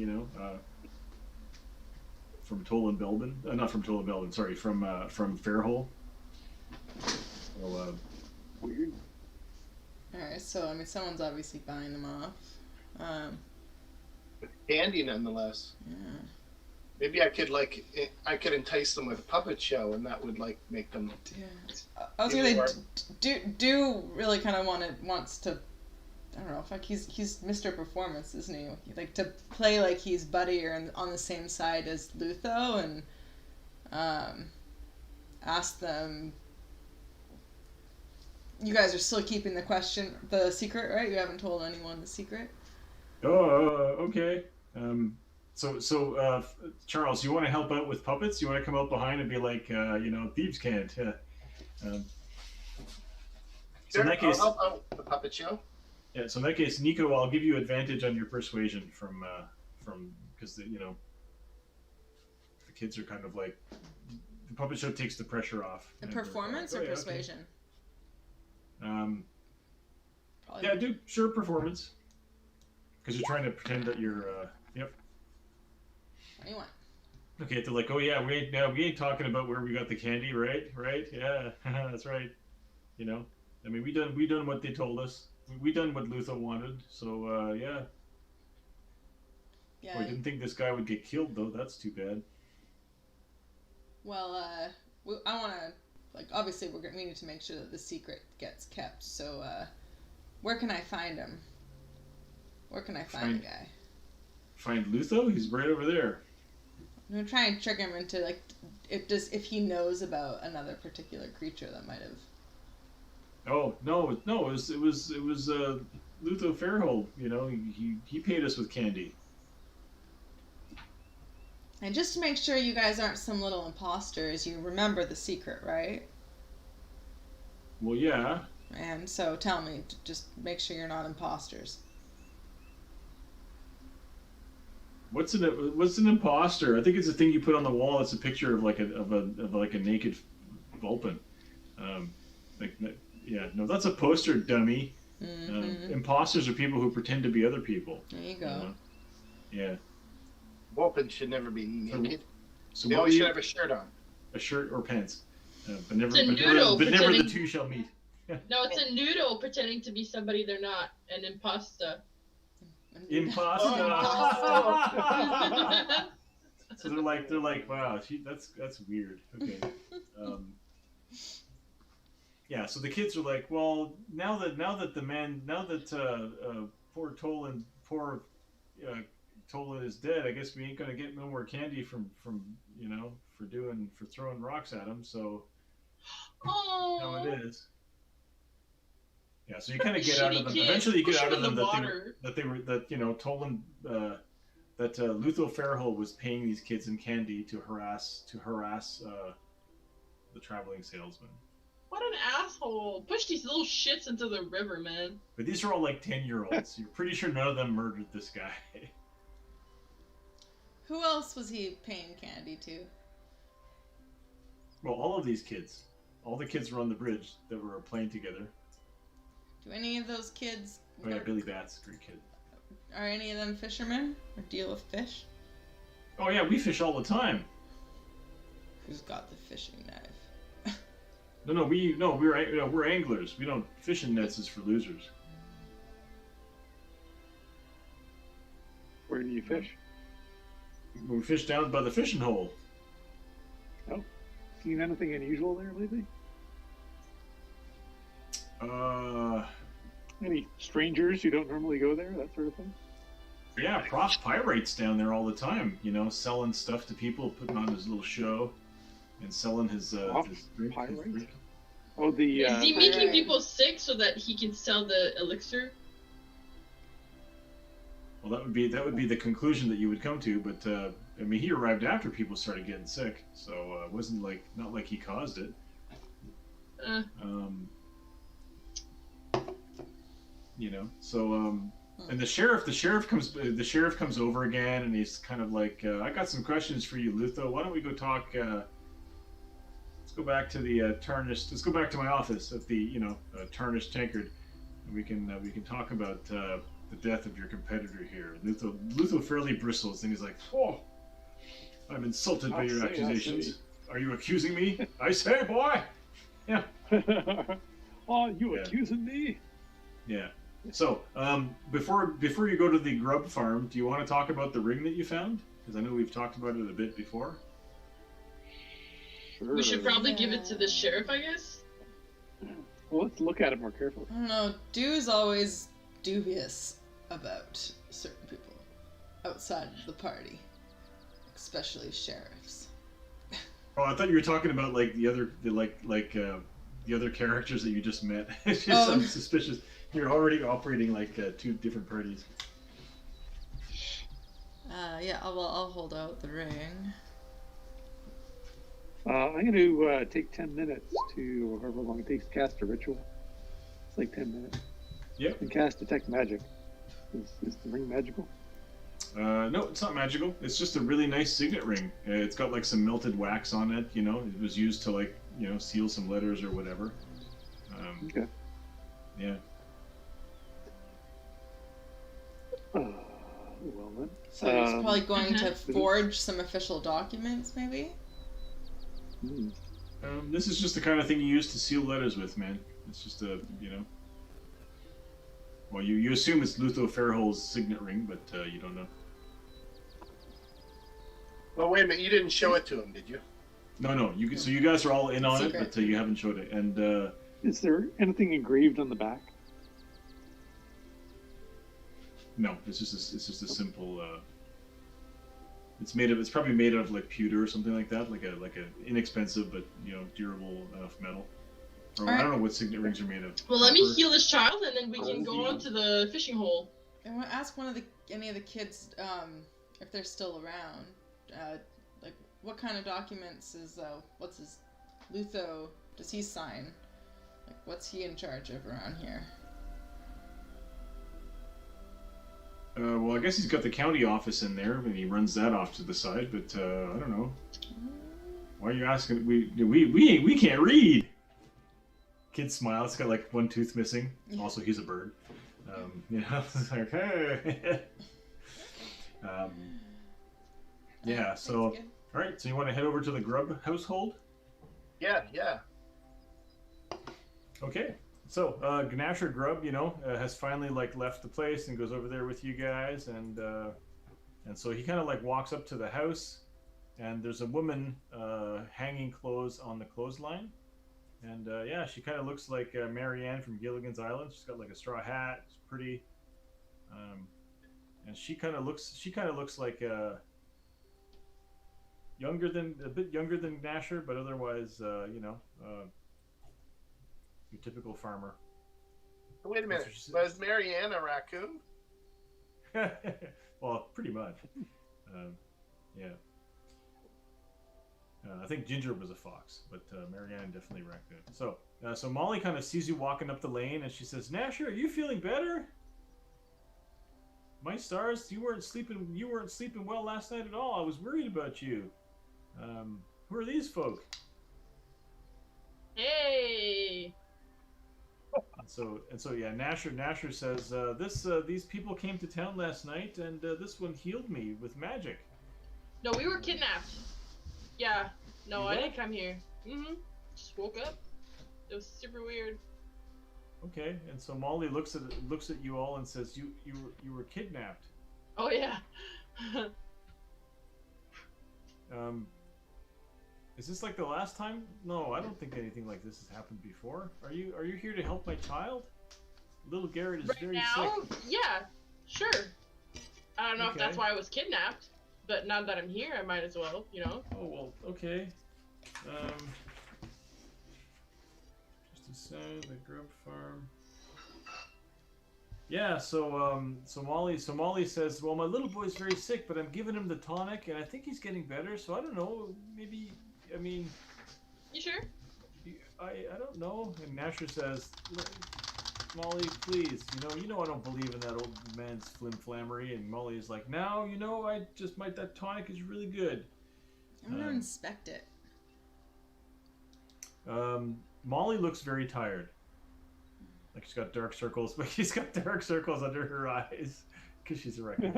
from Toll and Belbin. Not from Toll and Belbin, sorry, from Fairhole. So, Weird. Alright, so I mean, someone's obviously buying them off. Candy, nonetheless. Yeah. Maybe I could entice them with a puppet show, and that would like make them. Yeah. I was gonna say, do really kind of wants to. I don't know. Like he's Mr. Performance, isn't he? Like to play like he's Buddy or on the same side as Lutho, and ask them. You guys are still keeping the secret, right? You haven't told anyone the secret. Oh, okay. Charles, you want to help out with puppets? You want to come out behind and be like, thieves can't. So in that case, I'll help out with the puppet show. Yeah. So in that case, Nico, I'll give you advantage on your persuasion from because the kids are kind of like the puppet show takes the pressure off. The performance or persuasion? Okay. Probably. Yeah, do sure performance. Because you're trying to pretend that you're, yep. 21. Okay, they're like, oh yeah, we ain't talking about where we got the candy, right? Right? Yeah, that's right. You know, I mean, we done what they told us. We done what Luther wanted. So yeah. Yeah. I didn't think this guy would get killed though. That's too bad. Well, I want to obviously we need to make sure that the secret gets kept. So where can I find him? Where can I find the guy? Find Lutho? He's right over there. I'm gonna try and trick him into if he knows about another particular creature that might have. Oh no! It was Lutho Fairhold. You know, he paid us with candy. And just to make sure you guys aren't some little imposters, you remember the secret, right? Well, yeah. And so tell me, just make sure you're not imposters. What's an imposter? I think it's a thing you put on the wall. It's a picture of a naked Vulpin. No, that's a poster, dummy. Mm-hmm. Imposters are people who pretend to be other people. There you go. Yeah. Vulpin should never be naked. So they always should have a shirt on. A shirt or pants, but never the two shall meet. No, it's a noodle pretending to be somebody they're not, an imposter. Imposter. Oh. So they're like, wow, that's weird. Okay. Yeah. So the kids are like, well, now that poor Tolan is dead, I guess we ain't gonna get no more candy from for throwing rocks at him. So Oh. now it is. Yeah, so you kind of get out of them. Eventually, you get out of them that Tolan Lutho Fairhole was paying these kids in candy to harass the traveling salesman. What an asshole! Push these little shits into the river, man. But these are all like 10-year-olds. You're pretty sure none of them murdered this guy. Who else was he paying candy to? Well, all of these kids. All the kids were on the bridge that were playing together. Do any of those kids... Oh yeah, Billy Bat's a great kid. Are any of them fishermen? Or deal with fish? Oh yeah, we fish all the time. Who's got the fishing knife? We're anglers. We don't, fishing nets is for losers. Where do you fish? We fish down by the fishing hole. Oh, seen anything unusual there lately? Any strangers who don't normally go there, that sort of thing? Yeah, Prof Pyrate's down there all the time, selling stuff to people, putting on his little show, and selling his drink. Pyrite? Oh, Is he making people sick so that he can sell the elixir? Well, that would be the conclusion that you would come to, but he arrived after people started getting sick, so it wasn't not like he caused it. And the sheriff comes over again, and he's kind of like, I got some questions for you, Lutho. Why don't we go talk? Let's go back to the tarnished. Let's go back to my office at the tarnished tankard, and we can talk about the death of your competitor here. Lutho fairly bristles, and he's like, oh, I'm insulted by your accusations. Are you accusing me? I say, boy. Yeah. Oh, you accusing me? Yeah. So, before you go to the grub farm, do you want to talk about the ring that you found? Because I know we've talked about it a bit before. Sure. We should probably give it to the sheriff, I guess. Well, let's look at it more carefully. I don't know. Dew's always dubious about certain people outside of the party, especially sheriffs. Oh, I thought you were talking about like the other characters that you just met. It's just Oh. I'm suspicious. You're already operating like two different parties. Yeah, I'll hold out the ring. I'm going to take 10 minutes to however long it takes to cast a ritual. It's like 10 minutes. Yep. And cast Detect Magic. Is the ring magical? No, it's not magical. It's just a really nice signet ring. It's got like some melted wax on it. You know, it was used to like seal some letters or whatever. Okay. Yeah. Well then. So he's probably going to forge some official documents, maybe? This is just the kind of thing you use to seal letters with, man. It's just a, Well, you assume it's Lutho Fairhole's signet ring, but you don't know. Well, wait a minute. You didn't show it to him, did you? No. So you guys are all in on Secret. it, but you haven't showed it. And Is there anything engraved on the back? no, it's just a simple. It's probably made out of like pewter or something like that, like a inexpensive but durable enough metal. Or I don't know what signet rings are made of. Well, let me Copper. heal this child, and then we can go on to the fishing hole. I want to ask any of the kids if they're still around. Like, what kind of documents what's his Lutho? Does he sign? Like, what's he in charge of around here? Well, I guess he's got the county office in there, and he runs that off to the side. But I don't know. Why are you asking? We can't read. Kid smiles. It's got like one tooth missing. Yeah. Also, he's a bird. It's like, hey. Yeah. So, all right. So you want to head over to the Grub household? Yeah. Okay. So, Gnasher Grub, has finally like left the place and goes over there with you guys, and so he kind of like walks up to the house, and there's a woman hanging clothes on the clothesline, and she kind of looks like Marianne from Gilligan's Island. She's got like a straw hat, she's pretty, and she kind of looks like a bit younger than Gnasher, but otherwise, your typical farmer. Wait a minute. Was Marianne a raccoon? Well, pretty much. Yeah. I think Ginger was a fox, but Marianne definitely a raccoon. So Molly kind of sees you walking up the lane, and she says, "Gnasher, are you feeling better? My stars, you weren't sleeping well last night at all. I was worried about you. Who are these folk?" Hey! And so yeah, Gnasher says, these people came to town last night, and this one healed me with magic. No, we were kidnapped. Yeah. No, You I what? didn't come here. Just woke up. It was super weird. Okay, and so Molly looks at you all and says, "You were kidnapped." Oh yeah. Is this like the last time? No, I don't think anything like this has happened before. Are you here to help my child? Little Garrett is Right very now? sick. Yeah. Sure. I don't know if Okay. that's why I was kidnapped, but now that I'm here, I might as well. Oh well, okay. Just aside the grub farm. Yeah, so Molly says, "Well, my little boy's very sick, but I'm giving him the tonic, and I think he's getting better. So I don't know, maybe. I mean, You sure? I don't know." And Gnasher says, "Molly, please, you know I don't believe in that old man's flimflammery." And Molly is like, "Now, that tonic is really good." I'm gonna inspect it. Molly looks very tired. Like she's got dark circles, but she's got dark circles under her eyes because she's a raccoon.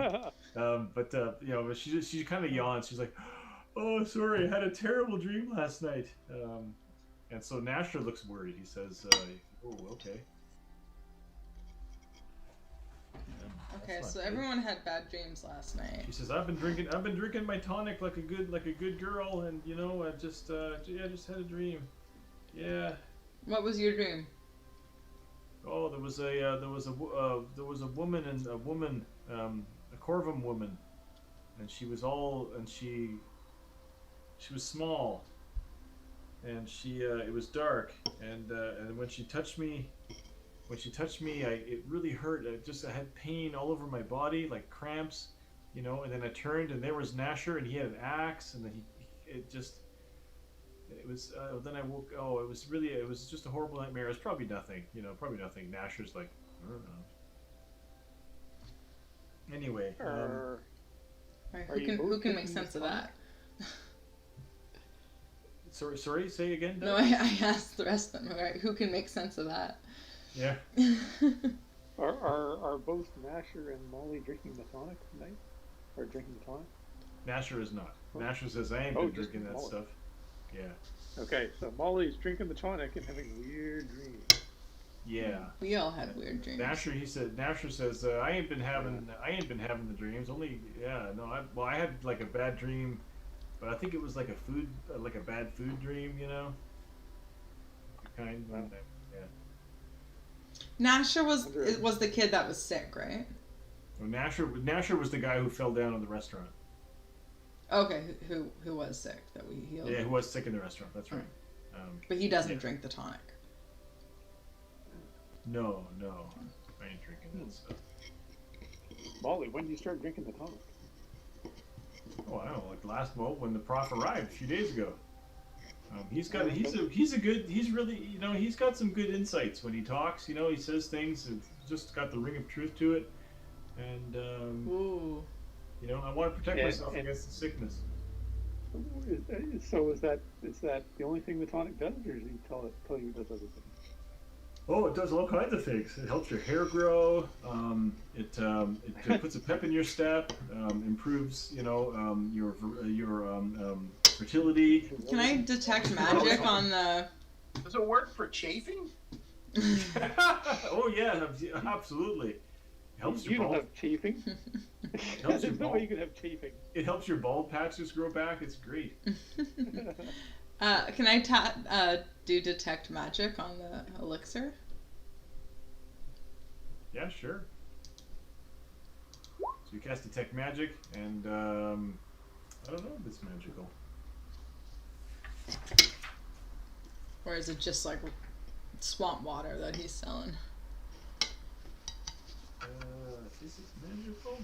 But she kind of yawns. She's like, "Oh, sorry, I had a terrible dream last night." And so Gnasher looks worried. He says, "Oh, okay." Okay, That's so not good. everyone had bad dreams last night. She says, "I've been drinking my tonic like a good girl, and I just had a dream." Yeah. What was your dream? Oh, there was a woman, a Corvum woman, and she was small, and she it was dark, and when she touched me, it really hurt. I had pain all over my body, like cramps, you know. And then I turned, and there was Nasher, and he had an axe, and then then I woke. Oh, it was just a horrible nightmare. It was probably nothing, you know, probably nothing. Nasher's like, I don't know. Anyway, right, who can make sense of that? Sorry, say again. Doug? No, I asked the rest of them. Right, who can make sense of that? Yeah. Are both Nasher and Molly drinking the tonic tonight? Or drinking the tonic? Nasher is not. Nasher says I ain't been drinking that stuff. Yeah. Okay, so Molly's drinking the tonic and having weird dreams. Yeah. We all had weird dreams. Nasher says I ain't been having the dreams. Only I had like a bad dream, but I think it was like a bad food dream, you know. Kind of. Yeah. Nasher was the kid that was sick, right? Well, Nasher was the guy who fell down in the restaurant. Okay, who was sick that we healed? Yeah, who was sick in the restaurant. That's right. But he doesn't drink the tonic. No, I ain't drinking that stuff. Molly, when did you start drinking the tonic? Oh, I don't know, like when the prof arrived a few days ago. He's got he's got some good insights when he talks. You know, he says things. It's just got the ring of truth to it, and you know, I want to protect myself against the sickness. So is that the only thing the tonic does, or does he tell you it does other things? Oh, it does all kinds of things. It helps your hair grow. It puts a pep in your step. Improves, you know, your fertility. Can I detect magic on the? Does it work for chafing? Oh yeah, absolutely. It helps you don't have chafing. Helps There's no way you can have chafing. It helps your bald patches grow back. It's great. Can I do detect magic on the elixir? Yeah, sure. So you cast detect magic, and I don't know if it's magical. Or is it just like swamp water that he's selling? Is this magical?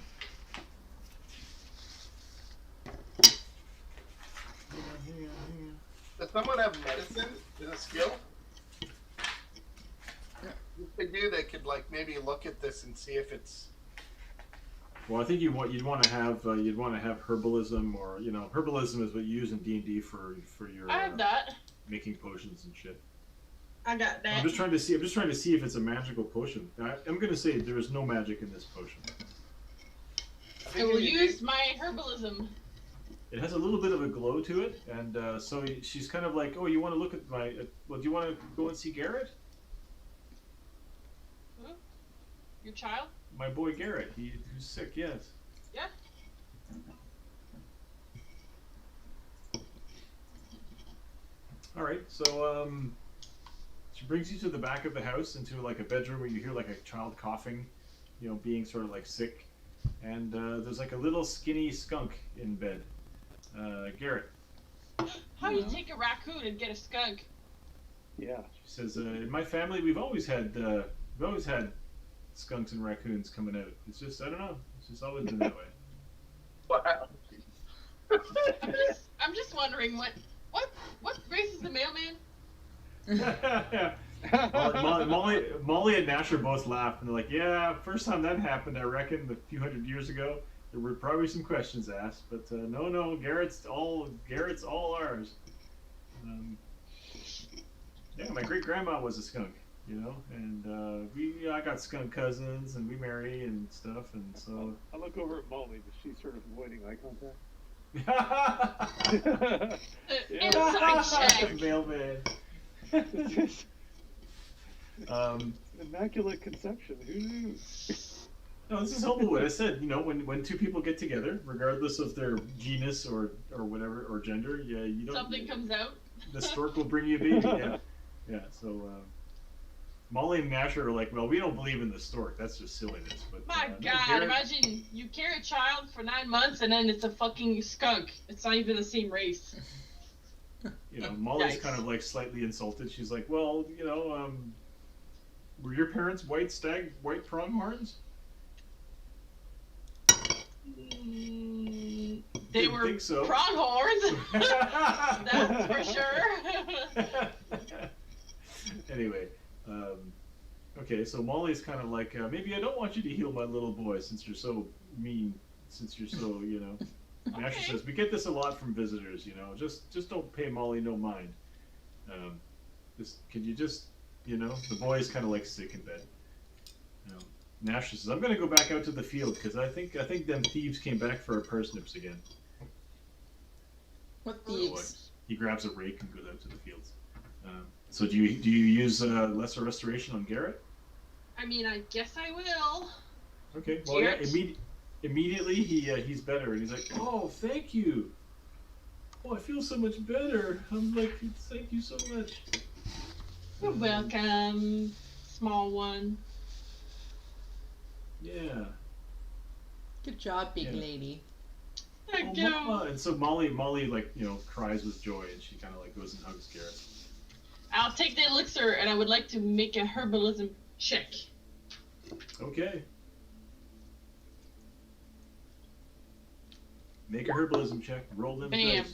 Hang on. Does someone have medicine as a skill? They could like maybe look at this and see if it's. Well, I think you'd want to have herbalism, or you know, herbalism is what you use in D&D for your. I have that. Making potions and shit. I got that. I'm just trying to see if it's a magical potion. I'm gonna say there is no magic in this potion. I will use my herbalism. It has a little bit of a glow to it, and so she's kind of like, "Oh, you want to look at my? Well, do you want to go and see Garrett? Who? Your child? My boy Garrett. Who's sick? Yes. Yeah. All right. So she brings you to the back of the house into like a bedroom where you hear like a child coughing, you know, being sort of like sick, and there's like a little skinny skunk in bed. Garrett. How do you take a raccoon and get a skunk? Yeah. She says, in my family, we've always had skunks and raccoons coming out. It's just, I don't know. It's just always been that way. Wow. I'm just wondering what race is the mailman? Molly and Nasher both laughed, and they're like, "Yeah, first time that happened, I reckon, a few hundred years ago, there were probably some questions asked, but no, Garrett's all ours." Yeah, my great grandma was a skunk, you know, and I got skunk cousins, and we marry and stuff, and so. I look over at Molly, but she's sort of avoiding eye contact. Inside check. Mailman. Immaculate conception. Who knew? No, this is Humblewood. I said, you know, when two people get together, regardless of their genus or whatever or gender, yeah, you don't. Something comes out. The stork will bring you a baby. Yeah. So Molly and Nasher are like, well, we don't believe in the stork. That's just silliness. But My no, God, Garrett... imagine you carry a child for 9 months and then it's a fucking skunk. It's not even the same race. Molly's Yikes. kind of like slightly insulted. She's like, well, were your parents white pronghorns? They Didn't were think so. pronghorns. That's for sure. Anyway, okay, so Molly's kind of like, maybe I don't want you to heal my little boy since you're so mean, since you're so, Nasher Okay. says, we get this a lot from visitors, just don't pay Molly no mind. Can you just, the boy's kind of like sick in bed. Nasher says, I'm going to go back out to the field because I think them thieves came back for our parsnips again. What So, thieves? he grabs a rake and goes out to the fields. So do you use lesser restoration on Garrett? I mean, I guess I will. Okay. Well, yeah. Garrett? Immediately he's better, and he's like, "Oh, thank you. Oh, I feel so much better. I'm like, thank you so much." You're welcome, small one. Yeah. Good job, big Yeah. lady. Thank Oh, you. Mama. And so Molly like cries with joy, and she kind of like goes and hugs Garrett. I'll take the elixir, and I would like to make a herbalism check. Okay. Make a herbalism check. Roll them Bam.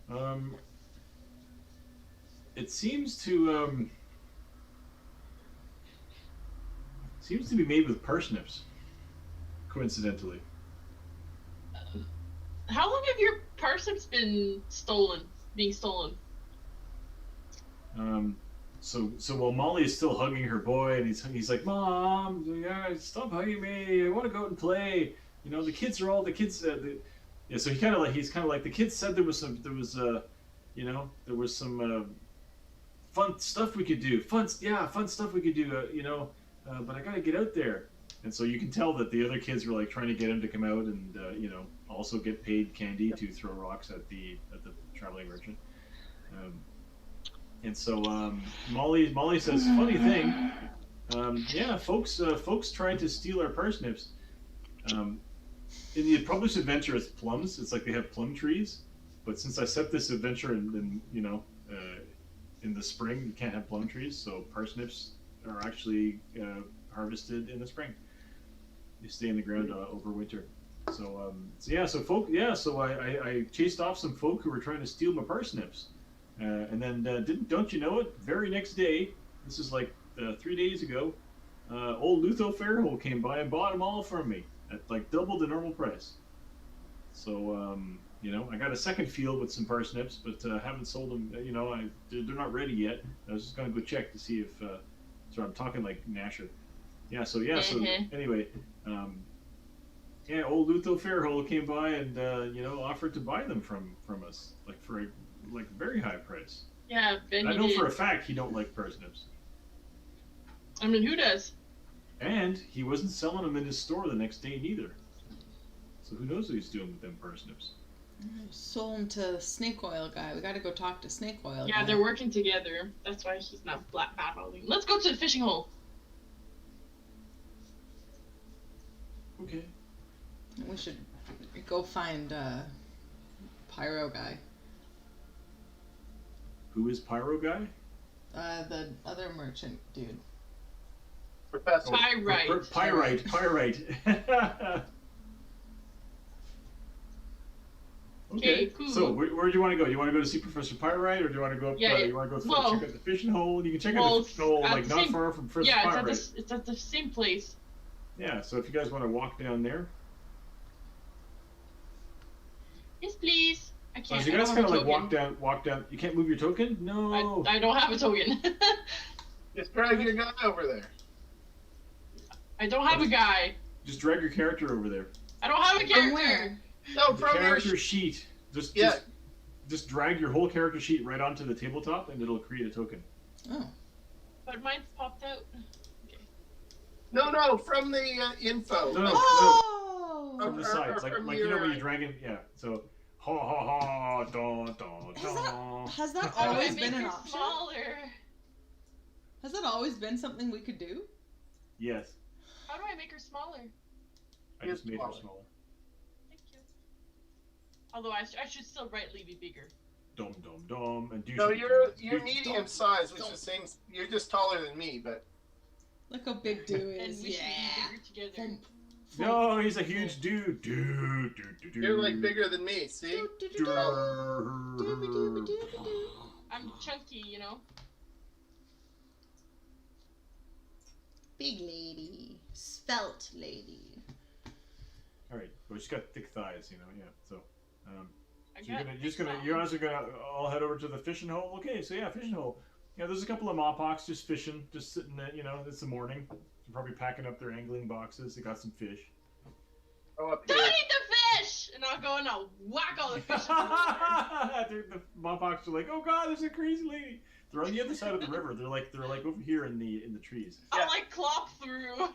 dice. It seems to be made with parsnips. Coincidentally. How long have your parsnips been being stolen? So while Molly is still hugging her boy, and he's like, Mom, stop hugging me. I want to go out and play. The kids. Yeah. So he's kind of like the kids said there was some fun stuff we could do. Fun stuff we could do. But I gotta get out there. And so you can tell that the other kids were like trying to get him to come out and also get paid candy to throw rocks at the traveling merchant. And so Molly says, funny thing, folks tried to steal our parsnips. In the published adventure, it's plums. It's like they have plum trees, but since I set this adventure in the spring, you can't have plum trees, so parsnips are actually harvested in the spring. They stay in the ground over winter. So I chased off some folk who were trying to steal my parsnips. And then don't you know it? Very next day, this is like 3 days ago, old Lutho Fairhole came by and bought them all from me at like double the normal price. So I got a second field with some parsnips, but haven't sold them. They're not ready yet. I was just gonna go check to see if. So I'm talking like Nasher. Yeah. So anyway, old Lutho Fairhole came by and offered to buy them from us for a very high price. Yeah, Ben. I know for a fact he don't like parsnips. I mean, who does? And he wasn't selling them in his store the next day neither. So who knows what he's doing with them parsnips? Sold him to Snake Oil guy. We gotta go talk to Snake Oil Yeah, guy. they're working together. That's why he's not battling. Let's go to the fishing hole. Okay. We should go find Pyro guy. Who is Pyro Guy? The other merchant dude. Professor. Pyrite. Pyrite. Okay, cool. So where do you want to go? You want to go to see Professor Pyrite, or do you want to go up? Yeah, you want to go well, check out the fishing hole? You can check out the fishing hole, like not far from Professor Pyrite. It's at the same place. Yeah. So if you guys want to walk down there, Yes, please. I can't. so you guys kind of like walk down. You can't move your token. No. I don't have a token. Just drag your guy over there. I don't have a guy. Just drag your character over there. I don't have a character. From where? No, The from your character sheet. Just drag your whole character sheet right onto the tabletop, and it'll create a token. Oh. But mine's popped out. Okay. No, from the info. No. Oh! From the Or sides, like from when your, you're dragging. Yeah. So ha ha ha da. Has that How do I always make been an her option? smaller? Has that always been something we could do? Yes. How do I make her smaller? I just made her smaller. smaller. Thank you. Although I should still rightly be bigger. Dom dom dom. And No, you're medium size, which is the same. You're just taller than me, but. Look how big Do And is. we should be bigger together. No, he's a huge dude. Dude. You're like bigger than me. See? I'm chunky, you know. Big lady, svelte lady. All right, but she's got thick thighs, you know. Yeah. So, I you guys are gonna all head over to the fishing hole. Okay, so yeah, fishing hole. Yeah, there's a couple of mop-hawks just fishing, just sitting there. You know, it's the morning. They're probably packing up their angling boxes. They got some fish. Oh, up Don't here. eat the fish! And I'll go and I'll whack all the fish in the water. The mop-hawks are like, oh god, there's a crazy lady. They're on the other side of the river. They're like over here in the trees. I'll like clop through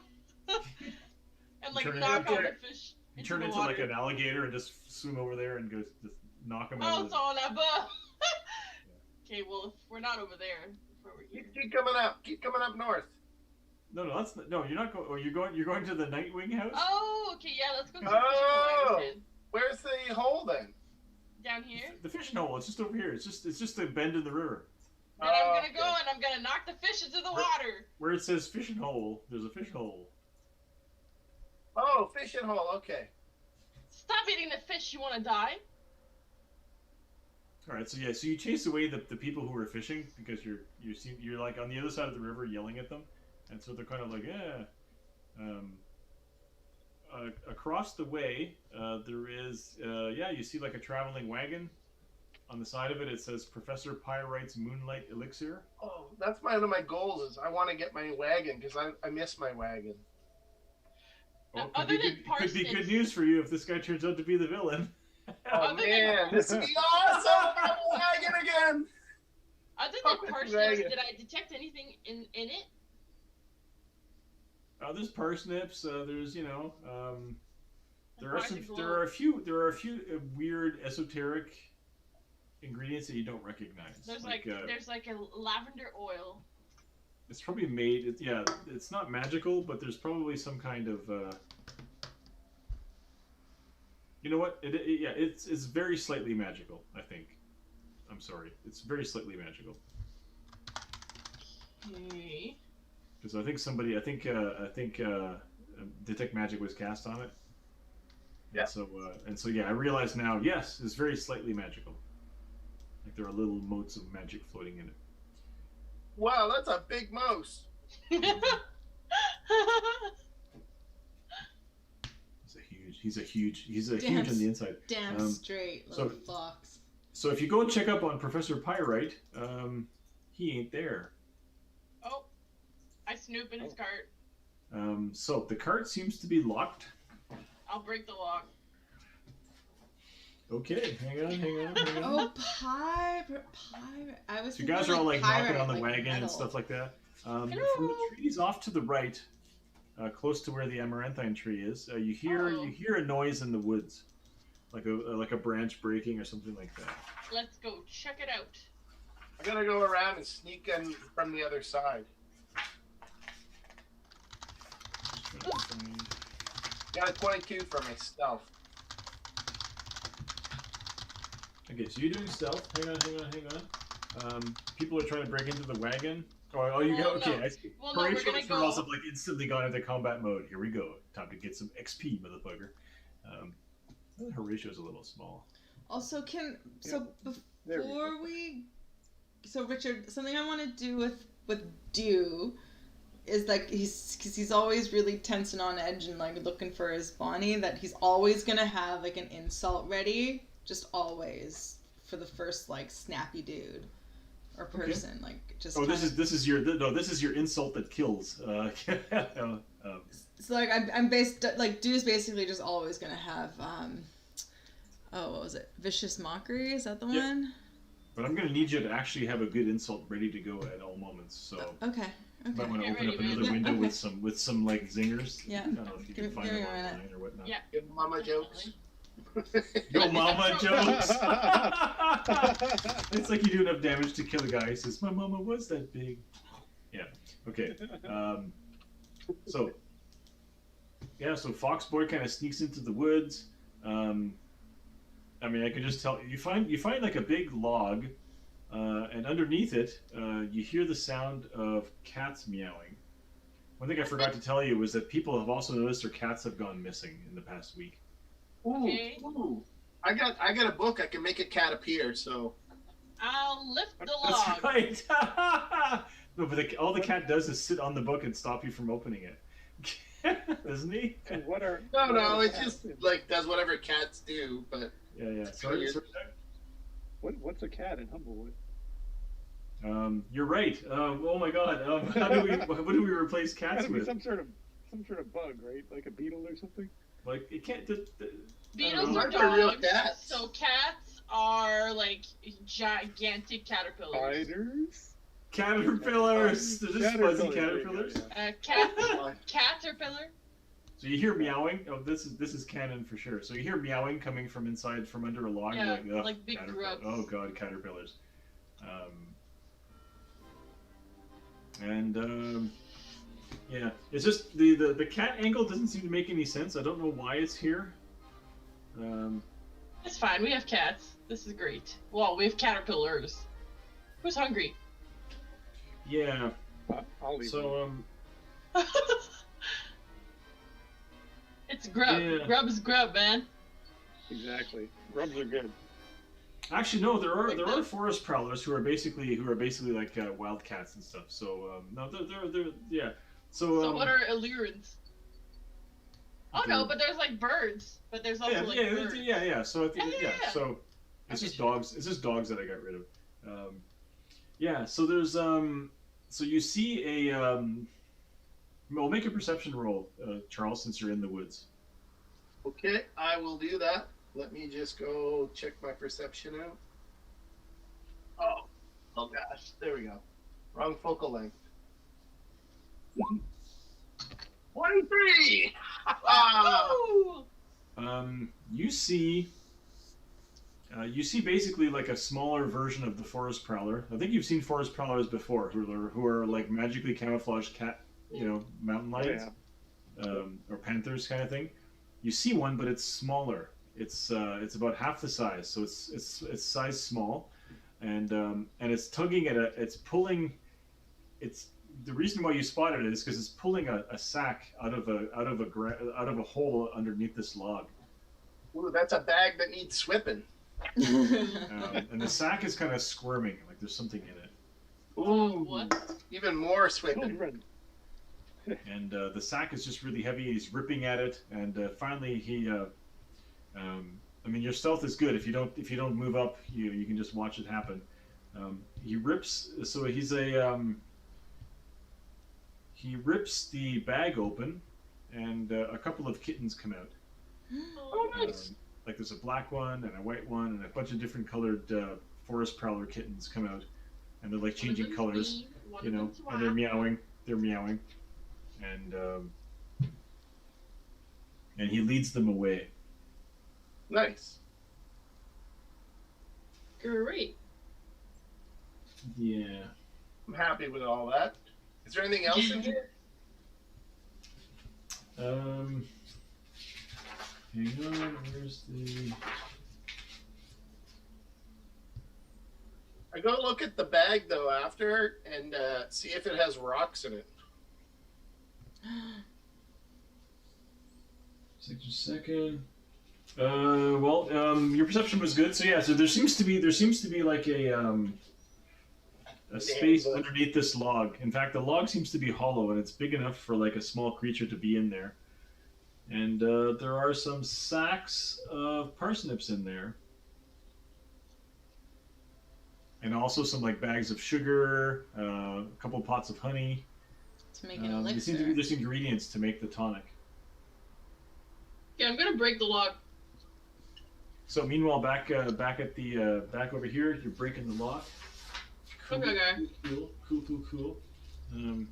and like knock all the fish. You turn into like an alligator and just swim over there and just knock them out. Oh, it's all above. Okay, well, if we're not over there, if we're over here. Keep coming up. Keep coming up north. No, that's not, no. You're not going. Oh, you're going to the Nightwing house. Oh, okay, yeah, let's go to the Oh. fishing hole Where's the hole then? down here. The fishing hole. It's just over here. It's just a bend in the river. And I'm gonna go and I'm gonna knock the fish into the water. Where it says fishing hole, there's a fish hole. Oh, fishing hole. Okay. Stop eating the fish. You wanna die? All right, so yeah, so you chase away the people who are fishing because you're like on the other side of the river yelling at them, and so they're kind of like across the way there is you see like a traveling wagon. On the side of it, it says Professor Pyrite's Moonlight Elixir. Oh, that's one of my goals. Is I want to get my wagon because I miss my wagon. Well, Other than could be good parsnips- news for you if this guy turns out to be the villain. Oh Other than- man, this would be awesome! I have a wagon again. Other Fuck than with parsnips, dragon. did I detect anything in it? There's parsnips. There's there are Why some. is it There are a few weird esoteric ingredients that you don't recognize. There's like a lavender oil. It's probably made. It's not magical, but there's probably some kind of. You know what? It's very slightly magical. I think. I'm sorry. It's very slightly magical. Okay. Because I think detect magic was cast on it. Yeah. And so I realize now. Yes, it's very slightly magical. Like there are little motes of magic floating in it. Wow, that's a big mouse. He's a huge on the inside. Damn straight little fox. So if you go and check up on Professor Pyrite, he ain't there. Oh, I snoop in his cart. So the cart seems to be locked. I'll break the lock. Okay, hang on. Oh, pirate! I was. So you guys are all like knocking on the wagon and stuff like that. From the trees off to the right, close to where the amaranthine tree is, you hear a noise in the woods, like a branch breaking or something like that. Let's go check it out. I gotta go around and sneak in from the other side. Got a 22 for my stealth. Okay, so you're doing stealth. Hang on. People are trying to break into the wagon. Oh, you got okay. No. I see. Well, no, we're gonna go. Also like instantly gone into combat mode. Here we go. Time to get some XP, motherfucker. Horatio's a little small. Also, Richard, something I want to do with Dew is like he's always really tense and on edge and like looking for his Bonnie, that he's always gonna have like an insult ready, just always for the first like snappy dude or person. Okay. Like just. Oh, this is your insult that kills. So like Dew's basically just always gonna have what was it? Vicious Mockery, is that the one? But I'm gonna need you to actually have a good insult ready to go at all moments. So okay. Might want to open up another window with some like zingers. Yeah. I don't know if you can find them online or whatnot. Yeah. Good mama jokes. Yo, mama jokes. It's like you do enough damage to kill a guy who says, "My mama was that big." Yeah. Okay. So Fox Boy kind of sneaks into the woods. I mean, I can just tell you find like a big log, and underneath it, you hear the sound of cats meowing. One thing I forgot to tell you was that people have also noticed their cats have gone missing in the past week. Okay. Ooh. I got a book. I can make a cat appear. So. I'll lift the That's log. right. No, but all the cat does is sit on the book and stop you from opening it. Doesn't he? And what are No, it cats just in- like does whatever cats do. But Yeah. what's a cat in Humblewood? You're right. Oh my God. What do we replace cats Gotta be with? some sort of bug, right? Like a beetle or something. Like it can't. Beetles know. are Mine's are real dogs. cats. So cats are like gigantic caterpillars. Spiders. Caterpillars. They're just fuzzy Caterpillars, there you go, caterpillars. Caterpillar. So you hear meowing. Oh, this is canon for sure. So you hear meowing coming from under a log. Yeah, You're like big caterpillar. grubs. Oh God, caterpillars. Yeah, it's just the cat angle doesn't seem to make any sense. I don't know why it's here. It's fine. We have cats. This is great. Well, we have caterpillars. Who's hungry? Yeah. I'll leave. So It's grub. Yeah. Grub is grub, man. Exactly. Grubs are good. actually no, there are forest prowlers who are basically like wildcats and stuff. So no, they're yeah. So what are allurants? Oh no, but there's like birds. But there's also like birds. Yeah. So I think, Yeah. So it's I just get you. dogs. It's just dogs that I got rid of. Yeah. So there's So you see a Well, make a perception roll, Charles, since you're in the woods. Okay, I will do that. Let me just go check my perception out. Oh gosh, there we go. Wrong focal length. 23. Ooh! You see basically like a smaller version of the forest prowler. I think you've seen forest prowlers before, who are like magically camouflaged mountain lions, or panthers kind of thing. You see one, but it's smaller. It's about half the size, so it's size small, and it's tugging at it's pulling. The reason why you spotted it is because it's pulling a sack out of a hole underneath this log. Ooh, that's a bag that needs swipping. And the sack is kind of squirming, like there's something in it. Oh, what? Even more swipping. Children. And the sack is just really heavy. He's ripping at it, and finally he. I mean, your stealth is good. If you don't move up, you can just watch it happen. He rips. So he rips the bag open, and a couple of kittens come out. Oh, nice. Like there's a black one and a white one and a bunch of different colored forest prowler kittens come out, and they're like changing colors, and they're meowing. And he leads them away. Nice. Great. Yeah. I'm happy with all that. Is there anything else in here? Hang on. Where's the? I go look at the bag though after and see if it has rocks in it. Just a second. Your perception was good. So yeah, so there seems to be like a space underneath this log. In fact, the log seems to be hollow, and it's big enough for like a small creature to be in there. And there are some sacks of parsnips in there, and also some like bags of sugar, a couple pots of honey. To make an elixir. There's ingredients to make the tonic. Yeah, I'm gonna break the log. So meanwhile, back over here, you're breaking the lock. Cool, Okay. Cool. Do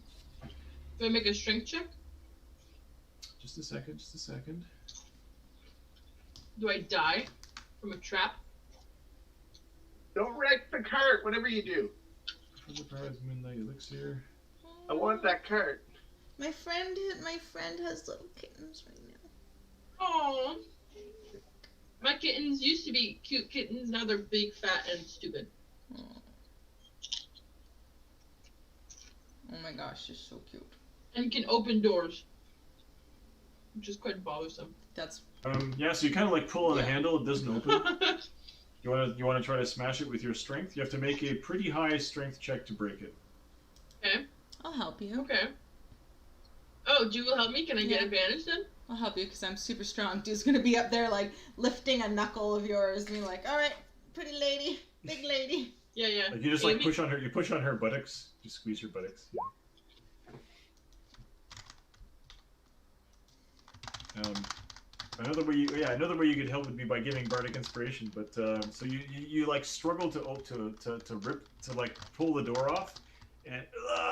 I make a strength check? Just a second. Do I die from a trap? Don't wreck the cart, whatever you do. Midnight elixir. I want that cart. My friend has little kittens right now. Oh. My kittens used to be cute kittens. Now they're big, fat, and stupid. Oh my gosh, you're so cute. And can open doors, which is quite bothersome. That's. Yeah, so you kind of like pull on the handle, it doesn't open. You want to try to smash it with your strength? You have to make a pretty high strength check to break it. Okay. I'll help you. Okay. Oh, Dew will help me? Can I get advantage then? I'll help you because I'm super strong. Dew's gonna be up there like lifting a knuckle of yours and you're like, alright, pretty lady, big lady. Yeah, yeah. Like you just like push on her buttocks. Just squeeze her buttocks. Yeah. Another way you could help would be by giving bardic inspiration, but so you like struggle to like pull the door off, and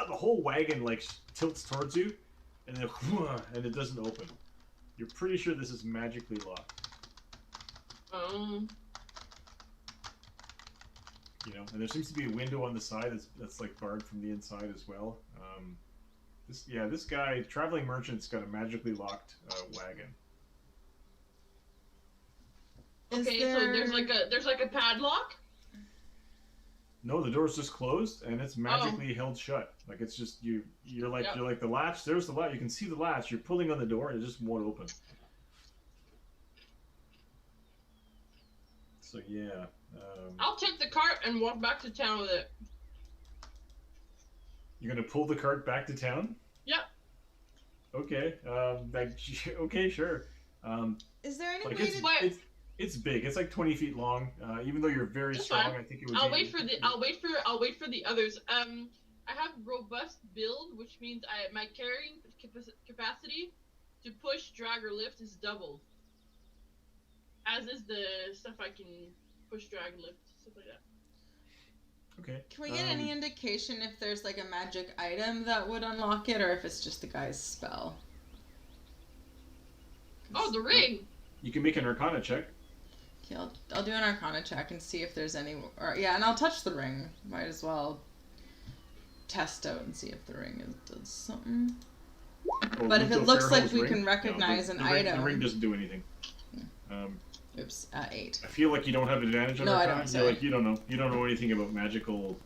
the whole wagon like tilts towards you, and then and it doesn't open. You're pretty sure this is magically locked. You know, and there seems to be a window on the side that's like barred from the inside as well. This guy, traveling merchant's got a magically locked wagon. Okay, so there's like a padlock? No, the door's just closed and it's magically held shut. Like it's just you're like the latch. There's the latch. You can see the latch. You're pulling on the door and it just won't open. So yeah. I'll take the cart and walk back to town with it. You're gonna pull the cart back to town? Yep. Okay. Okay, sure. Is there any like way to? It's big. It's like 20 feet long. Even though you're very strong, I think it would. I'll wait for the others. I have robust build, which means my carrying capacity to push, drag, or lift is doubled. As is the stuff I can push, drag, lift, stuff like that. Okay. Can we get any indication if there's like a magic item that would unlock it, or if it's just the guy's spell? Oh, the ring! You can make an Arcana check. Okay, I'll do an Arcana check and see if there's any... and I'll touch the ring. Might as well test out and see if the ring does something. Oh, but if it looks like we can recognize an item... The ring doesn't do anything. Oops, 8. I feel like you don't have advantage on Arcana. I don't. Sorry. You don't know. You don't know anything about magical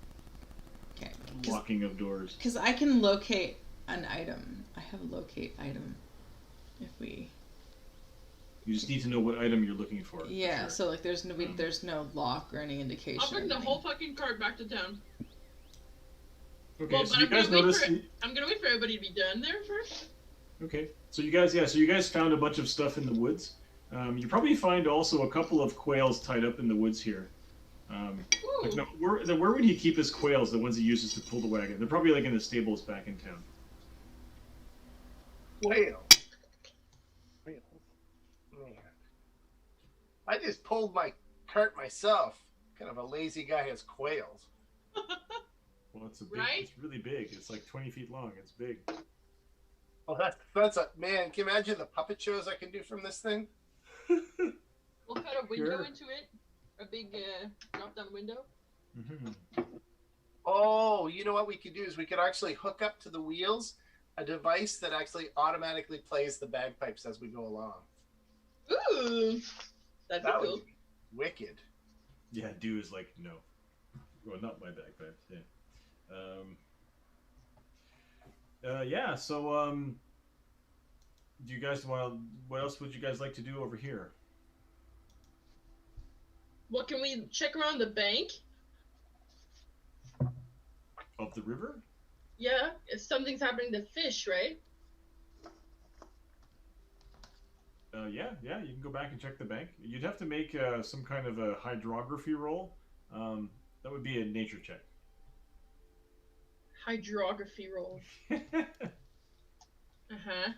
locking of doors. Because I can locate an item. I have a locate item. If we... You just need to know what item you're looking for. Yeah, sure. so like there's no lock or any indication. I'll bring the whole fucking cart back to town. Okay, well, so you guys noticed... I'm gonna wait for everybody to be done there first. Okay, so you guys found a bunch of stuff in the woods. You probably find also a couple of quails tied up in the woods here. Where would he keep his quails, the ones he uses to pull the wagon? They're probably like in the stables back in town. Quail. I just pulled my cart myself. Kind of a lazy guy has quails. Well, it's right? It's really big. It's like 20 feet long. It's big. Oh, that's a man. Can you imagine the puppet shows I can do from this thing? We'll cut a window into it. A big drop-down window. Mm-hmm. Oh, you know what we could do is we could actually hook up to the wheels a device that actually automatically plays the bagpipes as we go along. Ooh, that'd be cool. Would be wicked. Yeah, Dew is like, no. Well, not my bagpipes, yeah. So, do you guys what else would you guys like to do over here? Well, can we check around the bank? Of the river? Yeah, if something's happening to fish, right? Yeah, you can go back and check the bank. You'd have to make some kind of a hydrography roll. That would be a nature check. Hydrography roll. Uh-huh.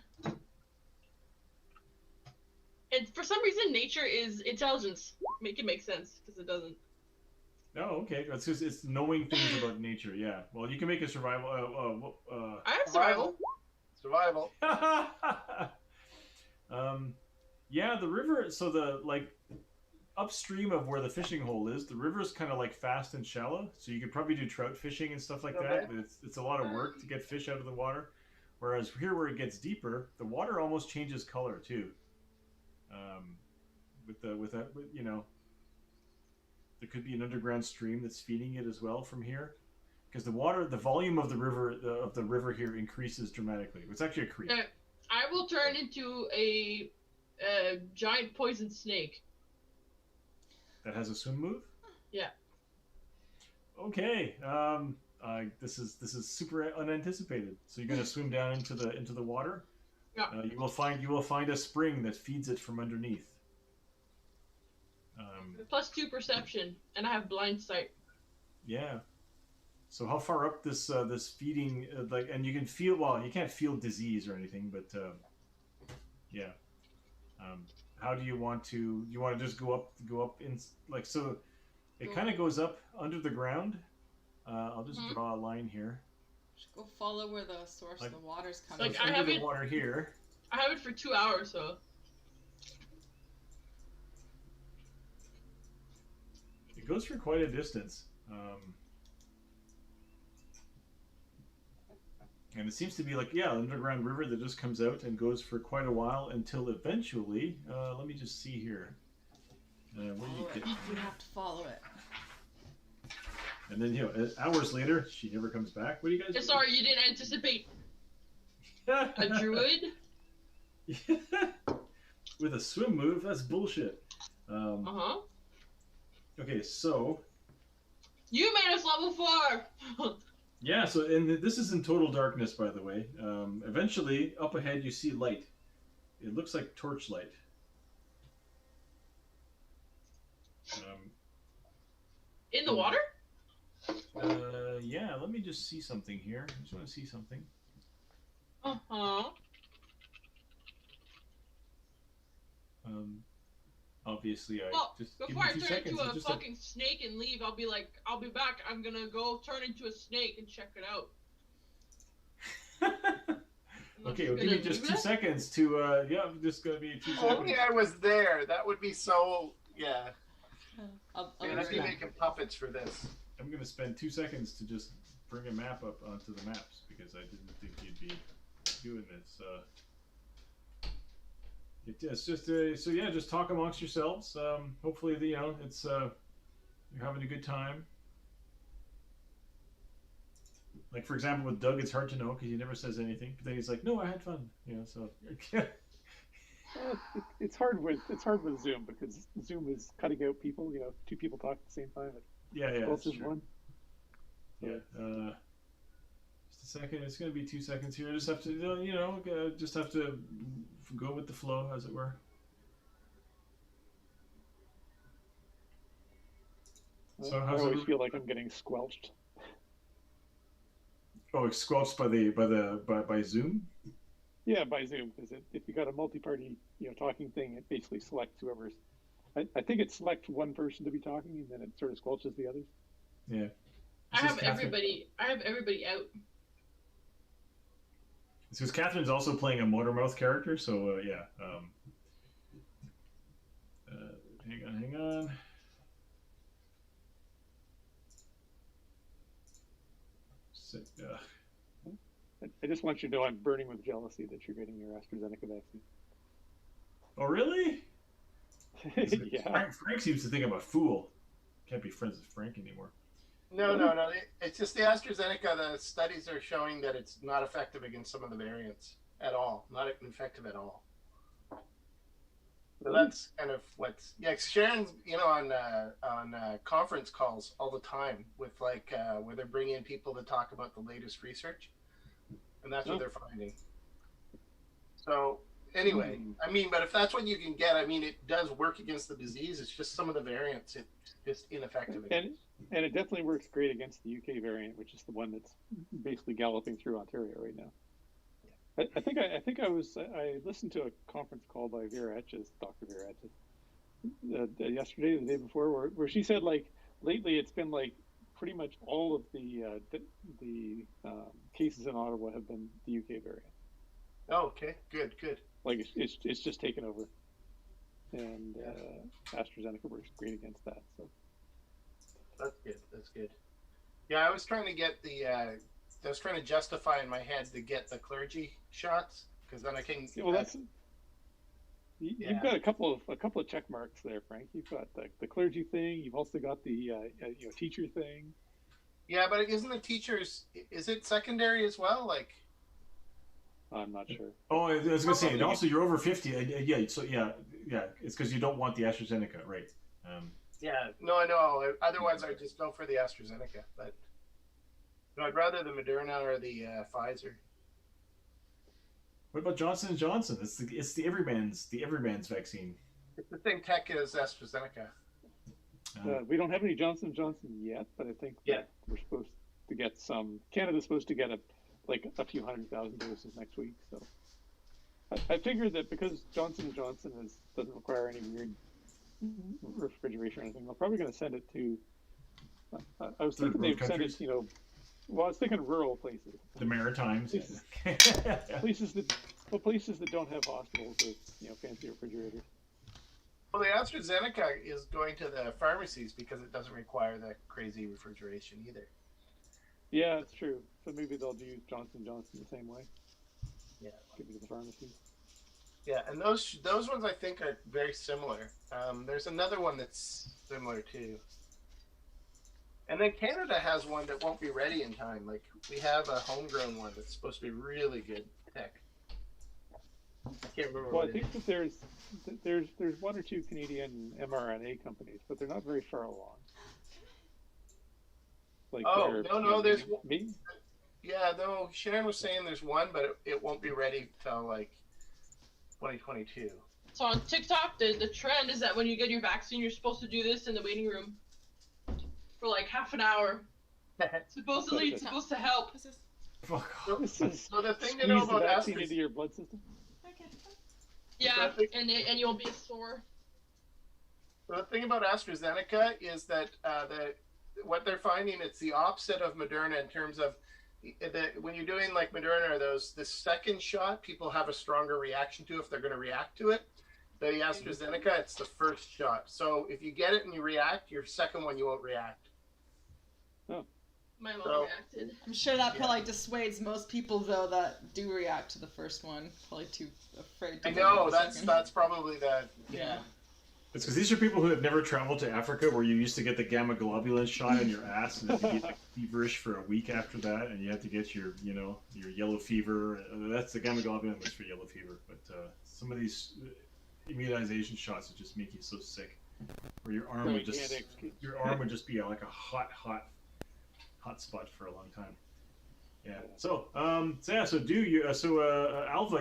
And for some reason, nature is intelligence. Make it make sense, because it doesn't. Oh, okay. It's just it's knowing things about nature. Yeah. Well, you can make a survival. I have survival. Survival. Yeah, the river. So the upstream of where the fishing hole is, the river is kind of like fast and shallow. So you could probably do trout fishing and stuff like that. But it's a lot of work to get fish out of the water. Whereas here, where it gets deeper, the water almost changes color too. you know, there could be an underground stream that's feeding it as well from here, because the volume of the river here increases dramatically. It's actually a creek. I will turn into a giant poison snake. That has a swim move? Yeah. Okay. This is super unanticipated. So you're gonna swim down into the water. Yeah. You will find a spring that feeds it from underneath. +2 perception, and I have blind sight. Yeah. So how far up this feeding and you can feel, well, you can't feel disease or anything, but yeah. How do you want to? You want to just go up in so? It kind of goes up under the ground. I'll just draw a line here. Just go follow where the source of the water's coming. Like, from. I have the water here. I have it for 2 hours, so. It goes for quite a distance. And it seems to be like, an underground river that just comes out and goes for quite a while until eventually, let me just see here. Where do you get? You have to follow it. And then, hours later, she never comes back. What do you guys do? Sorry, you didn't anticipate a druid? With a swim move? That's bullshit. Okay, so... You made us level 4! Yeah, so and this is in total darkness, by the way. Eventually, up ahead, you see light. It looks like torchlight. In the water? Yeah, let me just see something here. I just want to see something. Obviously, just give before me I 2 turn seconds. into a fucking snake and leave, I'll be like, I'll be back. I'm gonna go turn into a snake and check it out. Okay, well, give me just 2 seconds to, I'm just gonna be 2 seconds. Only I was there. That would be so, yeah. I'll I'd be making puppets for this. I'm gonna spend 2 seconds to just bring a map up onto the maps, because I didn't think you'd be doing this. It's just just talk amongst yourselves. Hopefully, it's you're having a good time. Like, for example, with Doug, it's hard to know because he never says anything. But then he's like, "No, I had fun." So. It's hard with Zoom because Zoom is cutting out people. 2 people talk at the same time. Yeah, that's true. one. Yeah. Just a second. It's gonna be 2 seconds here. I just have to, just have to go with the flow, as it were. So I always feel like I'm getting squelched. Oh, it's squelched by Zoom? Yeah, by Zoom, because if you got a multi-party talking thing, it basically selects whoever's. I think it selects one person to be talking, and then it sort of squelches the others. Yeah. I have everybody out. It's because Catherine's also playing a Motormouth character, so hang on. I just want you to know I'm burning with jealousy that you're getting your AstraZeneca vaccine. Oh, really? Yeah. Frank seems to think I'm a fool. Can't be friends with Frank anymore. No. It's just the AstraZeneca. The studies are showing that it's not effective against some of the variants at all. Not effective at all. So that's kind of what's Sharon's on conference calls all the time with where they're bringing in people to talk about the latest research, and that's what they're finding. So anyway, but if that's what you can get, it does work against the disease. It's just some of the variants it's just ineffective against. And it definitely works great against the UK variant, which is the one that's basically galloping through Ontario right now. I think I listened to a conference call by Vera Etches, Dr. Vera Etches, yesterday, the day before, where she said lately it's been pretty much all of the cases in Ottawa have been the UK variant. Oh, okay, good. It's just taken over, and AstraZeneca works great against that. So that's good. Yeah, I was trying to get I was trying to justify in my head to get the clergy shots because then I can. Well, You've got a couple of check marks there, Frank. You've got the clergy thing. You've also got the teacher thing. Yeah, but isn't the teachers? Is it secondary as well? Like, I'm not sure. Oh, I was gonna say, and also you're over 50. Yeah, so yeah, it's because you don't want the AstraZeneca, right? Yeah, no, I know. Otherwise, I'd just go for the AstraZeneca. But no, I'd rather the Moderna or the Pfizer. What about Johnson and Johnson? It's the everyman's vaccine. It's the same tech as AstraZeneca. We don't have any Johnson & Johnson yet, but I think we're supposed to get some. Canada's supposed to get a few 100,000 doses next week. So I figured that because Johnson & Johnson doesn't require any weird refrigeration or anything, I'm probably going to send it to. I was thinking they'd send it, well, I was thinking rural places. The Maritimes. Places that don't have hospitals with fancy refrigerators. Well, the AstraZeneca is going to the pharmacies because it doesn't require that crazy refrigeration either. Yeah, that's true. So maybe they'll use Johnson & Johnson the same way. Yeah. Give it to the pharmacies. Yeah, and those ones I think are very similar. There's another one that's similar too. And then Canada has one that won't be ready in time. Like, we have a homegrown one that's supposed to be really good tech. I can't remember. Well, I think that there's one or two Canadian mRNA companies, but they're not very far along. Like there's me. Yeah, no, Sharon was saying there's one, but it won't be ready till like 2022. So on TikTok, the trend is that when you get your vaccine, you're supposed to do this in the waiting room for like half an hour. Supposedly, it's supposed to help. So the thing to know about vaccine into your blood system. Yeah, and you won't be sore. So the thing about AstraZeneca is that what they're finding, it's the opposite of Moderna in terms of when you're doing like Moderna or the second shot, people have a stronger reaction to if they're going to react to it. The AstraZeneca, it's the first shot. So if you get it and you react, your second one you won't react. Oh. My mom reacted. I'm sure that probably dissuades most people though that do react to the first one. Probably too afraid to. I know that's probably the yeah. It's because these are people who have never traveled to Africa, where you used to get the gamma globulin shot in your ass, and then you get like, feverish for a week after that, and you have to get your yellow fever. That's the gamma globulin was for yellow fever, but some of these immunization shots would just make you so sick, where your arm would just be like a hot spot for a long time. Yeah. So Alva,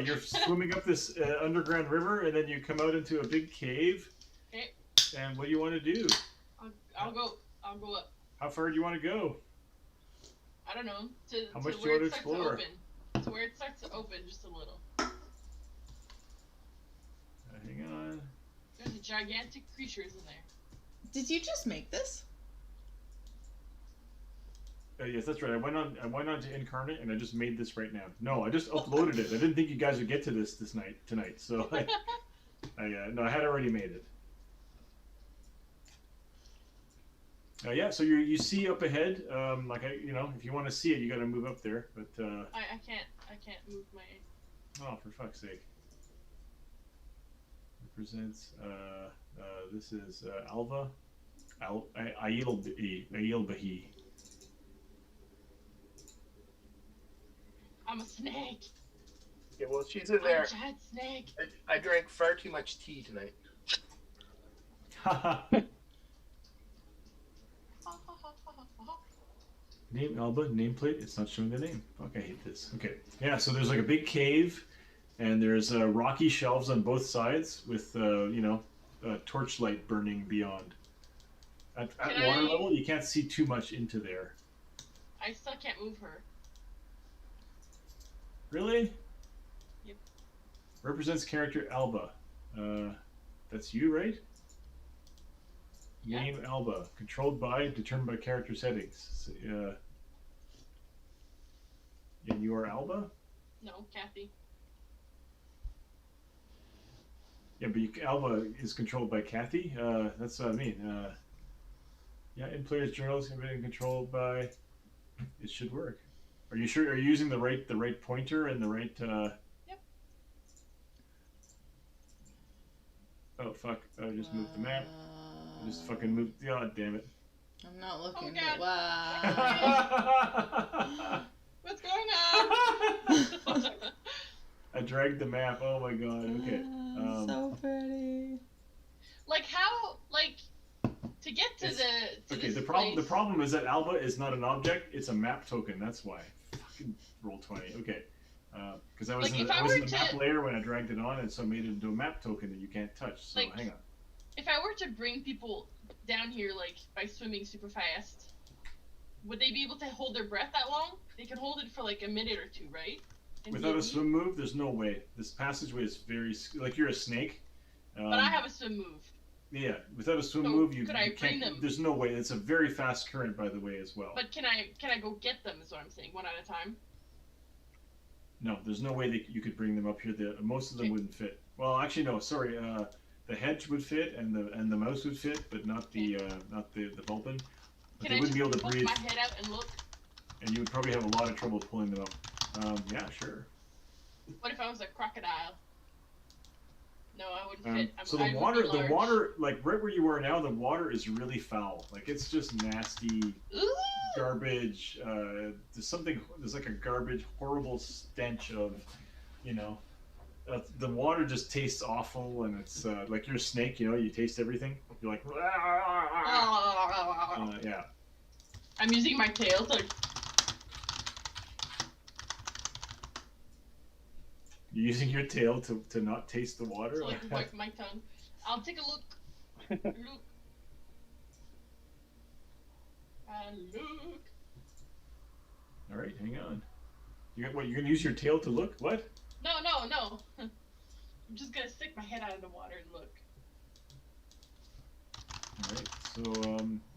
you're swimming up this underground river, and then you come out into a big cave. Okay. And what do you want to do? I'll go up. How far do you want to go? I don't know. How much to do where you want it to starts explore? to open. To where it starts to open just a little. Hang on. There's gigantic creatures in there. Did you just make this? Yes, that's right. I went on to Incarnate, and I just made this right now. No, I just uploaded it. I didn't think you guys would get to this tonight. So I had already made it. So you see up ahead, if you want to see it, you got to move up there. But I can't move my. Oh, for fuck's sake! Represents. This is Alva. Ailbahi. I'm a snake. Yeah, well, she's in there. I'm a giant snake. I drank far too much tea tonight. Name Alba, nameplate, it's not showing the name. Fuck, I hate this. Okay. Yeah, so there's like a big cave, and there's rocky shelves on both sides with, torchlight burning beyond. At water level, you can't see too much into there. I still can't move her. Really? Yep. Represents character Alba. That's you, right? Yeah. Name Alba. Controlled by, determined by character settings. And you are Alba? No, Kathy. Yeah, but Alba is controlled by Kathy. That's what I mean. In player's journals can be controlled by. It should work. Are you sure? Are you using the right pointer and the right? Yep. Oh fuck! I just moved the map. I just fucking moved. God damn it! I'm not looking. God. But wow. What's going on? I dragged the map. Oh my god. Okay. So pretty. Like how? Like to get to Okay. this The place, problem is that Alba is not an object. It's a map token. That's why. Fucking roll 20. Okay. Because I was Like, in if I the were map to- layer when I dragged it on, and so I made it into a map token that you can't touch. So Like- hang on. If I were to bring people down here, like by swimming super fast, would they be able to hold their breath that long? They can hold it for like a minute or two, right? And Without a maybe- swim move, there's no way. This passageway is very like you're a snake. But I have a swim move. Yeah, without a swim So move, you could I you can't. bring them? There's no way. It's a very fast current, by the way, as well. But can I go get them? Is what I'm saying, one at a time. No, there's no way that you could bring them up here. Most of them Okay. wouldn't fit. Well, actually, no. Sorry. The hedge would fit, and the mouse would fit, but not the Vulpin. But Can they I wouldn't just be able to poke breathe, my head out and look? and you would probably have a lot of trouble pulling them up. Yeah, sure. What if I was a crocodile? No, I wouldn't fit. So I the would be large. water, like right where you are now, the water is really foul. Like it's just nasty Ooh! garbage. There's like a garbage, horrible stench of, you know, the water just tastes awful, and it's like you're a snake. You know, you taste everything. You're like, yeah. I'm using my tail to. You're using your tail to not taste the water. So, like, wipe my tongue. I'll take a look. Look. Look. All right, hang on. You're gonna use your tail to look? What? No. I'm just gonna stick my head out of the water and look. All right. So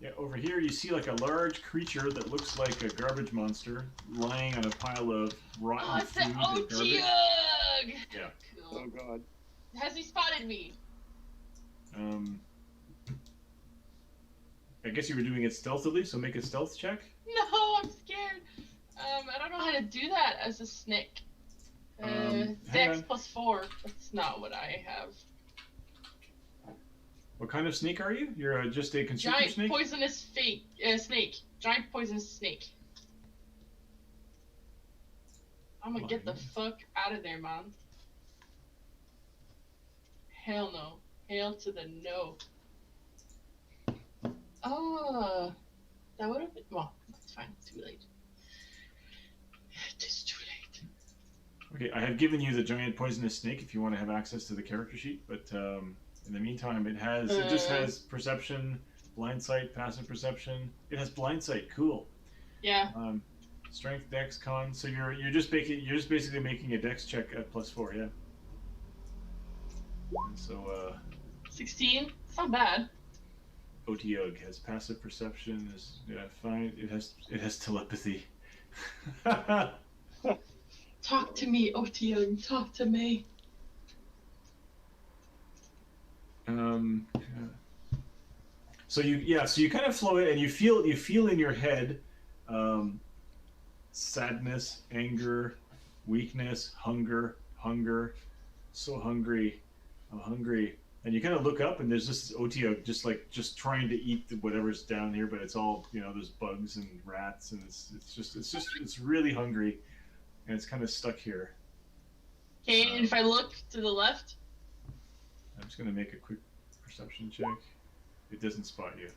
yeah, over here you see like a large creature that looks like a garbage monster lying on a pile of rotten Oh, it's food the and garbage. Otiug! Yeah. Cool. Oh god. Has he spotted me? I guess you were doing it stealthily, so make a stealth check. No, I'm scared. I don't know how to do that as a snake. Hang Dex on. +4. That's not what I have. What kind of snake are you? You're just a constrictor Giant snake? poisonous snake. Giant poisonous snake. I'm gonna get the fuck out of there, man. Hell no. Hail to the no. Oh, that would have been. Well, it's fine. It's too late. It is too late. Okay, I have given you the giant poisonous snake if you want to have access to the character sheet, but in the meantime, it just has perception, blind sight, passive perception. It has blind sight. Cool. Yeah. Strength, dex, con. So you're just basically making a dex check at +4, yeah. And so 16. It's not bad. Otiug has passive perception. Is fine. It has telepathy. Talk to me, Otiug. Talk to me. So you kind of flow it, and you feel in your head, sadness, anger, weakness, hunger, so hungry, I'm hungry, and you kind of look up, and there's this Otiug just trying to eat whatever's down here, but it's all, you know, there's bugs and rats, and it's really hungry, and it's kind of stuck here. Okay, and if I look to the left, I'm just gonna make a quick perception check. It doesn't spot you.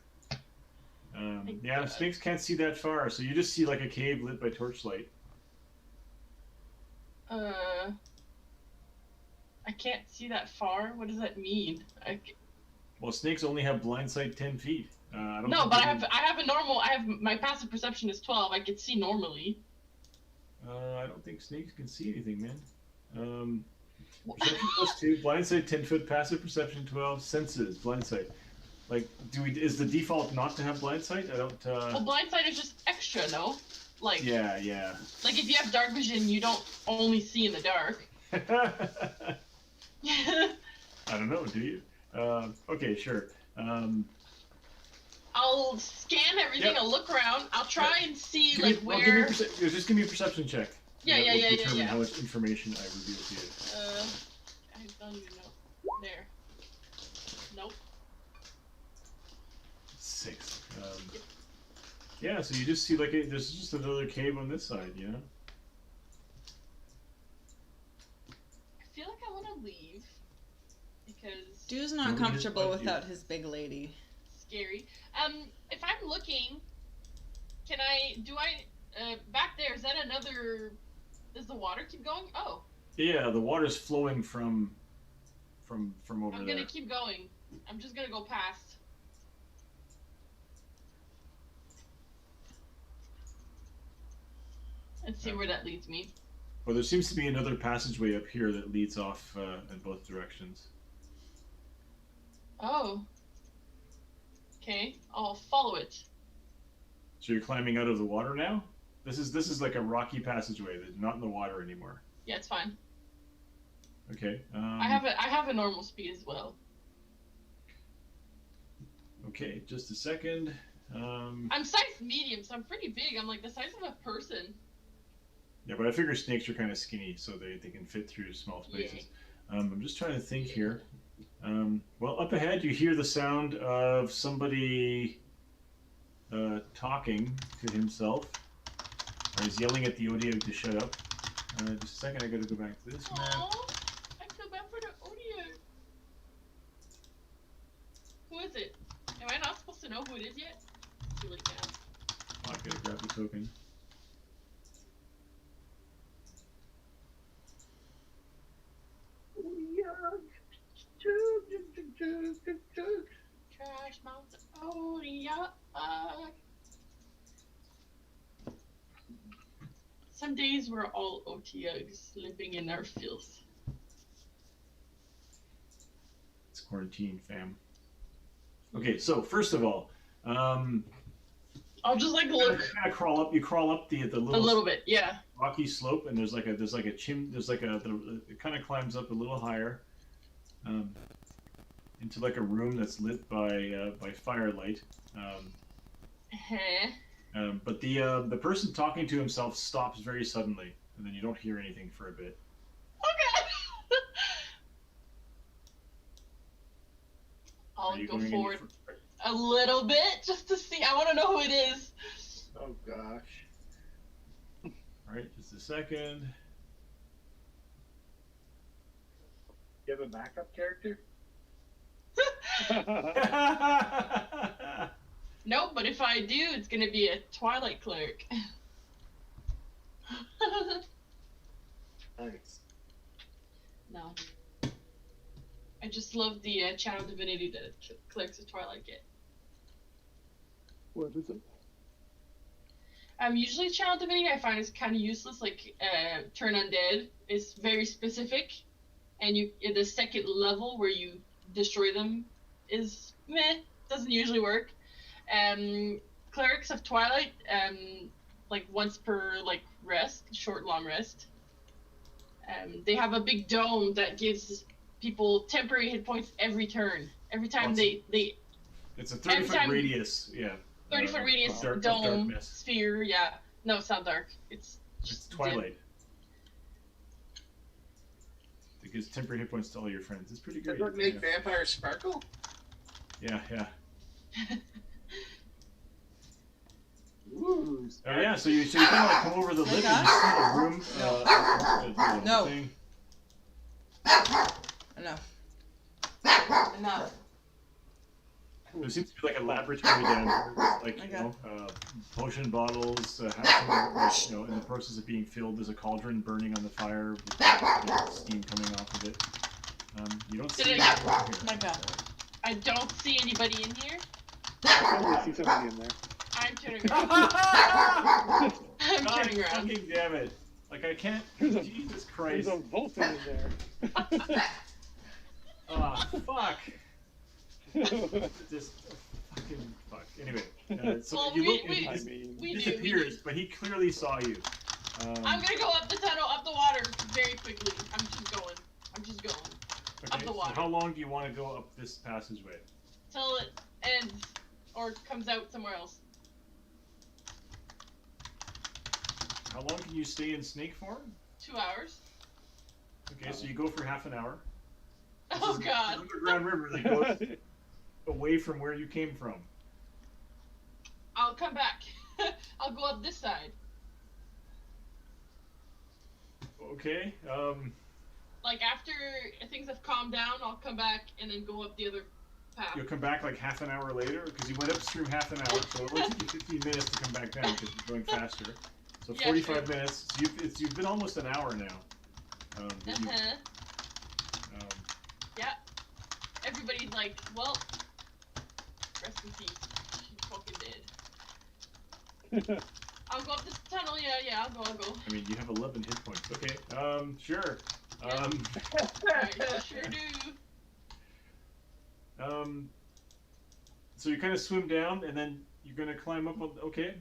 Yeah, God. snakes can't see that far, so you just see like a cave lit by torchlight. I can't see that far. What does that mean? Well, snakes only have blind sight 10 feet. I don't No, think but they I have a normal. I have my passive perception is 12. I can see normally. I don't think snakes can see anything, man. Perception +2, blind sight 10 foot, passive perception 12, senses, blind sight. Like, is the default not to have blind sight? I don't. Well, blind sight is just extra, no? Like. Yeah. Like if you have dark vision, you don't only see in the dark. I don't know. Do you? Okay, sure. I'll scan everything. Yep. I'll look around. I'll try and see Well, just give me a perception check. Yeah, That will yeah. determine how much information I reveal to you. I don't even know. There. Nope. 6. Yeah, so you just see like there's just another cave on this side, you know? I feel like I want to leave because Dude's not comfortable without his big lady. Scary. If I'm looking, back there, is that another, does the water keep going? Oh. Yeah, the water's flowing from over there. I'm gonna keep going. I'm just gonna go past. And see where that leads me. Well, there seems to be another passageway up here that leads off in both directions. Oh. Okay, I'll follow it. So you're climbing out of the water now? This is like a rocky passageway that's not in the water anymore. Yeah, it's fine. Okay. I have a normal speed as well. Okay, just a second. I'm size medium, so I'm pretty big. I'm like the size of a person. Yeah, but I figure snakes are kind of skinny, so they can fit through small spaces. Yeah. I'm just trying to think here. Well, up ahead you hear the sound of somebody talking to himself. Or he's yelling at the audio to shut up. Just a second, I gotta go back to this map. I feel bad for the audio. Who is it? Am I not supposed to know who it is yet? Too late now. Oh, I gotta grab the token. Trash Mountain. Oh, yeah. Some days we're all OTUGs living in our filth. It's quarantine, fam. Okay, so first of all, I'll just like look. Kind of crawl up. You crawl up the little. A little bit, yeah. Rocky slope, and there's like a it kind of climbs up a little higher, into like a room that's lit by firelight. But the person talking to himself stops very suddenly, and then you don't hear anything for a bit. Okay. I'll go forward a little bit just to see. I want to know who it is. Oh gosh. All right, just a second. You have a backup character? Nope, but if I do, it's gonna be a Twilight cleric. Nice. No. I just love the channel divinity that clerics of Twilight get. What is it? Usually channel divinity I find is kind of useless. Like turn undead is very specific, and the second level where you destroy them is meh. Doesn't usually work. Clerics of Twilight, like once per like rest, short long rest. They have a big dome that gives people temporary hit points every turn. Every time they. It's a 30-foot radius, yeah. 30-foot radius dome sphere, yeah. No, it's not dark. It's Twilight. It gives temporary hit points to all your friends. It's pretty great. Does it make vampires sparkle? Yeah, yeah. Ooh, yeah, so you kind of like come over the lip and you see a room. No. Thing. Enough. Enough. There seems to be like a laboratory down here, with, like potion bottles, in the process of being filled. There's a cauldron burning on the fire with steam coming off of it. You don't see anybody here. My God. I don't see anybody in here. I see somebody in there. I'm turning around. I'm turning around. Fucking damn it! Like I can't. Jesus Christ! There's a Vulcan in there. Ah, fuck! Just fucking fuck. Anyway, so Well, you look, we he disappears, but he clearly saw you. I'm gonna go up the tunnel, up the water very quickly. I'm just going. Okay, Up the water. So how long do you want to go up this passageway? Till it ends or comes out somewhere else. How long can you stay in snake form? 2 hours. Okay, so you go for half an hour. Oh God! An underground river that goes away from where you came from. I'll come back. I'll go up this side. Okay. Like after things have calmed down, I'll come back and then go up the other path. You'll come back like half an hour later because you went upstream half an hour, so it will take you 15 minutes to come back down because you're going faster. So 45 minutes. So you've been almost an hour now. Yeah. Everybody's like, well, rest in peace. She's fucking dead. I'll go up this tunnel. Yeah. I'll go. I mean, you have 11 hit points. Okay. Sure. I sure do. So you kind of swim down, and then you're gonna climb up. Okay.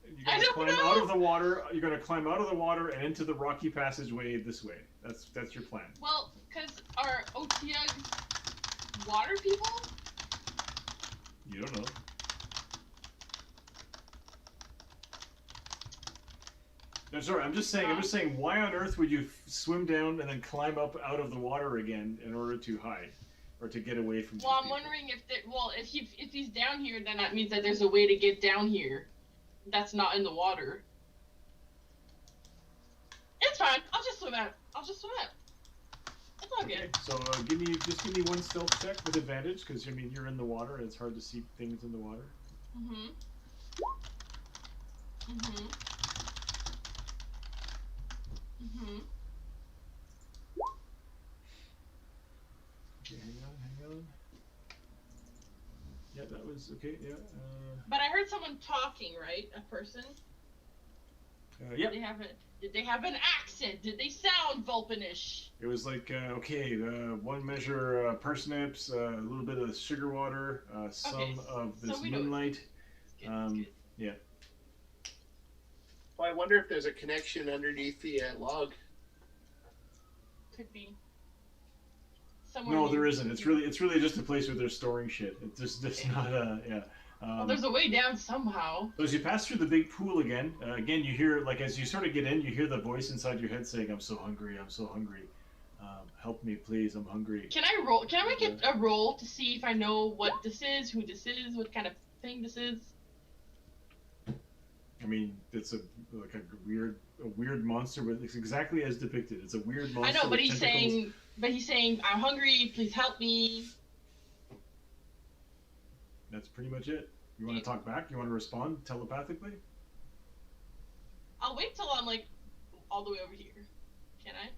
You're I gonna don't climb know. out of the water. You're gonna climb out of the water and into the rocky passageway this way. That's your plan. Well, because our Otyugs water people? You don't know. No, sorry. I'm just saying. Why on earth would you swim down and then climb up out of the water again in order to hide or to get away from? Well, I'm wondering if he's down here, then that means that there's a way to get down here. That's not in the water. It's fine. I'll just swim out. It's all good. Okay, so give me one stealth check with advantage because I mean you're in the water and it's hard to see things in the water. Mhm. Okay, hang on. Yeah, that was okay. Yeah. But I heard someone talking, right? A person. Yeah. Did they have an accent? Did they sound Vulpanish? It was like okay, one measure parsnips, a little bit of sugar water, some of this moonlight. Good. Yeah. Well, I wonder if there's a connection underneath the log. Could be. Somewhere No, there isn't. It's really just a place where they're storing shit. It's just not yeah. Well, there's a way down somehow. So as you pass through the big pool again, you hear, like, as you sort of get in, you hear the voice inside your head saying, I'm so hungry. Help me, please, I'm hungry. Can I roll? Can I make it a roll to see if I know what this is, who this is, what kind of thing this is? I mean, it's a weird monster, but it's exactly as depicted. It's a weird monster. I know, but with tentacles. he's saying, I'm hungry, please help me. That's pretty much it. You want to talk back? You want to respond telepathically? I'll wait till I'm like all the way over here. Can I?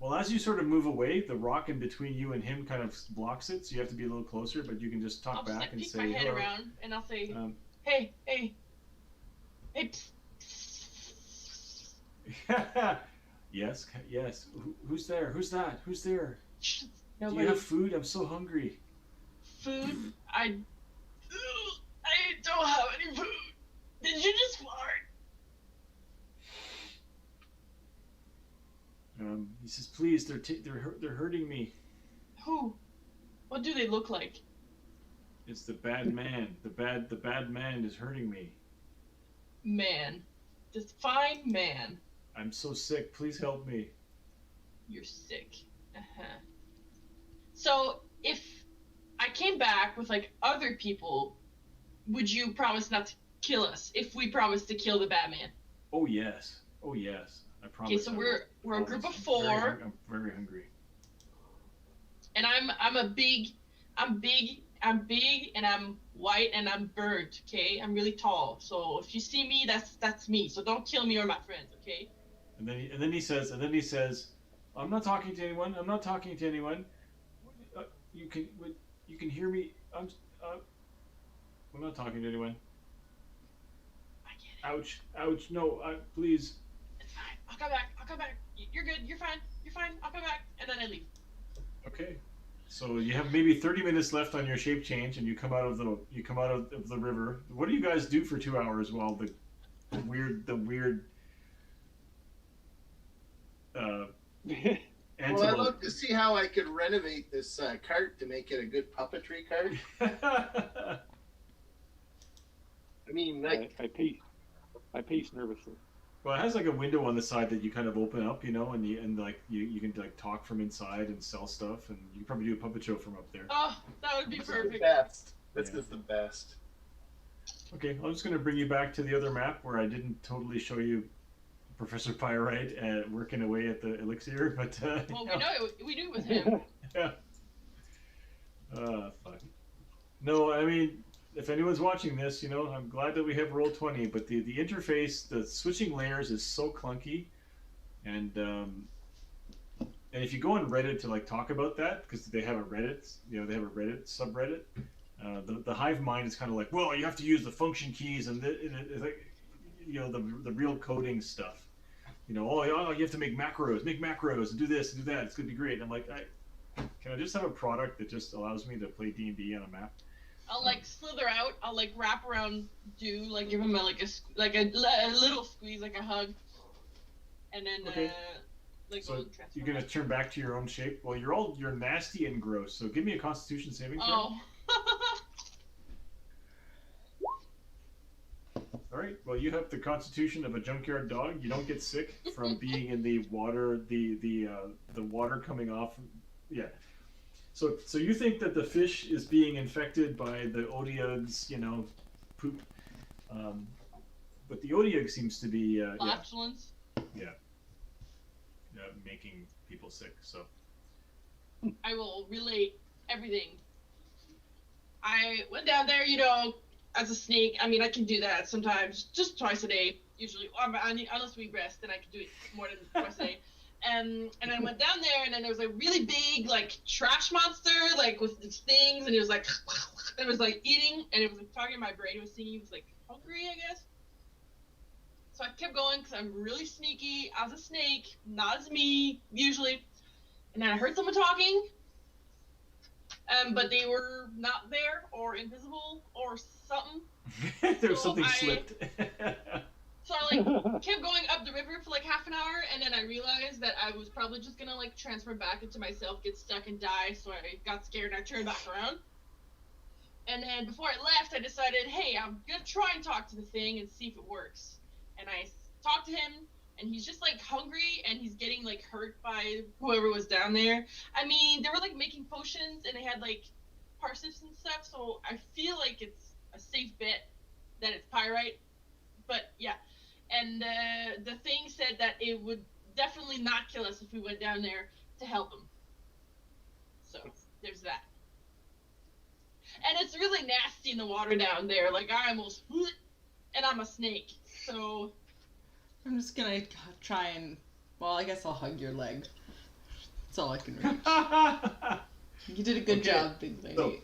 Well, as you sort of move away, the rock in between you and him kind of blocks it, so you have to be a little closer. But you can just talk back and say, I'll just peek my head hello. around and I'll say, hey, psst. Yes. Who's there? Who's that? Who's there? Nobody. Do you have food? I'm so hungry. Food? I don't have any food. Did you just fart? He says, "Please, they're hurting me." Who? What do they look like? It's the bad man. The bad man is hurting me. Man, this fine man. I'm so sick. Please help me. You're sick. So if I came back with like other people, would you promise not to kill us if we promise to kill the Batman? Oh yes. I promise. Okay, so we're a group of 4. I'm very hungry. And I'm big, and I'm white, and I'm burnt. Okay, I'm really tall. So if you see me, that's me. So don't kill me or my friends. Okay. And then he says, I'm not talking to anyone. You can hear me. I'm not talking to anyone. I get it. Ouch. No, please. It's fine. I'll come back. You're good. You're fine. I'll come back, and then I leave. Okay. So you have maybe 30 minutes left on your shape change, and you come out of the river. What do you guys do for 2 hours while the weird Well, I'd love to see how I could renovate this cart to make it a good puppetry cart. I mean, like... I pace nervously. Well, it has like a window on the side that you kind of open up, you know, and you can like talk from inside and sell stuff, and you can probably do a puppet show from up there. Oh, that would be This is perfect. the best. This Yeah. is the best. Okay, I'm just going to bring you back to the other map where I didn't totally show you Professor Pyrite working away at the elixir, but Well, we knew it was him. yeah. Fun. No, I mean, if anyone's watching this, you know, I'm glad that we have Roll20, but the interface, the switching layers is so clunky, and if you go on Reddit to like talk about that, because they have a Reddit, you know, they have a Reddit subreddit. The hive mind is kind of like, well, you have to use the function keys and it's like, you know, the real coding stuff. You know, oh, you have to make macros and do this and do that. It's gonna be great. And I'm like, can I just have a product that just allows me to play D&D on a map? I'll like slither out. I'll like wrap around Do, like give him a little squeeze, like a hug, and then Okay. like So transfer. you're gonna turn back to your own shape. Well, you're nasty and gross. So give me a Constitution saving throw. Oh. All right. Well, you have the constitution of a junkyard dog. You don't get sick from being in the water. The water coming off. Yeah. So you think that the fish is being infected by the Odiug's, you know, poop, but the Odiug seems to be Flatulence. making people sick. So I will relate everything. I went down there, you know, as a snake. I mean, I can do that sometimes, just twice a day, usually. Unless we rest, then I can do it more than twice a day. And I went down there, and then there was a really big, like, trash monster, like, with these things, and it was like, it was like eating, and it was like targeting my brain. It was thinking it was like hungry, I guess. So I kept going because I'm really sneaky as a snake, not as me usually. And then I heard someone talking. But they were not there, or invisible, or something. there was So something I- slipped. So I like kept going up the river for like half an hour, and then I realized that I was probably just gonna like transfer back into myself, get stuck and die. So I got scared and I turned back around. And then before I left, I decided, hey, I'm gonna try and talk to the thing and see if it works. And I talked to him, and he's just like hungry, and he's getting like hurt by whoever was down there. I mean, they were like making potions, and they had like parsnips and stuff. So I feel like it's a safe bet that it's pyrite. But yeah. And the thing said that it would definitely not kill us if we went down there to help him. So there's that. And it's really nasty in the water down there. Like I almost, and I'm a snake. So I'm just gonna try and, well, I guess I'll hug your leg. That's all I can reach. You did a good Okay. job, big lady. So,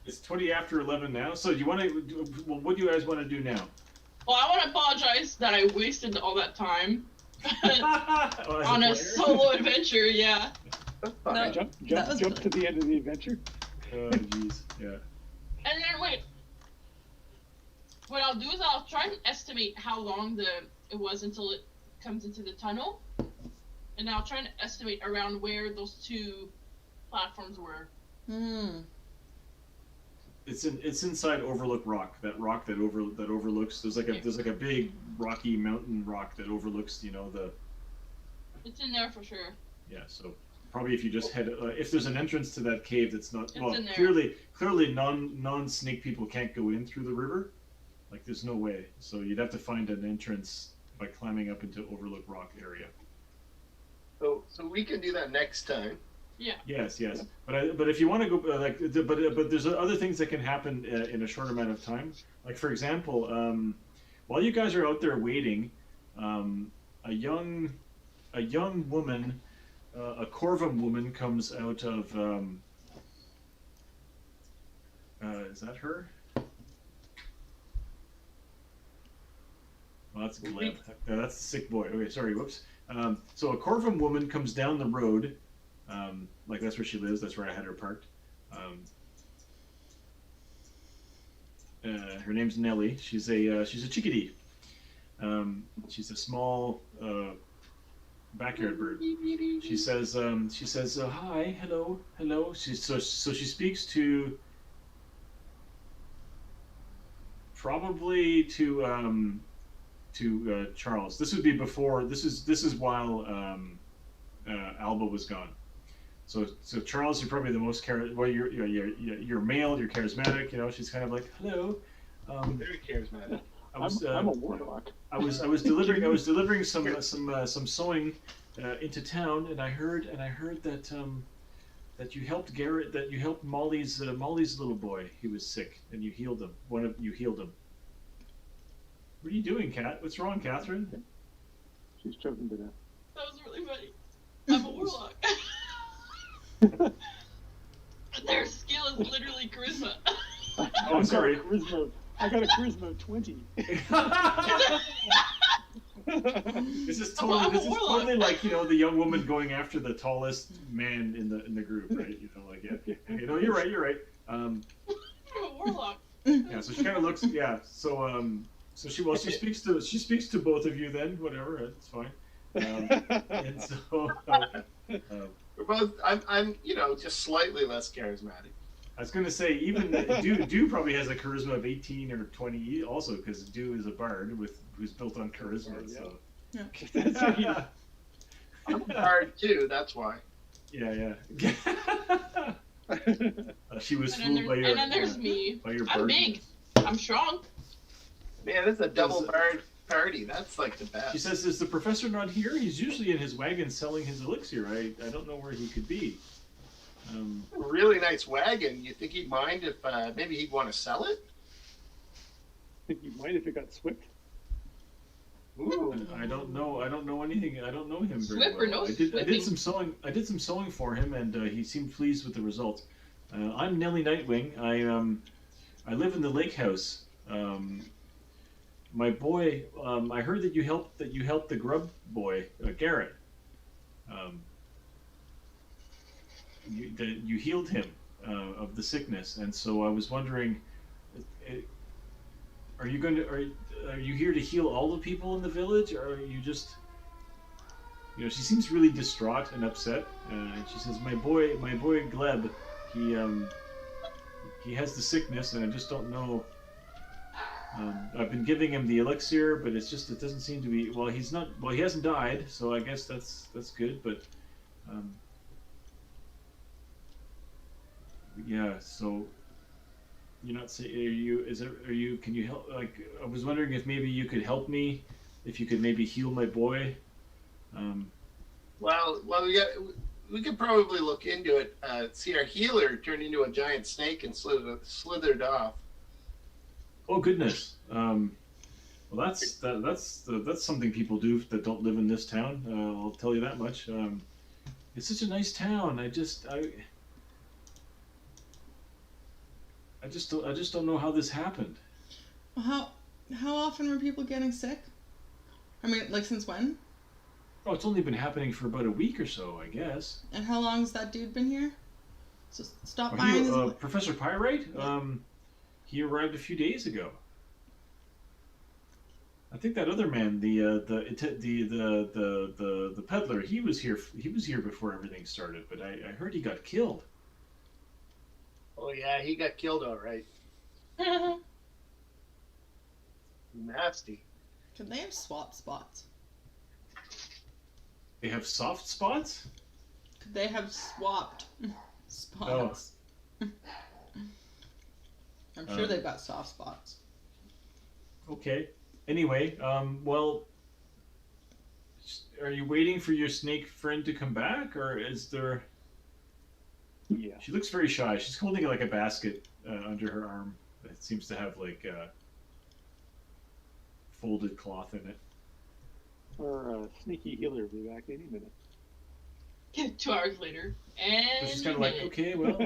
it's 20 after 11 now. So do you want to? Well, what do you guys want to do now? well, I want to apologize that I wasted all that time Oh, as on a player? solo adventure. Yeah. That's fine. No. Jump That was to the end of the adventure. Oh, jeez. Yeah. And then wait. What I'll do is I'll try and estimate how long it was until it comes into the tunnel, and I'll try and estimate around where those two platforms were. Hmm. It's inside Overlook Rock. That rock that overlooks. There's like a big rocky mountain rock that overlooks. You know the. It's in there for sure. Yeah. So probably if you just head, if there's an entrance to that cave that's not It's well, in there. clearly non-snake people can't go in through the river. Like there's no way. So you'd have to find an entrance by climbing up into Overlook Rock area. So we can do that next time. Yes. But if you want to go, but there's other things that can happen in a short amount of time. Like for example, while you guys are out there waiting, a young woman, a Corvum woman, comes out of. Is that her? Well, that's Gleb. That's the sick boy. Okay, sorry. Whoops. So a Corvum woman comes down the road. Like that's where she lives. That's where I had her parked. Her name's Nellie. She's a chickadee. She's a small backyard bird. She says hi, hello. She speaks to probably to Charles. This would be before. This is while Alba was gone. So Charles, you're probably the most you're male, you're charismatic. You know, she's kind of like, hello. Very charismatic. I'm a warlock. I was delivering some sewing into town, and I heard that you helped Garrett, that you helped Molly's little boy. He was sick, and you healed him. You healed him. What are you doing, Kat? What's wrong, Catherine? She's choking to death. That was really funny. I'm a warlock. Their skill is literally charisma. Oh, sorry. I got a charisma of 20. This is totally like, you know, the young woman going after the tallest man in the group, right? You know, like, yeah. You know, you're right. I'm a warlock. Yeah, so she kind of looks, yeah. So she speaks to both of you then, whatever, it's fine. And so We're both. I'm just slightly less charismatic. I was gonna say even Dew probably has a charisma of 18 or 20 also, because Dew is a bard who's built on charisma. So Yeah. I'm a bard too. That's why. Yeah. She was fooled by your. And then there's me. By your I'm bard. big. I'm strong. Man, it's a double bard party. That's like the best. She says, "Is the professor not here? He's usually in his wagon selling his elixir. I don't know where he could be." A really nice wagon. You think he'd mind if maybe he'd want to sell it? Think you might if it got swift? Ooh. I don't know. I don't know anything. I don't know him very Swip or well. no I did swipping? some sewing. I did some sewing for him, and he seemed pleased with the results. I'm Nellie Nightwing. I live in the lake house. My boy. I heard that you helped the grub boy, Garrett. You healed him of the sickness, and so I was wondering, are you here to heal all the people in the village, or are you just, you know? She seems really distraught and upset, and she says, "My boy Gleb, he has the sickness, and I just don't know. I've been giving him the elixir, but it doesn't seem to be. Well, he hasn't died, so I guess that's good, but." Yeah, so you're not saying, can you help? Like, I was wondering if maybe you could help me, if you could maybe heal my boy. Well, we could probably look into it. See, our healer turned into a giant snake and slithered off. Oh goodness. Well, that's something people do that don't live in this town. I'll tell you that much. It's such a nice town. I just don't know how this happened. Well, how often were people getting sick? I mean, like, since when? Oh, it's only been happening for about a week or so, I guess. And how long has that dude been here? So stop buying his... Professor Pyrite? Yeah. He arrived a few days ago. I think that other man, the peddler, he was here before everything started, but I heard he got killed. Oh yeah, he got killed all right. Nasty. Could they have swap spots? They have soft spots? Could they have swapped spots? Oh. I'm sure they've got soft spots. Okay. Anyway, well, are you waiting for your snake friend to come back, or is there... Yeah. She looks very shy. She's holding like a basket under her arm that seems to have like folded cloth in it. Our sneaky healer will be back any minute. 2 hours later. And So she's kind of like, okay, well,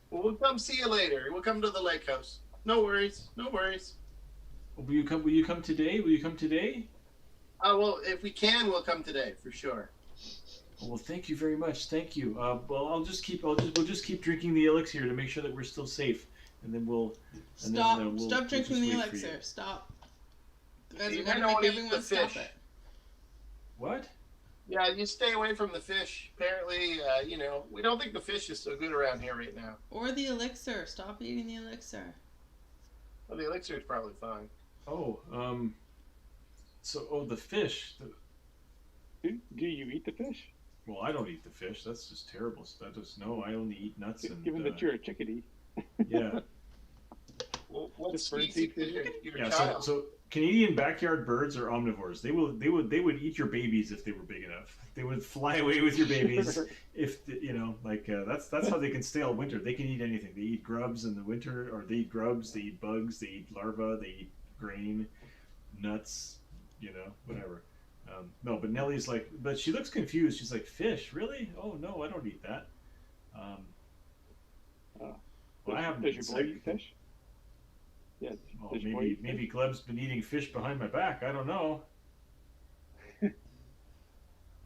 Well, we'll come see you later. We'll come to the lake house. No worries. will you come? Will you come today? Will you come today? Well, if we can, we'll come today for sure. Well, thank you very much. Thank you. Well, we'll just keep drinking the elixir to make sure that we're still safe, and then we'll. Stop drinking the elixir. Stop. Guys, we're gonna make everyone stop it. What? Yeah, you stay away from the fish. Apparently, we don't think the fish is so good around here right now. Or the elixir. Stop eating the elixir. Well, the elixir is probably fine. Oh, the fish. Do you eat the fish? Well, I don't eat the fish. That's just terrible. No. I only eat nuts and. Given that you're a chickadee. Yeah. Well, what Just bird species seed is your Yeah. child? So Canadian backyard birds are omnivores. They would eat your babies if they were big enough. They would fly away with your babies if that's how they can stay all winter. They can eat anything. They eat grubs in the winter, or they eat grubs. They eat bugs. They eat larvae. They eat grain, nuts. Whatever. No, but Nellie's like, but she looks confused. She's like, fish, really? Oh no, I don't eat that. Well, I haven't. Does your boy eat fish? Yeah. Well, Does your boy eat maybe fish? Gleb's been eating fish behind my back. I don't know.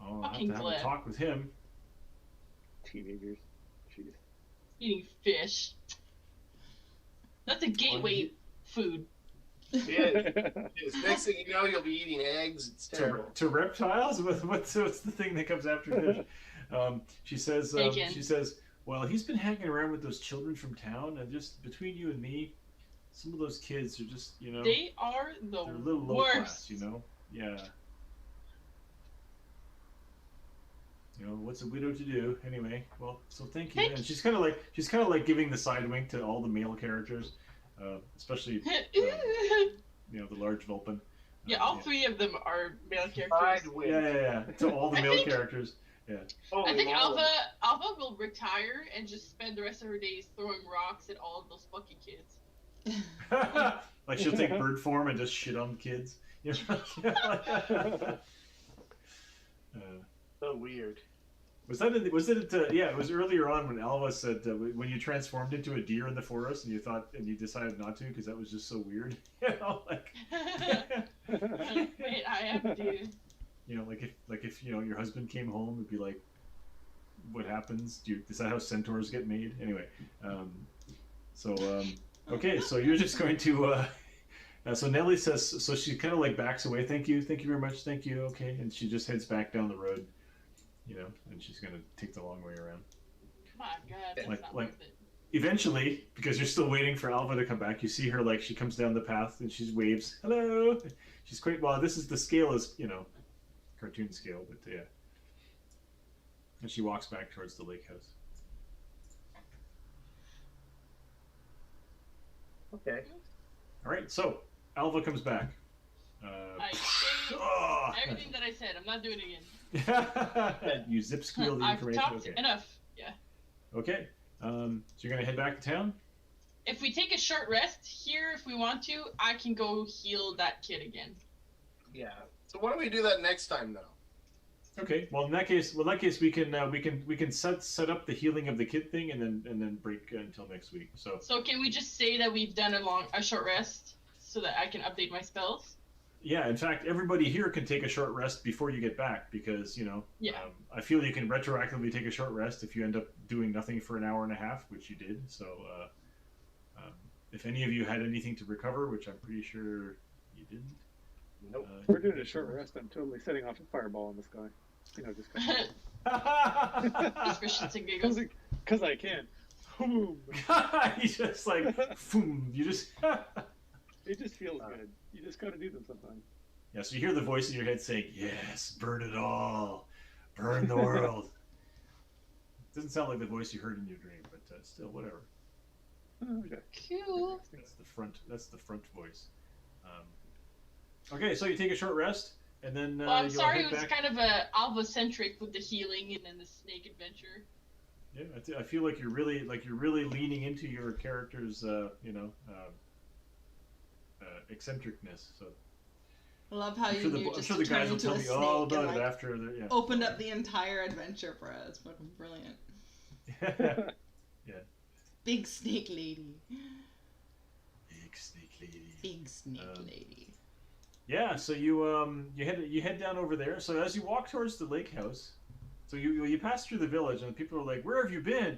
I'll have Fucking to have a Gleb. talk with him. Teenagers. Jeez. Eating fish. That's a gateway food. Yeah. Next thing you know, you'll be eating eggs. It's terrible. To reptiles? What's the thing that comes after fish? She says. Bacon. She says. Well, he's been hanging around with those children from town, and just between you and me, some of those kids are just, They are the they're a little low worst. class, Yeah. What's a widow to do? Anyway, well, so thank you. And she's kind of like giving the side wink to all the male characters, especially the large Vulpin. Yeah, all three of them are male characters. Side wink. Yeah. To all the male characters. Yeah. I think Holy moly. Alpha will retire and just spend the rest of her days throwing rocks at all of those fucking kids. Like she'll take bird form and just shit on kids. So weird. Was it? Yeah, it was earlier on when Alva said when you transformed into a deer in the forest and you decided not to because that was just so weird. Like. Wait, I have to. Like if your husband came home, it'd be like, what happens? Is that how centaurs get made? Anyway, okay, so you're just going to. So Nellie says, so she kind of like backs away. Thank you very much. Thank you. Okay, and she just heads back down the road. And she's gonna take the long way around. My God, that's Like- not like- worth it. Eventually, because you're still waiting for Alva to come back, you see her like she comes down the path and she waves, hello. She's quite well. This is the scale is cartoon scale, but yeah. And she walks back towards the lake house. Okay. All right, so Alva comes back. I say Oh! everything that I said. I'm not doing it again. You zip squeal the I've information. talked Okay. enough. Yeah. Okay. So you're gonna head back to town. If we take a short rest here, if we want to, I can go heal that kid again. Yeah. So why don't we do that next time, though? Okay. Well, in that case, we can set up the healing of the kid thing, and then break until next week. So can we just say that we've done a short rest so that I can update my spells? yeah, in fact, everybody here can take a short rest before you get back because Yeah. I feel you can retroactively take a short rest if you end up doing nothing for an hour and a half, which you did. So if any of you had anything to recover, which I'm pretty sure you didn't. Nope. We're doing a short rest. I'm totally setting off a fireball in the sky. Just kind of, Just for shits and giggles. because I can. Boom. You just like, boom, you just. It just feels good. You just got to do them sometimes. Yeah, so you hear the voice in your head saying, yes, burn it all. Burn the world. Doesn't sound like the voice you heard in your dream, but still, whatever. Oh, okay. Cool. That's the front voice. Okay, so you take a short rest, and then Well, I'm you'll sorry, head it was back. kind of a Alva-centric with the healing and then the snake adventure. Yeah, I feel like you're really leaning into your character's eccentricness. So I love how I'm sure you I'm just sure the turned guys will into tell a me snake all and about like it after. Yeah. opened up the entire adventure for us. Fucking brilliant. Yeah. Big snake lady. Big snake lady. Big snake lady. Yeah, so you head down over there. So as you walk towards the lake house, so you pass through the village, and people are like, "Where have you been?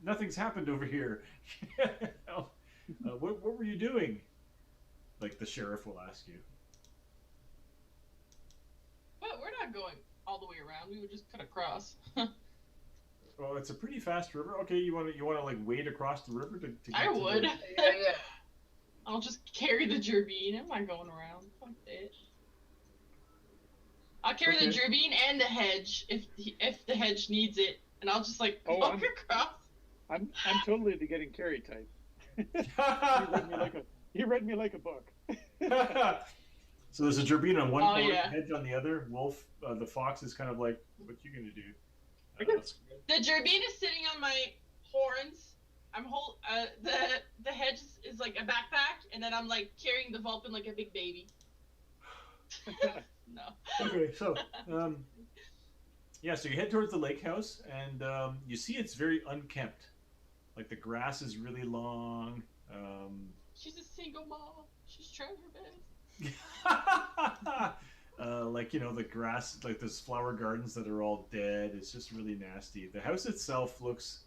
Nothing's happened over here. What were you doing?" Like the sheriff will ask you. But we're not going all the way around. We would just cut across. Well, it's a pretty fast river. Okay, you want to like wade across the river to get I to would. the... Yeah. I'll just carry the gerbine. I'm not going around. Fuck it. I'll carry the gerbine and the hedge if the hedge needs it, and I'll just like walk across. I'm totally the getting carried type. You read me like a book. So there's a gerbine on one corner, yeah. hedge on the other. Wolf, the fox is kind of like, what you gonna do? The gerbine is sitting on my horns. The hedge is like a backpack, and then I'm like carrying the Vulpin like a big baby. No. Okay, so so you head towards the lake house, and you see it's very unkempt. Like the grass is really long. She's a single mom. She's trying her best. Like, you know, the grass, like there's flower gardens that are all dead. It's just really nasty. The house itself looks.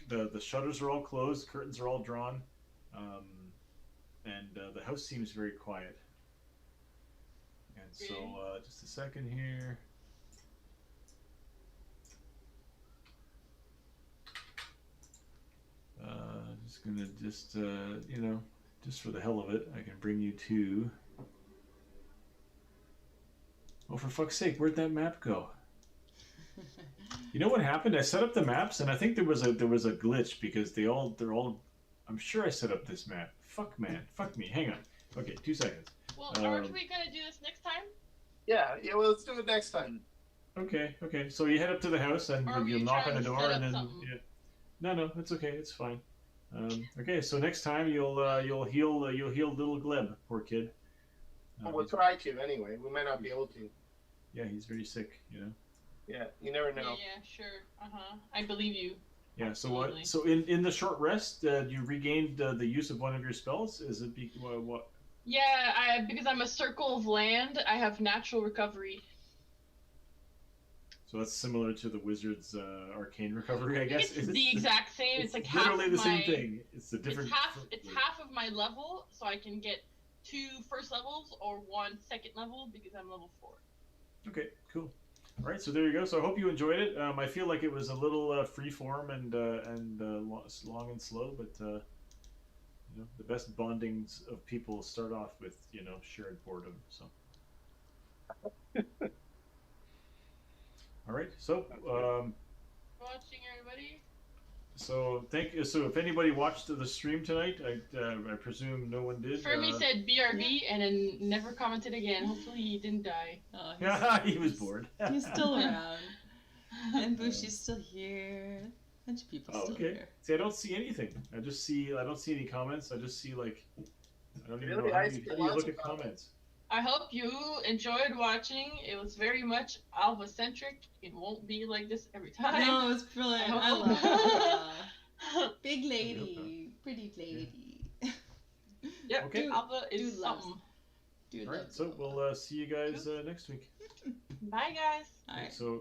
The shutters are all closed, curtains are all drawn, and the house seems very quiet. And so, just a second here. Just gonna you know, just for the hell of it, I can bring you to. Oh, for fuck's sake, where'd that map go? You know what happened? I set up the maps, and I think there was a glitch because they're all. I'm sure I set up this map. Fuck man, fuck me. Hang on. Okay, 2 seconds. Well, aren't we gonna do this next time? Yeah. Well, let's do it next time. Okay. So you head up to the house, and you'll knock on the door, and then. Yeah. No, it's okay. It's fine. Okay, so next time you'll heal little Gleb, poor kid. Well, we'll try to anyway. We might not be able to. Yeah, he's very sick, you know. Yeah, you never know. Yeah, sure. I believe you. Yeah. Absolutely. So in the short rest, you regained the use of one of your spells. Is it what? Yeah, because I'm a circle of land, I have natural recovery. So that's similar to the wizard's arcane recovery, I guess. It's the exact same. It's like literally half the of same my, thing. It's a different. It's half of my level, so I can get 2 first levels or 1 second level because I'm level 4. Okay, cool. All right, so there you go. So I hope you enjoyed it. I feel like it was a little free form and long and slow, but you know, the best bondings of people start off with, you know, shared boredom. So. All right, so Watching everybody. so thank you. So if anybody watched the stream tonight, I presume no one did. Fermi said BRB and then never commented again. Hopefully he didn't die. Oh, Yeah, he was bored. He's still around. And Bushi's still here. A bunch of people still here. See, I don't see anything. I don't see any comments. I just see like I don't even know how you look at comments. I hope you enjoyed watching. It was very much Alva-centric. It won't be like this every time. No, it was brilliant. I love it. Big lady. Pretty lady. Yep, Okay. Alva is something. All right, so we'll see you guys next week. Bye, guys. All right. So